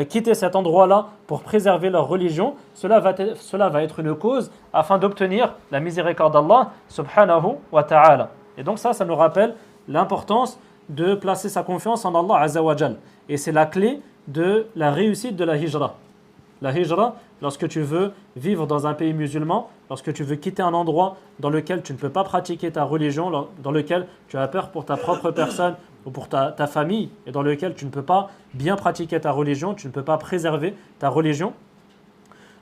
quittait cet endroit-là pour préserver leur religion, cela va être une cause afin d'obtenir la miséricorde d'Allah subhanahu wa ta'ala. Et donc ça nous rappelle l'importance de placer sa confiance en Allah azza wa jal. Et c'est la clé de la réussite de la hijra. La hijra, lorsque tu veux vivre dans un pays musulman, lorsque tu veux quitter un endroit dans lequel tu ne peux pas pratiquer ta religion, dans lequel tu as peur pour ta propre personne ou pour ta famille, et dans lequel tu ne peux pas bien pratiquer ta religion, tu ne peux pas préserver ta religion.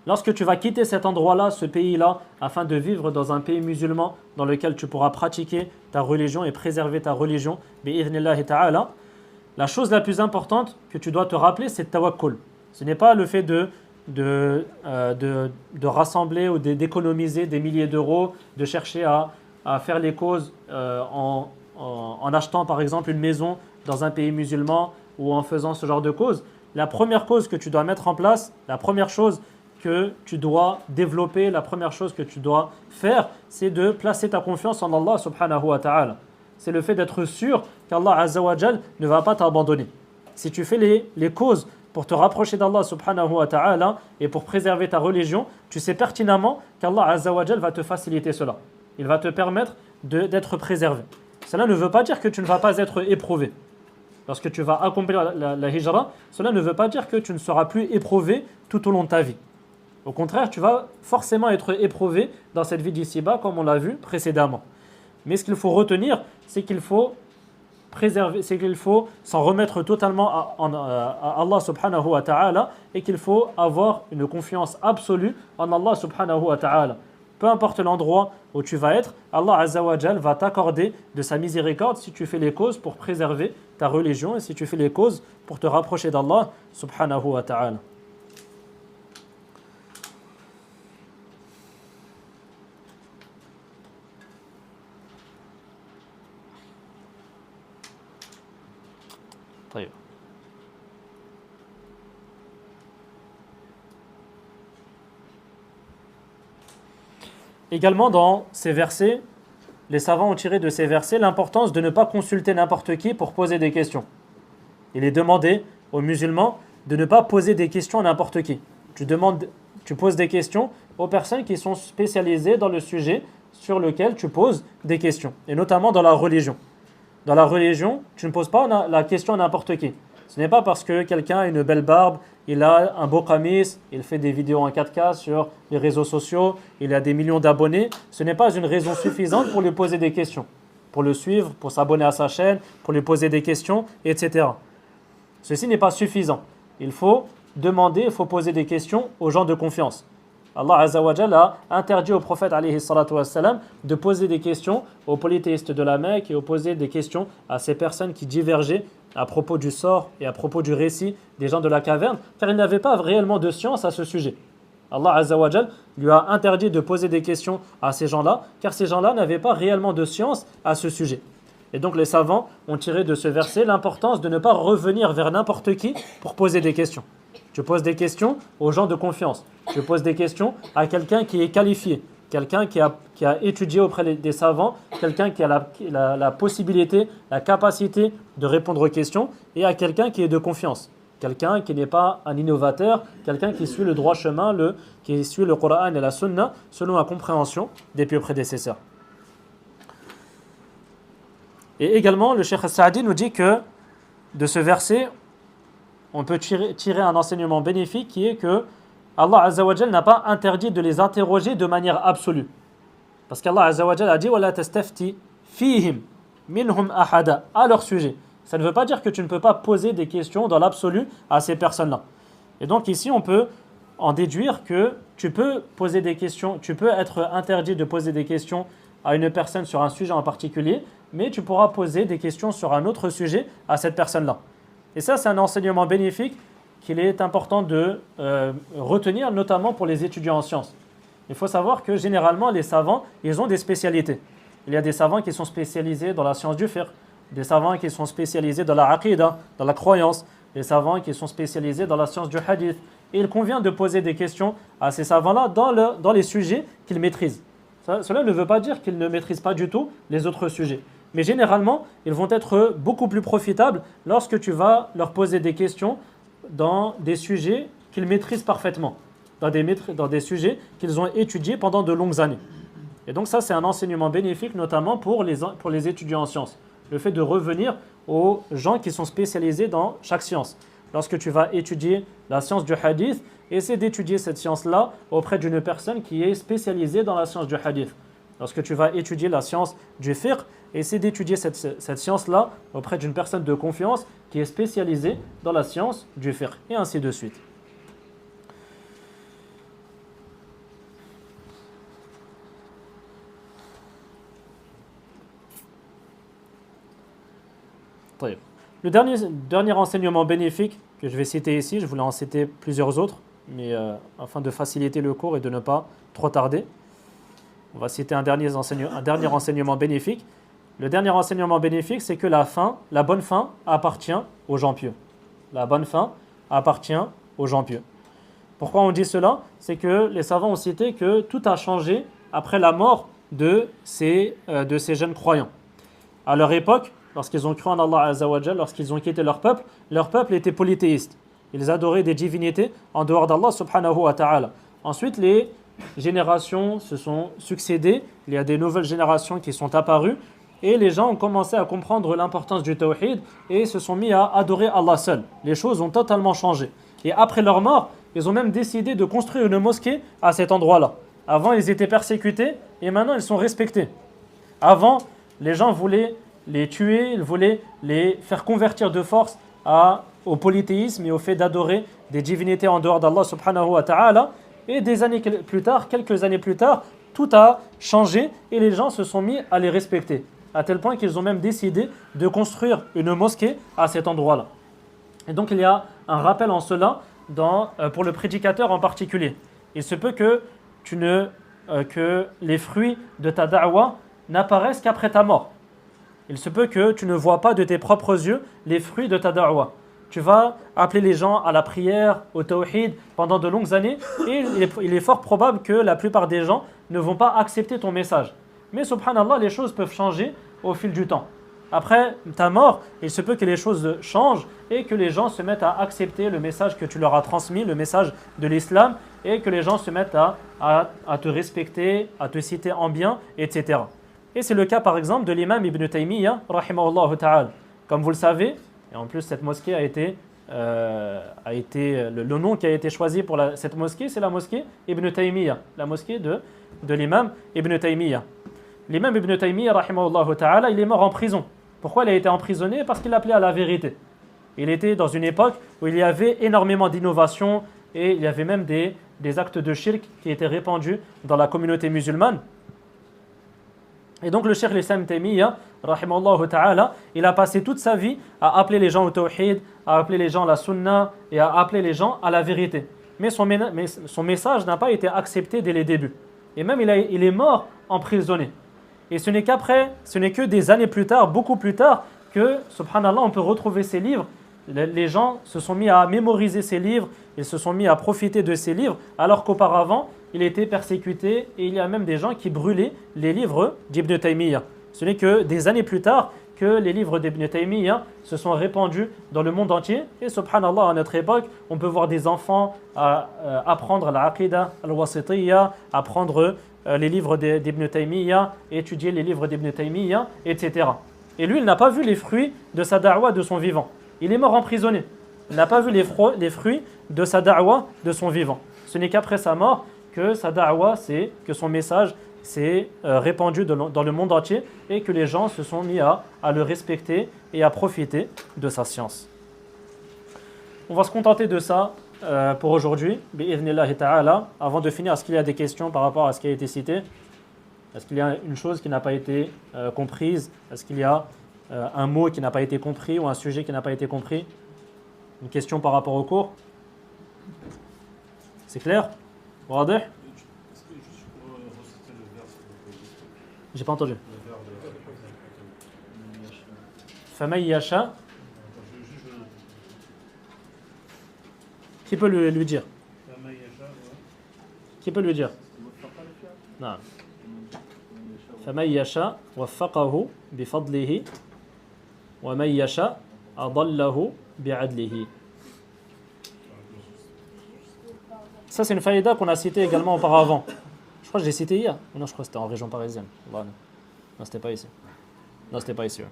Lorsque tu vas quitter cet endroit-là, ce pays-là, afin de vivre dans un pays musulman dans lequel tu pourras pratiquer ta religion et préserver ta religion, bi'idhnillahi ta'ala, la chose la plus importante que tu dois te rappeler, c'est tawakkul. Ce n'est pas le fait de rassembler ou d'économiser des milliers d'euros, de chercher à faire les causes en achetant par exemple une maison dans un pays musulman ou en faisant ce genre de causes. La première cause que tu dois mettre en place, la première chose que tu dois développer, la première chose que tu dois faire, c'est de placer ta confiance en Allah subhanahu wa ta'ala. C'est le fait d'être sûr qu'Allah azza wa jal ne va pas t'abandonner. Si tu fais les causes pour te rapprocher d'Allah subhanahu wa ta'ala et pour préserver ta religion, tu sais pertinemment qu'Allah azza wa jal va te faciliter cela. Il va te permettre d'être préservé. Cela ne veut pas dire que tu ne vas pas être éprouvé. Lorsque tu vas accomplir la hijra, cela ne veut pas dire que tu ne seras plus éprouvé tout au long de ta vie. Au contraire, tu vas forcément être éprouvé dans cette vie d'ici-bas, comme on l'a vu précédemment. Mais ce qu'il faut retenir, c'est qu'il faut préserver, c'est qu'il faut s'en remettre totalement à Allah subhanahu wa ta'ala et qu'il faut avoir une confiance absolue en Allah subhanahu wa ta'ala. Peu importe l'endroit où tu vas être, Allah azza wa jal va t'accorder de sa miséricorde si tu fais les causes pour préserver ta religion et si tu fais les causes pour te rapprocher d'Allah subhanahu wa ta'ala. Également dans ces versets, les savants ont tiré de ces versets l'importance de ne pas consulter n'importe qui pour poser des questions. Il est demandé aux musulmans de ne pas poser des questions à n'importe qui. Tu poses des questions aux personnes qui sont spécialisées dans le sujet sur lequel tu poses des questions, et notamment dans la religion. Dans la religion, tu ne poses pas la question à n'importe qui. Ce n'est pas parce que quelqu'un a une belle barbe, il a un beau qamis, il fait des vidéos en 4K sur les réseaux sociaux, il a des millions d'abonnés. Ce n'est pas une raison suffisante pour lui poser des questions, pour le suivre, pour s'abonner à sa chaîne, pour lui poser des questions, etc. Ceci n'est pas suffisant. Il faut demander, il faut poser des questions aux gens de confiance. Allah azza wa jalla a interdit au prophète alayhi salatu wassalam de poser des questions aux polythéistes de la Mecque et de poser des questions à ces personnes qui divergeaient à propos du sort et à propos du récit des gens de la caverne, car il n'avait pas réellement de science à ce sujet. Allah azza wa jalla lui a interdit de poser des questions à ces gens-là, car ces gens-là n'avaient pas réellement de science à ce sujet. Et donc les savants ont tiré de ce verset l'importance de ne pas revenir vers n'importe qui pour poser des questions. Tu poses des questions aux gens de confiance. Tu poses des questions à quelqu'un qui est qualifié, quelqu'un qui a étudié auprès des savants, quelqu'un qui a la possibilité, la capacité de répondre aux questions, et à quelqu'un qui est de confiance. Quelqu'un qui n'est pas un innovateur, quelqu'un qui suit le droit chemin, qui suit le Coran et la Sunna selon la compréhension des pieux prédécesseurs. Et également, le Cheikh As-Sa'di nous dit que de ce verset, on peut tirer un enseignement bénéfique qui est que Allah Azza wa Jal n'a pas interdit de les interroger de manière absolue. Parce qu'Allah Azza wa Jal a dit وَلَا تَسْتَفْتِ فِيهِمْ مِنْهُمْ أَحَدًا à leur sujet. Ça ne veut pas dire que tu ne peux pas poser des questions dans l'absolu à ces personnes-là. Et donc ici, on peut en déduire que tu peux poser des questions, tu peux être interdit de poser des questions à une personne sur un sujet en particulier, mais tu pourras poser des questions sur un autre sujet à cette personne-là. Et ça, c'est un enseignement bénéfique qu'il est important de retenir, notamment pour les étudiants en sciences. Il faut savoir que généralement, les savants, ils ont des spécialités. Il y a des savants qui sont spécialisés dans la science du fiqh, des savants qui sont spécialisés dans la aqidah, dans la croyance, des savants qui sont spécialisés dans la science du hadith. Et il convient de poser des questions à ces savants-là dans les sujets qu'ils maîtrisent. Cela ne veut pas dire qu'ils ne maîtrisent pas du tout les autres sujets. Mais généralement, ils vont être beaucoup plus profitables lorsque tu vas leur poser des questions dans des sujets qu'ils maîtrisent parfaitement, dans des sujets qu'ils ont étudiés pendant de longues années. Et donc ça, c'est un enseignement bénéfique, notamment pour les étudiants en sciences. Le fait de revenir aux gens qui sont spécialisés dans chaque science. Lorsque tu vas étudier la science du hadith, essaie d'étudier cette science-là auprès d'une personne qui est spécialisée dans la science du hadith. Lorsque tu vas étudier la science du fiqh, essaie d'étudier cette science-là auprès d'une personne de confiance qui est spécialisée dans la science du fiqh, et ainsi de suite. Le dernier enseignement bénéfique que je vais citer ici, je voulais en citer plusieurs autres, mais afin de faciliter le cours et de ne pas trop tarder, on va citer un dernier enseignement bénéfique. Le dernier enseignement bénéfique, c'est que la bonne fin appartient aux gens pieux. La bonne fin appartient aux gens pieux. Pourquoi on dit cela? C'est que les savants ont cité que tout a changé après la mort de ces jeunes croyants. À leur époque, lorsqu'ils ont cru en Allah Azza wa Jal, lorsqu'ils ont quitté leur peuple était polythéiste. Ils adoraient des divinités en dehors d'Allah subhanahu wa ta'ala. Ensuite, les générations se sont succédées, il y a des nouvelles générations qui sont apparues, et les gens ont commencé à comprendre l'importance du tawhid et se sont mis à adorer Allah seul. Les choses ont totalement changé. Et après leur mort, ils ont même décidé de construire une mosquée à cet endroit-là. Avant, ils étaient persécutés et maintenant, ils sont respectés. Avant, les gens voulaient les tuer, ils voulaient les faire convertir de force au polythéisme et au fait d'adorer des divinités en dehors d'Allah subhanahu wa ta'ala. Et quelques années plus tard, tout a changé et les gens se sont mis à les respecter. À tel point qu'ils ont même décidé de construire une mosquée à cet endroit-là. Et donc il y a un rappel en cela pour le prédicateur en particulier. Il se peut que les fruits de ta da'wa n'apparaissent qu'après ta mort. Il se peut que tu ne vois pas de tes propres yeux les fruits de ta da'wa. Tu vas appeler les gens à la prière, au tawhid pendant de longues années et il est fort probable que la plupart des gens ne vont pas accepter ton message. Mais subhanallah, les choses peuvent changer au fil du temps. Après ta mort, il se peut que les choses changent et que les gens se mettent à accepter le message que tu leur as transmis, le message de l'islam, et que les gens se mettent à te respecter, à te citer en bien, etc. Et c'est le cas par exemple de l'imam Ibn Taymiyyah, rahimahullah ta'ala. Comme vous le savez, et en plus cette mosquée le nom qui a été choisi pour cette mosquée, c'est la mosquée Ibn Taymiyyah, la mosquée de l'imam Ibn Taymiyyah. L'imam Ibn Taymiyyah, rahimahullah ta'ala, il est mort en prison. Pourquoi il a été emprisonné? Parce qu'il appelait à la vérité. Il était dans une époque où il y avait énormément d'innovations et il y avait même des actes de shirk qui étaient répandus dans la communauté musulmane. Et donc le cheikh l'Islam Taymiyyah, rahimahullah ta'ala, il a passé toute sa vie à appeler les gens au tawhid, à appeler les gens à la sunna et à appeler les gens à la vérité. Mais son message n'a pas été accepté dès les débuts. Et même il est mort emprisonné. Et ce n'est que des années plus tard, beaucoup plus tard, que, subhanallah, on peut retrouver ces livres. Les gens se sont mis à mémoriser ces livres, ils se sont mis à profiter de ces livres, alors qu'auparavant, il était persécuté et il y a même des gens qui brûlaient les livres d'Ibn Taymiyyah. Ce n'est que des années plus tard que les livres d'Ibn Taymiyyah se sont répandus dans le monde entier. Et subhanallah, à notre époque, on peut voir des enfants apprendre l'aqidah al-wasitiyya, apprendre les livres d'Ibn Taymiyyah, étudier les livres d'Ibn Taymiyyah, etc. Et lui, il n'a pas vu les fruits de sa da'wa de son vivant. Il est mort emprisonné. Il n'a pas vu les fruits de sa da'wa de son vivant. Ce n'est qu'après sa mort que sa da'wa, que son message s'est répandu dans le monde entier et que les gens se sont mis à le respecter et à profiter de sa science. On va se contenter de ça pour aujourd'hui, bi'idhnillahi ta'ala. Avant de finir, est-ce qu'il y a des questions par rapport à ce qui a été cité? Est-ce qu'il y a une chose qui n'a pas été comprise? Est-ce qu'il y a un mot qui n'a pas été compris ou un sujet qui n'a pas été compris? Une question par rapport au cours? C'est clair? Wadih? J'ai pas entendu. Faman yasha. Qui peut lui dire? Qui peut lui dire? Non. فمن يشاء وفقه بفضله ومن يشاء أضله بعدله. Ça, c'est une faïda qu'on a citée également auparavant. Je crois que j'ai cité hier. Non, je crois que c'était en région parisienne. Non, c'était pas ici. Non, c'était pas ici. Ouais.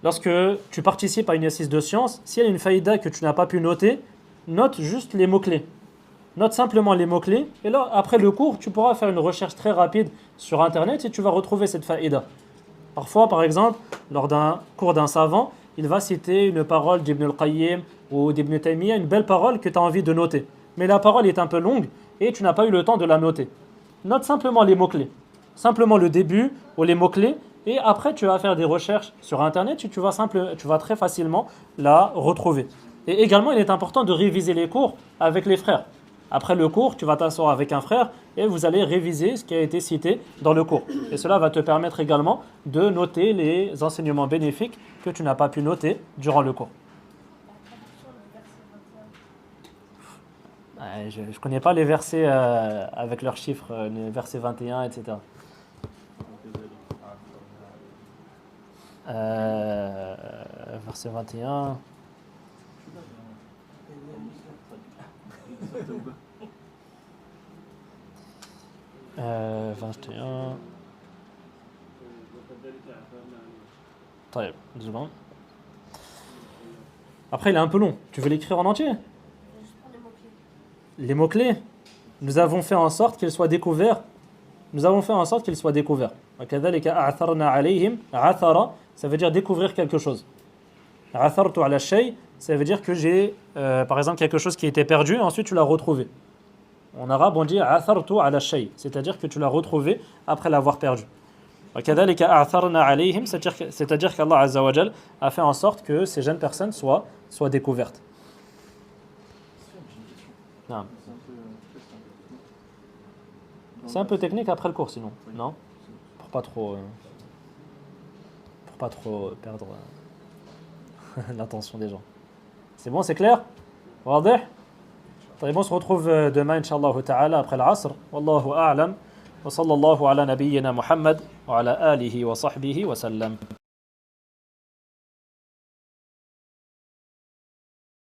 Lorsque tu participes à une exercice de science, s'il y a une faïda que tu n'as pas pu noter, note juste les mots-clés. Note simplement les mots-clés. Et là, après le cours, tu pourras faire une recherche très rapide sur Internet et tu vas retrouver cette faïda. Parfois, par exemple, lors d'un cours d'un savant, il va citer une parole d'Ibn al-Qayyim ou d'Ibn Taymiyyah, une belle parole que tu as envie de noter. Mais la parole est un peu longue et tu n'as pas eu le temps de la noter. Note simplement les mots-clés. Simplement le début ou les mots-clés. Et après, tu vas faire des recherches sur Internet et tu vas très facilement la retrouver. Et également, il est important de réviser les cours avec les frères. Après le cours, tu vas t'asseoir avec un frère et vous allez réviser ce qui a été cité dans le cours. Et cela va te permettre également de noter les enseignements bénéfiques que tu n'as pas pu noter durant le cours. Je ne connais pas les versets avec leurs chiffres, les versets 21, etc. Verset 21. Euh, 21. طيب, une seconde. Après, il est un peu long. Tu veux l'écrire en entier? Les mots-clés, nous avons fait en sorte qu'ils soient découverts. Nous avons fait en sorte qu'ils soient découverts. وَكَذَلِكَ أَعْثَرْنَا عَلَيْهِمْ. عَثَرَ, ça veut dire découvrir quelque chose. عَثَرْتُ عَلَى الشَّيْء, ça veut dire que j'ai, par exemple, quelque chose qui était perdu, et ensuite tu l'as retrouvé. En arabe, on dit عَثَرْتُ عَلى الشَّيْء, c'est-à-dire que tu l'as retrouvé après l'avoir perdu. وَكَذَلِكَ أَعْثَرْنَا عَلَيْهِمْ, c'est-à-dire qu'Allah Azza wa Jal a fait en sorte que ces jeunes personnes soient découvertes. Non. C'est un peu technique après le cours, sinon, non? Pour pas trop perdre l'attention des gens. C'est bon, c'est clair? واضح? طيب, on se retrouve demain, Inch'Allah ta'ala, après l'Asr. Wallahu a'lam. Wa sallallahu ala nabiyyina Muhammad wa ala alihi wa sahbihi wa sallam.